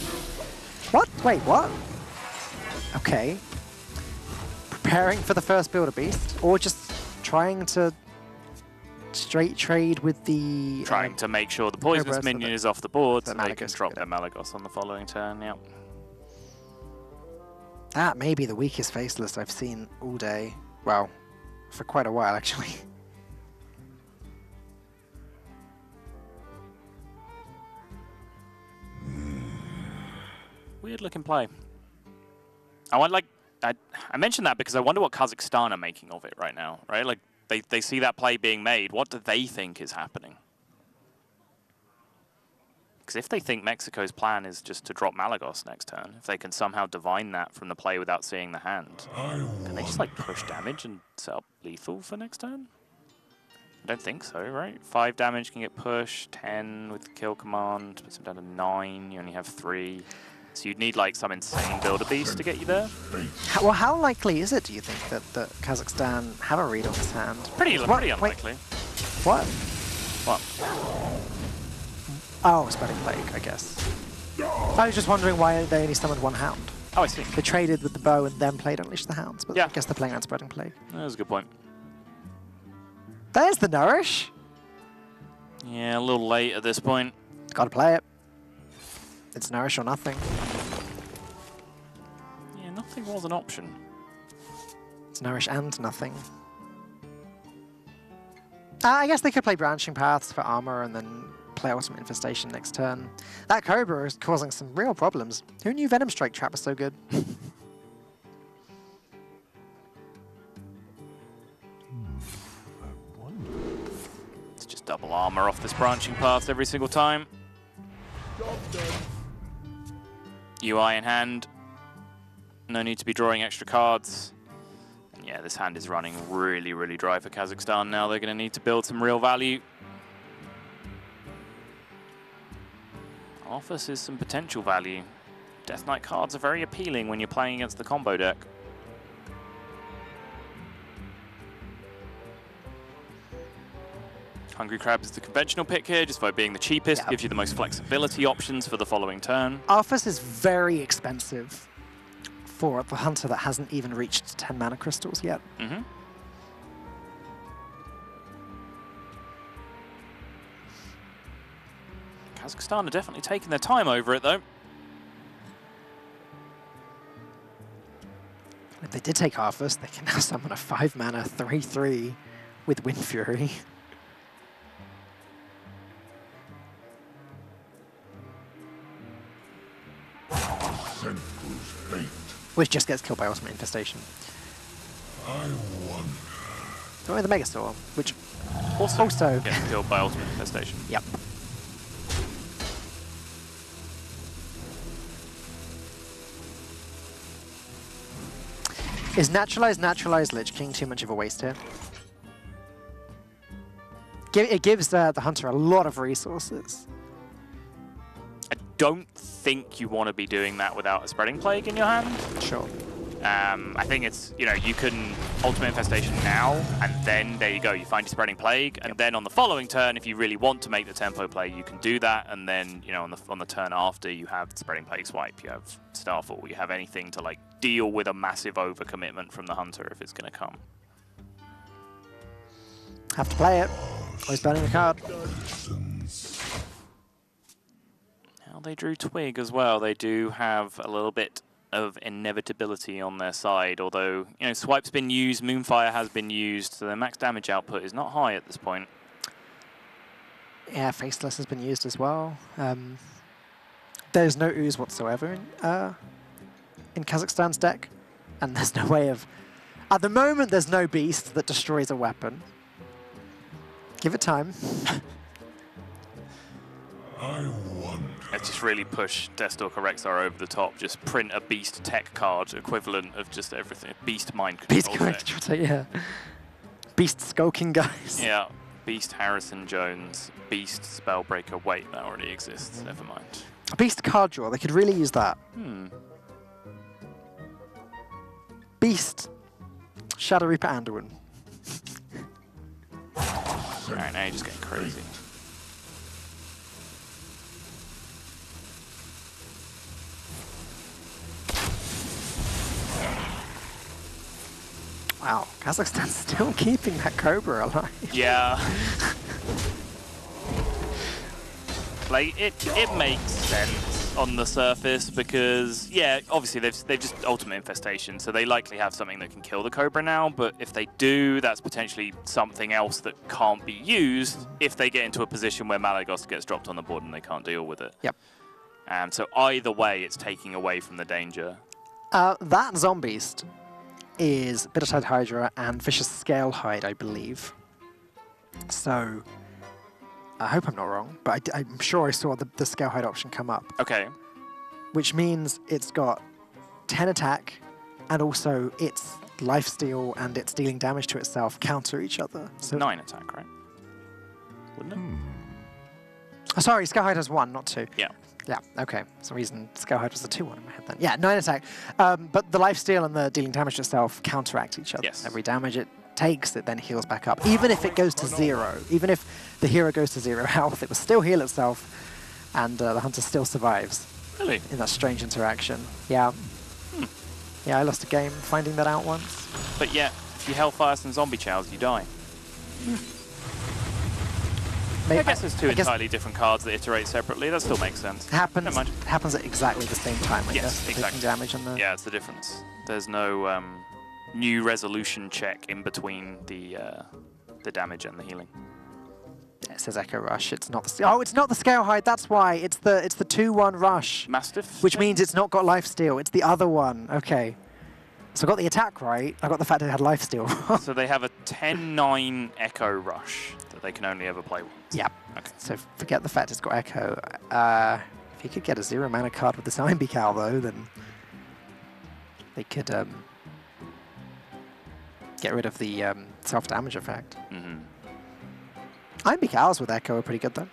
Speaker 1: What? Wait, what? Okay. Preparing for the first Builder Beast, or just trying to straight trade with the...
Speaker 2: Trying to make sure the poisonous
Speaker 1: Cobra,
Speaker 2: minion
Speaker 1: so
Speaker 2: is off the board, so
Speaker 1: that
Speaker 2: they can
Speaker 1: Malagos
Speaker 2: drop
Speaker 1: can
Speaker 2: their
Speaker 1: get
Speaker 2: Malagos on the following turn, yep.
Speaker 1: That may be the weakest Faceless I've seen all day. Well, for quite a while, actually.
Speaker 2: Weird looking play. I mentioned that because I wonder what Kazakhstan are making of it right now, right? Like, they see that play being made. What do they think is happening? Because if they think Mexico's plan is just to drop Malagos next turn, if they can somehow divine that from the play without seeing the hand, can they just like push damage and set up lethal for next turn? I don't think so, right? 5 damage can get pushed, 10 with the kill command, puts them down to 9, you only have 3. So you'd need like some insane Builder Beast to get you there.
Speaker 1: How likely is it, do you think, that Kazakhstan have a read on this hand?
Speaker 2: Pretty unlikely.
Speaker 1: Wait, what?
Speaker 2: What?
Speaker 1: Oh, Spreading Plague, I guess. I was just wondering why they only summoned 1 Hound.
Speaker 2: Oh, I see.
Speaker 1: They traded with the bow and then played Unleash the Hounds, but
Speaker 2: Yeah.
Speaker 1: I guess they're playing around Spreading Plague.
Speaker 2: That was a good point.
Speaker 1: There's the Nourish.
Speaker 2: Yeah, a little late at this point.
Speaker 1: Gotta play it. It's Nourish or nothing.
Speaker 2: Yeah, nothing was an option.
Speaker 1: It's Nourish and nothing. I guess they could play Branching Paths for armor and then play Ultimate Infestation next turn. That Cobra is causing some real problems. Who knew Venom Strike Trap was so good?
Speaker 2: It's just double armor off this Branching Path every single time. UI in hand. No need to be drawing extra cards. And yeah, this hand is running really, really dry for Kazakhstan now. They're going to need to build some real value. Offers is some potential value. Death Knight cards are very appealing when you're playing against the combo deck. Hungry Crab is the conventional pick here, just by being the cheapest, gives you the most flexibility options for the following turn.
Speaker 1: Arthas is very expensive for the hunter that hasn't even reached 10 mana crystals yet.
Speaker 2: Mm-hmm. Kazakhstan are definitely taking their time over it, though.
Speaker 1: If they did take Arthas, they can now summon a 5 mana 3/3 with Wind Fury. Which just gets killed by Ultimate Infestation.
Speaker 6: I wonder.
Speaker 1: Oh, the Megastore, which
Speaker 2: Also gets killed by Ultimate Infestation.
Speaker 1: Yep. Is Naturalized Lich King too much of a waste here? It gives the hunter a lot of resources.
Speaker 2: I don't think you want to be doing that without a Spreading Plague in your hand.
Speaker 1: Sure.
Speaker 2: I think it's, you know, you can Ultimate Infestation now, and then there you go, you find your Spreading Plague, and then on the following turn, if you really want to make the tempo play, you can do that, and then, you know, on the turn after, you have Spreading Plague Swipe, you have Starfall, you have anything to, like, deal with a massive overcommitment from the Hunter if it's going to come.
Speaker 1: Have to play it. Always burning the card.
Speaker 2: Now they drew Twig as well. They do have a little bit of inevitability on their side, although, you know, Swipe's been used, Moonfire has been used, so their max damage output is not high at this point.
Speaker 1: Yeah, Faceless has been used as well. There's no ooze whatsoever in Kazakhstan's deck, and there's no way of... At the moment, there's no beast that destroys a weapon. Give it time.
Speaker 6: I wonder.
Speaker 2: Let's just really push Deathstalker Rexar over the top. Just print a Beast Tech card equivalent of just everything. Beast Mind Control
Speaker 1: Beast Mind
Speaker 2: Tech.
Speaker 1: Control, yeah. Beast Skulking guys.
Speaker 2: Yeah. Beast Harrison Jones. Beast Spellbreaker. Wait, that already exists. Never mind.
Speaker 1: Beast Card Draw, they could really use that. Beast Shadow Reaper Anduin.
Speaker 2: Alright, now you're just getting crazy.
Speaker 1: Wow, Kazakhstan's still keeping that Cobra alive.
Speaker 2: Yeah. Like, it makes sense on the surface because, yeah, obviously they've just Ultimate Infestation, so they likely have something that can kill the Cobra now, but if they do, that's potentially something else that can't be used if they get into a position where Malagos gets dropped on the board and they can't deal with it.
Speaker 1: Yep.
Speaker 2: So either way, it's taking away from the danger.
Speaker 1: That Zombeast is Bittertide Hydra and Vicious Scalehide, I believe. So, I hope I'm not wrong, but I'm sure I saw the Scalehide option come up.
Speaker 2: Okay.
Speaker 1: Which means it's got 10 attack, and also its lifesteal and its dealing damage to itself counter each other. So
Speaker 2: 9 attack, right? Wouldn't it?
Speaker 1: Oh, sorry, Scalehide has 1, not 2.
Speaker 2: Yeah.
Speaker 1: Yeah, okay. For some reason, Scalehide was a 2-1 in my head then. Yeah, 9 attack. But the lifesteal and the dealing damage to itself counteract each other.
Speaker 2: Yes.
Speaker 1: Every damage it takes, it then heals back up. Even if it goes to 0, even if the hero goes to 0 health, it will still heal itself, and the hunter still survives.
Speaker 2: Really?
Speaker 1: In that strange interaction. Yeah. Yeah, I lost a game finding that out once.
Speaker 2: But yeah, if you Hellfire some zombie chows, you die.
Speaker 1: Maybe,
Speaker 2: I guess there's two entirely different cards that iterate separately. That still makes sense.
Speaker 1: Happens at exactly the same time, I guess.
Speaker 2: Exactly.
Speaker 1: Taking damage and the...
Speaker 2: Yeah, it's the difference. There's no new resolution check in between the damage and the healing.
Speaker 1: Yeah, it says Echo Rush. It's not the... Oh, it's not the Scalehide. That's why. It's the 2-1 Rush.
Speaker 2: Mastiff?
Speaker 1: Which means it's not got lifesteal. It's the other one. Okay. So I got the attack right. I got the fact that it had lifesteal.
Speaker 2: So they have a 10-9 Echo Rush that they can only ever play once.
Speaker 1: Yeah.
Speaker 2: Okay.
Speaker 1: So forget the fact it's got Echo. If you could get a 0 mana card with this Iron Beak Owl, though, then they could get rid of the self-damage effect. Iron Beak Owls with Echo are pretty good, though.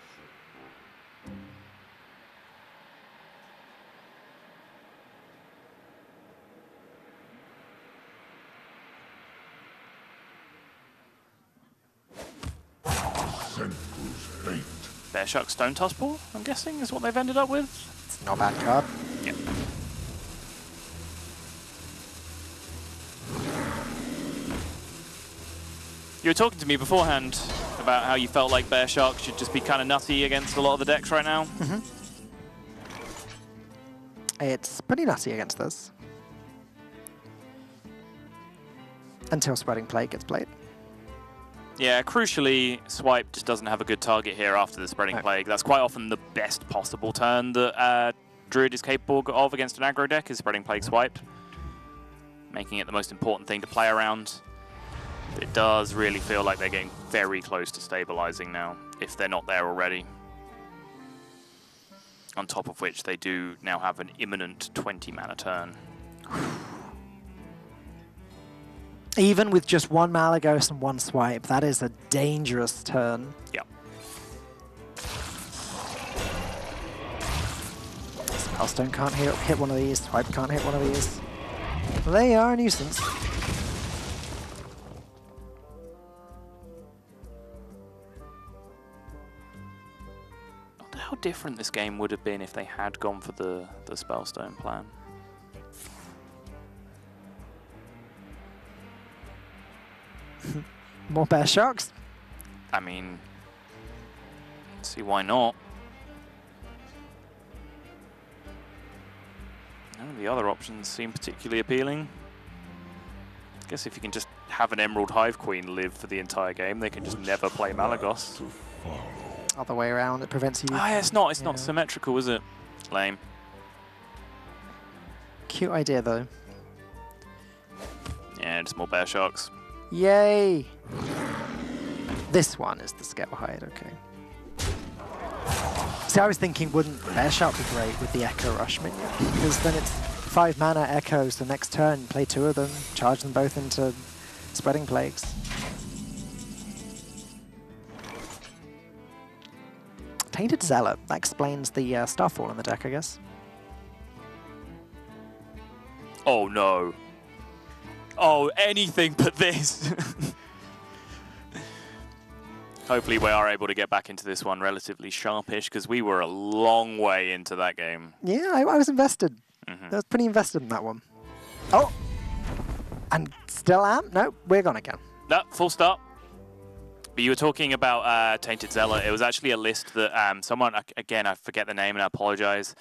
Speaker 2: Bear Shark Stone Toss Ball, I'm guessing, is what they've ended up with.
Speaker 1: It's not a bad card.
Speaker 2: Yep. You were talking to me beforehand about how you felt like Bear Shark should just be kind of nutty against a lot of the decks right now.
Speaker 1: It's pretty nutty against this. Until Spreading Plague gets played.
Speaker 2: Yeah, crucially, Swipe just doesn't have a good target here after the Spreading Plague. That's quite often the best possible turn that Druid is capable of against an aggro deck, is Spreading Plague Swipe, making it the most important thing to play around. But it does really feel like they're getting very close to stabilizing now, if they're not there already. On top of which, they do now have an imminent 20 mana turn.
Speaker 1: Even with just 1 Malagos and 1 Swipe, that is a dangerous turn.
Speaker 2: Yep.
Speaker 1: Hearthstone can't hit one of these, Swipe can't hit one of these. They are a nuisance.
Speaker 2: I wonder how different this game would have been if they had gone for the Spellstone plan.
Speaker 1: More bear sharks?
Speaker 2: I mean, see why not? None of the other options seem particularly appealing. I guess if you can just have an Emerald Hive Queen live for the entire game, they can just never play Malagos.
Speaker 1: Other way around, it prevents you.
Speaker 2: Ah, yeah, it's not symmetrical, is it? Lame.
Speaker 1: Cute idea though.
Speaker 2: Yeah, just more bear sharks.
Speaker 1: Yay! This one is the Scale Hide, okay. See, I was thinking, wouldn't Bear Shark be great with the Echo Rush minion? Because then it's 5 mana Echoes the next turn, play 2 of them, charge them both into Spreading Plagues. Tainted Zealot, that explains the Starfall in the deck, I guess.
Speaker 2: Oh no. Oh, anything but this. Hopefully we are able to get back into this one relatively sharpish, because we were a long way into that game.
Speaker 1: Yeah, I was invested. I was pretty invested in that one. Oh! And still am? No, we're gone again.
Speaker 2: No, full stop. But you were talking about Tainted Zealot. It was actually a list that someone, again, I forget the name and I apologize.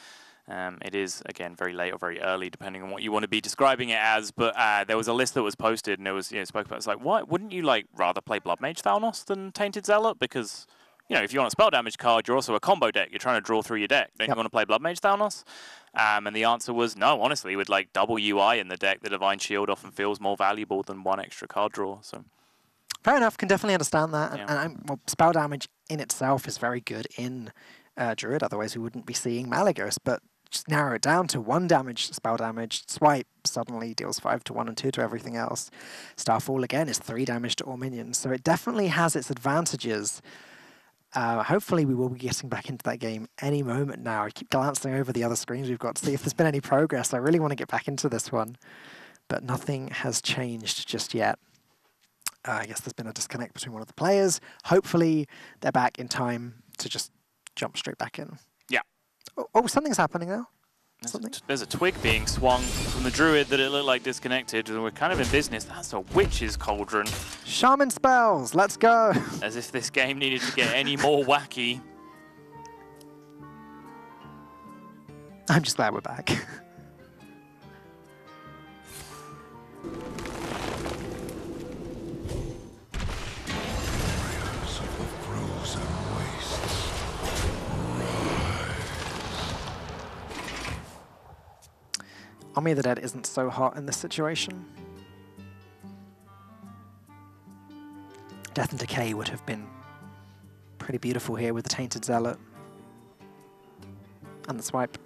Speaker 2: It is, again, very late or very early, depending on what you want to be describing it as. But there was a list that was posted, and it was spoke about. It's like, what? Wouldn't you rather play Blood Mage Thalnos than Tainted Zealot? Because if you want a spell damage card, you're also a combo deck. You're trying to draw through your deck. Don't you want to play Blood Mage Thalnos? And the answer was no. Honestly, with double UI in the deck, the Divine Shield often feels more valuable than one extra card draw. So
Speaker 1: fair enough. Can definitely understand that. And well, spell damage in itself is very good in Druid. Otherwise, we wouldn't be seeing Malagos. But just narrow it down to 1 damage, spell damage. Swipe suddenly deals 5 to 1 and 2 to everything else. Starfall again is 3 damage to all minions. So it definitely has its advantages. Hopefully we will be getting back into that game any moment now. I keep glancing over the other screens we've got to see if there's been any progress. I really want to get back into this one. But nothing has changed just yet. I guess there's been a disconnect between one of the players. Hopefully they're back in time to just jump straight back in.
Speaker 2: Yeah.
Speaker 1: Oh, something's happening now.
Speaker 2: There's a twig being swung from the Druid that it looked like disconnected, and we're kind of in business. That's a Witch's Cauldron.
Speaker 1: Shaman spells, let's go.
Speaker 2: As if this game needed to get any more wacky.
Speaker 1: I'm just glad we're back. Army of the Dead isn't so hot in this situation. Death and Decay would have been pretty beautiful here with the Tainted Zealot and the swipe.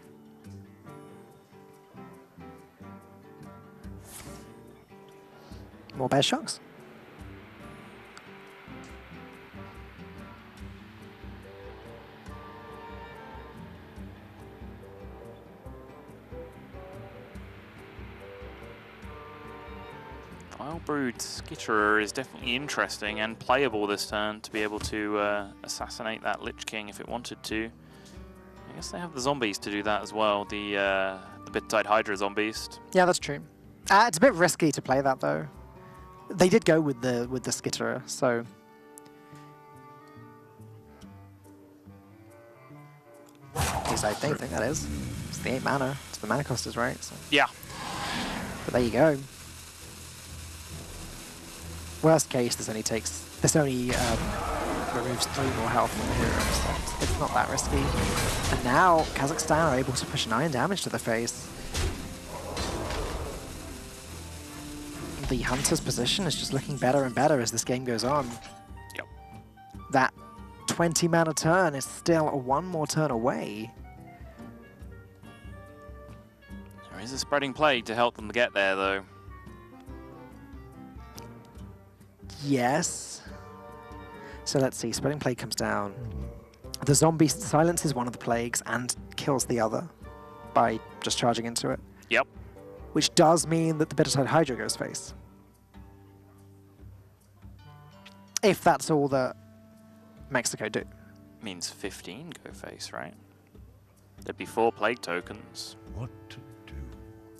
Speaker 1: More Bear Sharks.
Speaker 2: Wild-Brood Skitterer is definitely interesting and playable this turn to be able to assassinate that Lich King if it wanted to. I guess they have the zombies to do that as well, the Bittertide Hydra zombies.
Speaker 1: Yeah, that's true. It's a bit risky to play that though. They did go with the Skitterer, so at least I think that is. It's the 8 mana. It's the mana cost is right. So.
Speaker 2: Yeah.
Speaker 1: But there you go. Worst case, this only removes 3 more health from the hero, so it's not that risky. And now Kazakhstan are able to push 9 damage to the face. The Hunter's position is just looking better and better as this game goes on.
Speaker 2: Yep.
Speaker 1: That 20 mana turn is still 1 more turn away.
Speaker 2: There is a Spreading Plague to help them get there, though.
Speaker 1: Yes. So let's see. Spreading Plague comes down. The zombie silences one of the plagues and kills the other by just charging into it.
Speaker 2: Yep.
Speaker 1: which does mean that the Bitterside Hydra goes face. If that's all that Mexico do.
Speaker 2: Means 15 go face, right? There'd be 4 plague tokens.
Speaker 6: What to do?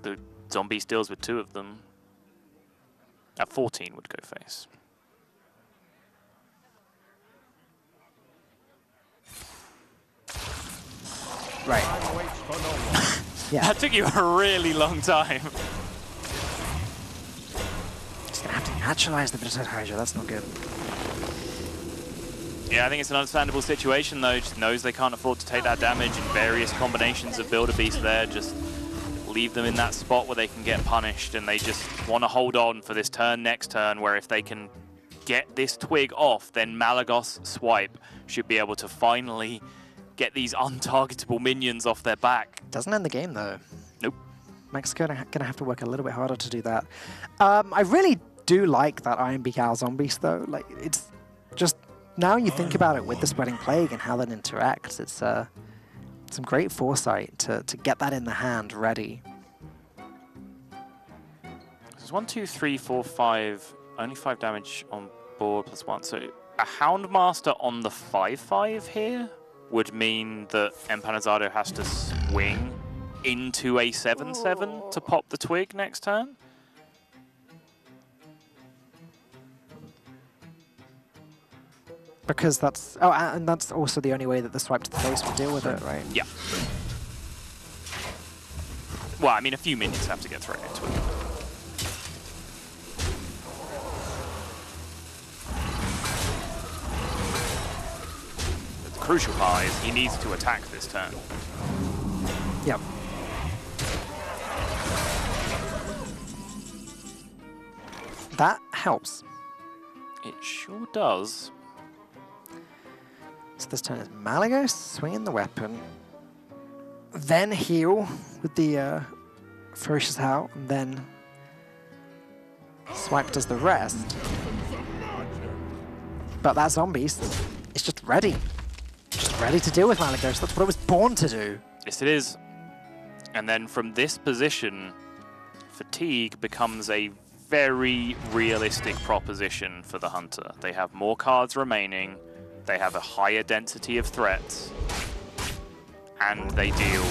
Speaker 2: The zombie deals with 2 of them. At 14 would go face.
Speaker 1: Right. Yeah.
Speaker 2: That took you a really long time.
Speaker 1: Just gonna have to naturalize the Bitterside Hydra, that's not good.
Speaker 2: Yeah, I think it's an understandable situation though. Just knows they can't afford to take that damage, and various combinations of Builder Beast there just leave them in that spot where they can get punished, and they just want to hold on for this turn next turn, where if they can get this twig off, then Malagos Swipe should be able to finally get these untargetable minions off their back.
Speaker 1: Doesn't end the game though.
Speaker 2: Nope.
Speaker 1: Mexico gonna have to work a little bit harder to do that. I really do like that Iron Beak Owl Zombies though. Like, it's just, now you think about it with the Spreading Plague and how that interacts, it's some great foresight to get that in the hand ready.
Speaker 2: There's 1, 2, 3, 4, 5, only 5 damage on board plus 1. So a Houndmaster on the 5/5 here would mean that Empanizado has to swing into a 7/7 to pop the twig next turn.
Speaker 1: Because that's, oh, and that's also the only way that the swipe to the face will deal with it, right?
Speaker 2: Yeah. Well, I mean, a few minions have to get thrown into it. But the crucial part is he needs to attack this turn.
Speaker 1: Yep. That helps.
Speaker 2: It sure does.
Speaker 1: So this turn is Malagos, swinging the weapon, then heal with the Ferocious Howl, and then Swipe does the rest. But that Zombies is just ready. Just ready to deal with Malagos. That's what it was born to do.
Speaker 2: Yes, it is. And then from this position, Fatigue becomes a very realistic proposition for the Hunter. They have more cards remaining, they have a higher density of threats, and they deal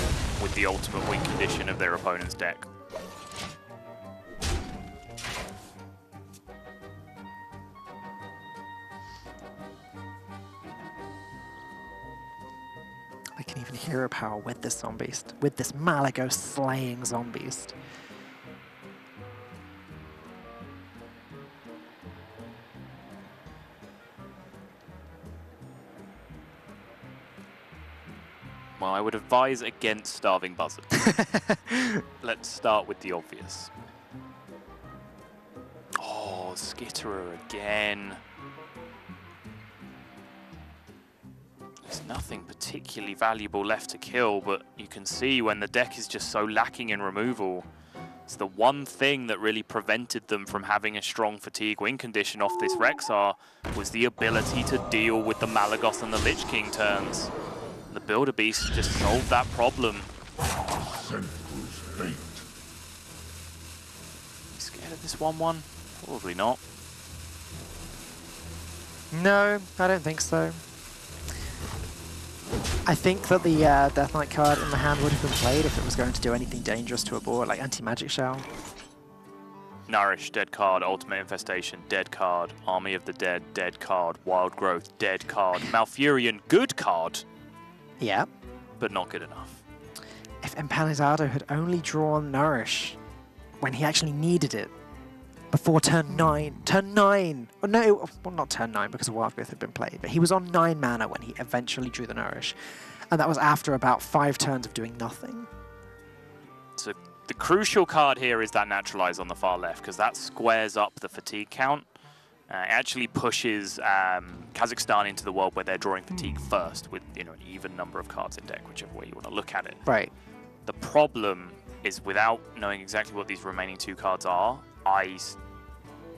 Speaker 2: with the ultimate win condition of their opponent's deck.
Speaker 1: I can even hero power with this Zombies, with this Malagos slaying Zombies.
Speaker 2: Well, I would advise against Starving Buzzard. Let's start with the obvious. Oh, Skitterer again. There's nothing particularly valuable left to kill, but you can see when the deck is just so lacking in removal, it's the one thing that really prevented them from having a strong Fatigue win condition off this Rexar was the ability to deal with the Malagos and the Lich King turns. The Builder Beast just solved that problem.
Speaker 6: Sent was fate.
Speaker 2: You scared of this 1/1? Probably not.
Speaker 1: No, I don't think so. I think that the Death Knight card in the hand would have been played if it was going to do anything dangerous to a board, like Anti-Magic Shell.
Speaker 2: Nourish, dead card. Ultimate Infestation, dead card. Army of the Dead, dead card. Wild Growth, dead card. Malfurion, good card,
Speaker 1: Yeah.
Speaker 2: but not good enough.
Speaker 1: If Empanizado had only drawn Nourish when he actually needed it, before turn 9. Turn 9! Oh, no, well, not turn 9 because Wild Growth had been played, but he was on 9 mana when he eventually drew the Nourish. And that was after about 5 turns of doing nothing.
Speaker 2: So the crucial card here is that Naturalize on the far left, because that squares up the Fatigue count. It actually pushes Kazakhstan into the world where they're drawing Fatigue first with, you know, an even number of cards in deck, whichever way you want to look at it.
Speaker 1: Right.
Speaker 2: The problem is, without knowing exactly what these remaining 2 cards are, I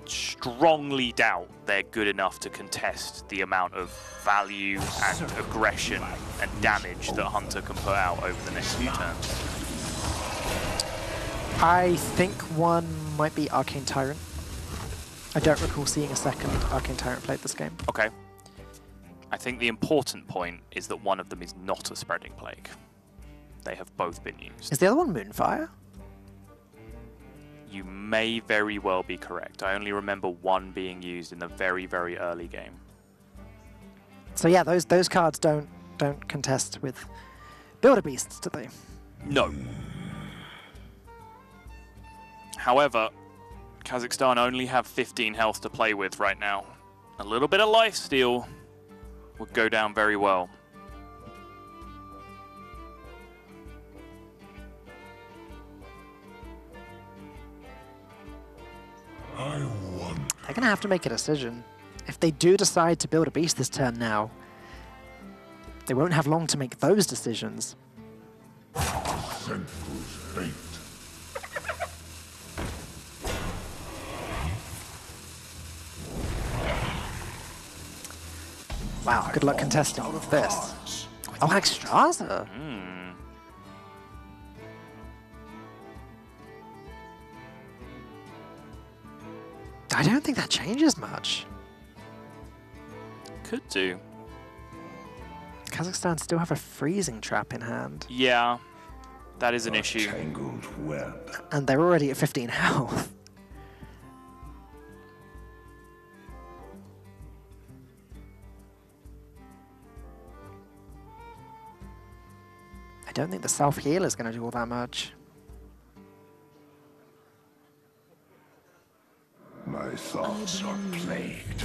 Speaker 2: strongly doubt they're good enough to contest the amount of value and aggression and damage that Hunter can put out over the next few turns.
Speaker 1: I think one might be Arcane Tyrant. I don't recall seeing a second Arcane Tyrant played this game.
Speaker 2: Okay. I think the important point is that one of them is not a Spreading Plague. They have both been used.
Speaker 1: Is the other one Moonfire?
Speaker 2: You may very well be correct. I only remember one being used in the very, very early game.
Speaker 1: So yeah, those cards don't contest with Builder Beasts, do they?
Speaker 2: No. However, Kazakhstan only have 15 health to play with right now. A little bit of lifesteal would go down very well.
Speaker 6: I wonder.
Speaker 1: They're going to have to make a decision. If they do decide to build a beast this turn now, they won't have long to make those decisions.
Speaker 6: Sent whose fate.
Speaker 1: Wow, good luck contesting with this. Oh, Alexstrasza! I don't think that changes much.
Speaker 2: Could do.
Speaker 1: Kazakhstan still have a freezing trap in hand.
Speaker 2: Yeah, that is an issue.
Speaker 6: Tangled web.
Speaker 1: And they're already at 15 health. I don't think the self-heal is going to do all that much.
Speaker 6: My thoughts are plagued.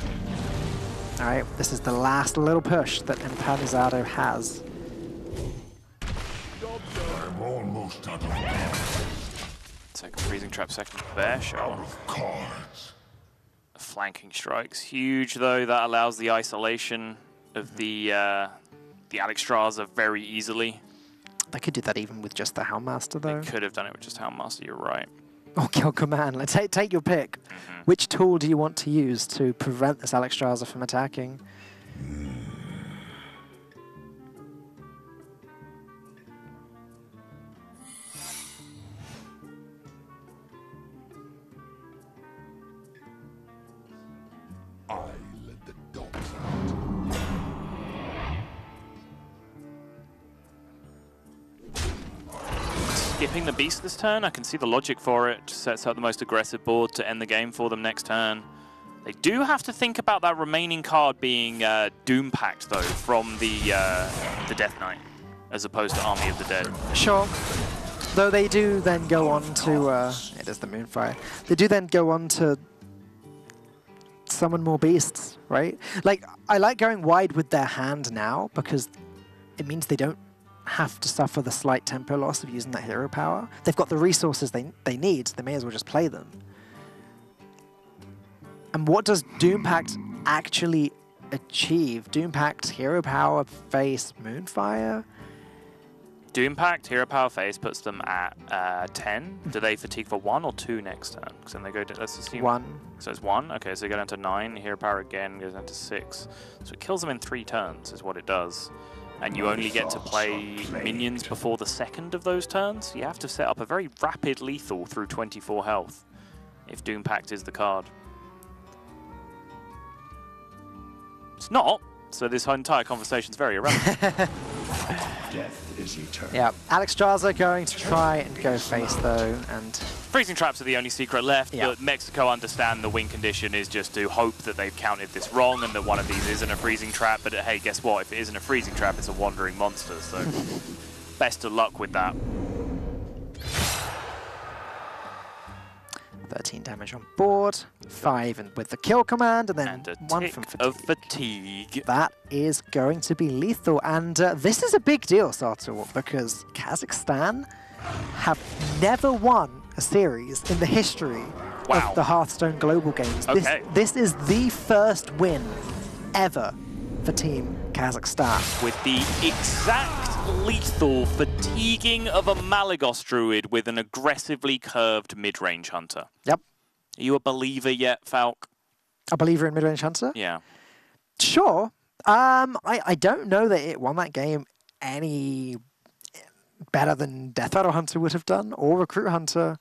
Speaker 1: Alright, this is the last little push that Empanizado has.
Speaker 6: I'm almost out of cards.
Speaker 2: Second freezing trap, second bear shot.
Speaker 6: Out of cards.
Speaker 2: Flanking strikes, huge though. That allows the isolation of the Alexstrasza very easily.
Speaker 1: They could do that even with just the Houndmaster, though.
Speaker 2: They could have done it with just Houndmaster, you're right.
Speaker 1: Or Kill Command. Let's take your pick. Which tool do you want to use to prevent this Alexstrasza from attacking?
Speaker 6: I let the dogs out.
Speaker 2: Skipping the beast this turn, I can see the logic for it. Sets up the most aggressive board to end the game for them next turn. They do have to think about that remaining card being Doom Pact, though, from the Death Knight, as opposed to Army of the Dead.
Speaker 1: Sure. Though they do then go on to... it is the Moonfire. They do then go on to summon more beasts, right? Like, I like going wide with their hand now, because it means they don't have to suffer the slight tempo loss of using that hero power. They've got the resources they need, so they may as well just play them. And what does Doom Pact actually achieve? Doom Pact, hero power, face, Moonfire?
Speaker 2: Doom Pact, hero power face puts them at 10. Do they fatigue for 1 or 2 next turn? Because then they go to, let's assume...
Speaker 1: 1.
Speaker 2: So it's 1. Okay, so they go down to 9. Hero power again goes down to 6. So it kills them in 3 turns, is what it does. And you only get to play minions before the second of those turns. You have to set up a very rapid lethal through 24 health, if Doom Pact is the card. It's not, so this entire conversation is very irrelevant.
Speaker 6: Death is eternal.
Speaker 1: Yeah, Alexstrasza going to try and go face, though, and...
Speaker 2: Freezing traps are the only secret left,
Speaker 1: Yeah.
Speaker 2: but Mexico understand the win condition is just to hope that they've counted this wrong and that one of these isn't a freezing trap, but hey, guess what? If it isn't a freezing trap, it's a wandering monster, so best of luck with that.
Speaker 1: 13 damage on board, 5 and with the kill command, and then
Speaker 2: And a
Speaker 1: 1
Speaker 2: tick
Speaker 1: from
Speaker 2: of
Speaker 1: fatigue.
Speaker 2: fatigue.
Speaker 1: That is going to be lethal, and this is a big deal, Sartor, because Kazakhstan have never won a series in the history
Speaker 2: Wow.
Speaker 1: of the Hearthstone Global Games.
Speaker 2: Okay.
Speaker 1: This is the first win ever for Team Kazakhstan.
Speaker 2: With the exact lethal fatiguing of a Malagos Druid with an aggressively curved mid-range hunter.
Speaker 1: Yep.
Speaker 2: Are you a believer yet, Falk?
Speaker 1: A believer in mid-range hunter?
Speaker 2: Yeah.
Speaker 1: Sure. I don't know that it won that game any better than Death Rattle Hunter would have done, or Recruit Hunter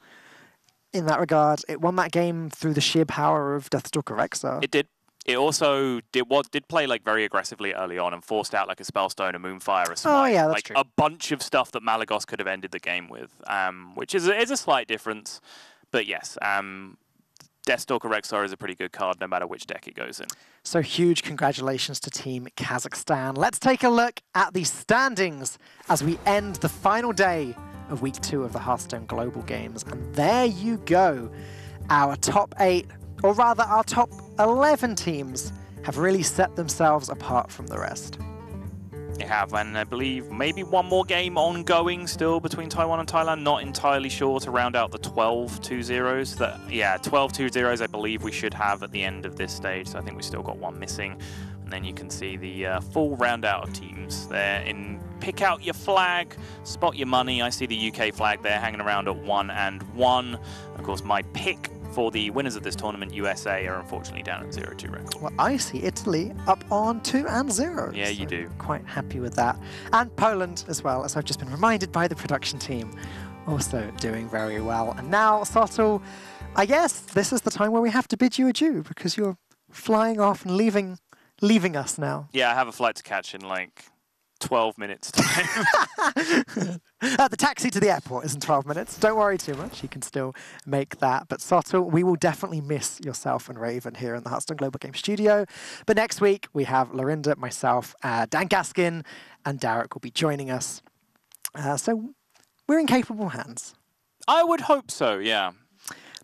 Speaker 1: in that regard. It won that game through the sheer power of Deathstalker Rexar.
Speaker 2: It did. It also did play like very aggressively early on and forced out like a Spellstone, a Moonfire, a Smite.
Speaker 1: Oh yeah, that's
Speaker 2: like
Speaker 1: true.
Speaker 2: a bunch of stuff that Malagos could have ended the game with, which is a slight difference. But yes, Deathstalker Rexar is a pretty good card no matter which deck it goes in.
Speaker 1: So huge congratulations to Team Kazakhstan. Let's take a look at the standings as we end the final day of Week 2 of the Hearthstone Global Games. And there you go. Our top 8, or rather our top 11 teams have really set themselves apart from the rest.
Speaker 2: They have, and I believe maybe one more game ongoing still between Taiwan and Thailand. Not entirely sure to round out the 12 2-0s. 12 2-0s I believe we should have at the end of this stage. So I think we still got one missing. And then you can see the full round out of teams there in pick out your flag, spot your money. I see the UK flag there hanging around at 1 and 1. Of course, my pick for the winners of this tournament, USA, are unfortunately down at 0-2 record.
Speaker 1: Well, I see Italy up on 2 and 0.
Speaker 2: Yeah, you
Speaker 1: so
Speaker 2: do.
Speaker 1: Quite happy with that. And Poland as well, as I've just been reminded by the production team, also doing very well. And now, Sottle, I guess this is the time where we have to bid you adieu because you're flying off and leaving us now.
Speaker 2: Yeah, I have a flight to catch in like 12 minutes time.
Speaker 1: The taxi to the airport is in 12 minutes. Don't worry too much. You can still make that. But Sottle, we will definitely miss yourself and Raven here in the Hearthstone Global Game Studio. But next week, we have Lorinda, myself, Dan Gaskin, and Derek will be joining us. So we're in capable hands.
Speaker 2: I would hope so, yeah.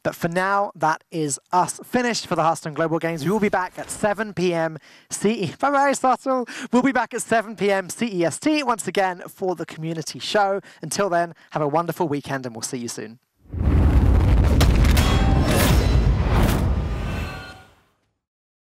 Speaker 1: But for now, that is us finished for the Hearthstone Global Games. We will be back at 7 p.m. CE. Bye-bye, Sottle. We'll be back at 7 p.m. CEST once again for the community show. Until then, have a wonderful weekend and we'll see you soon.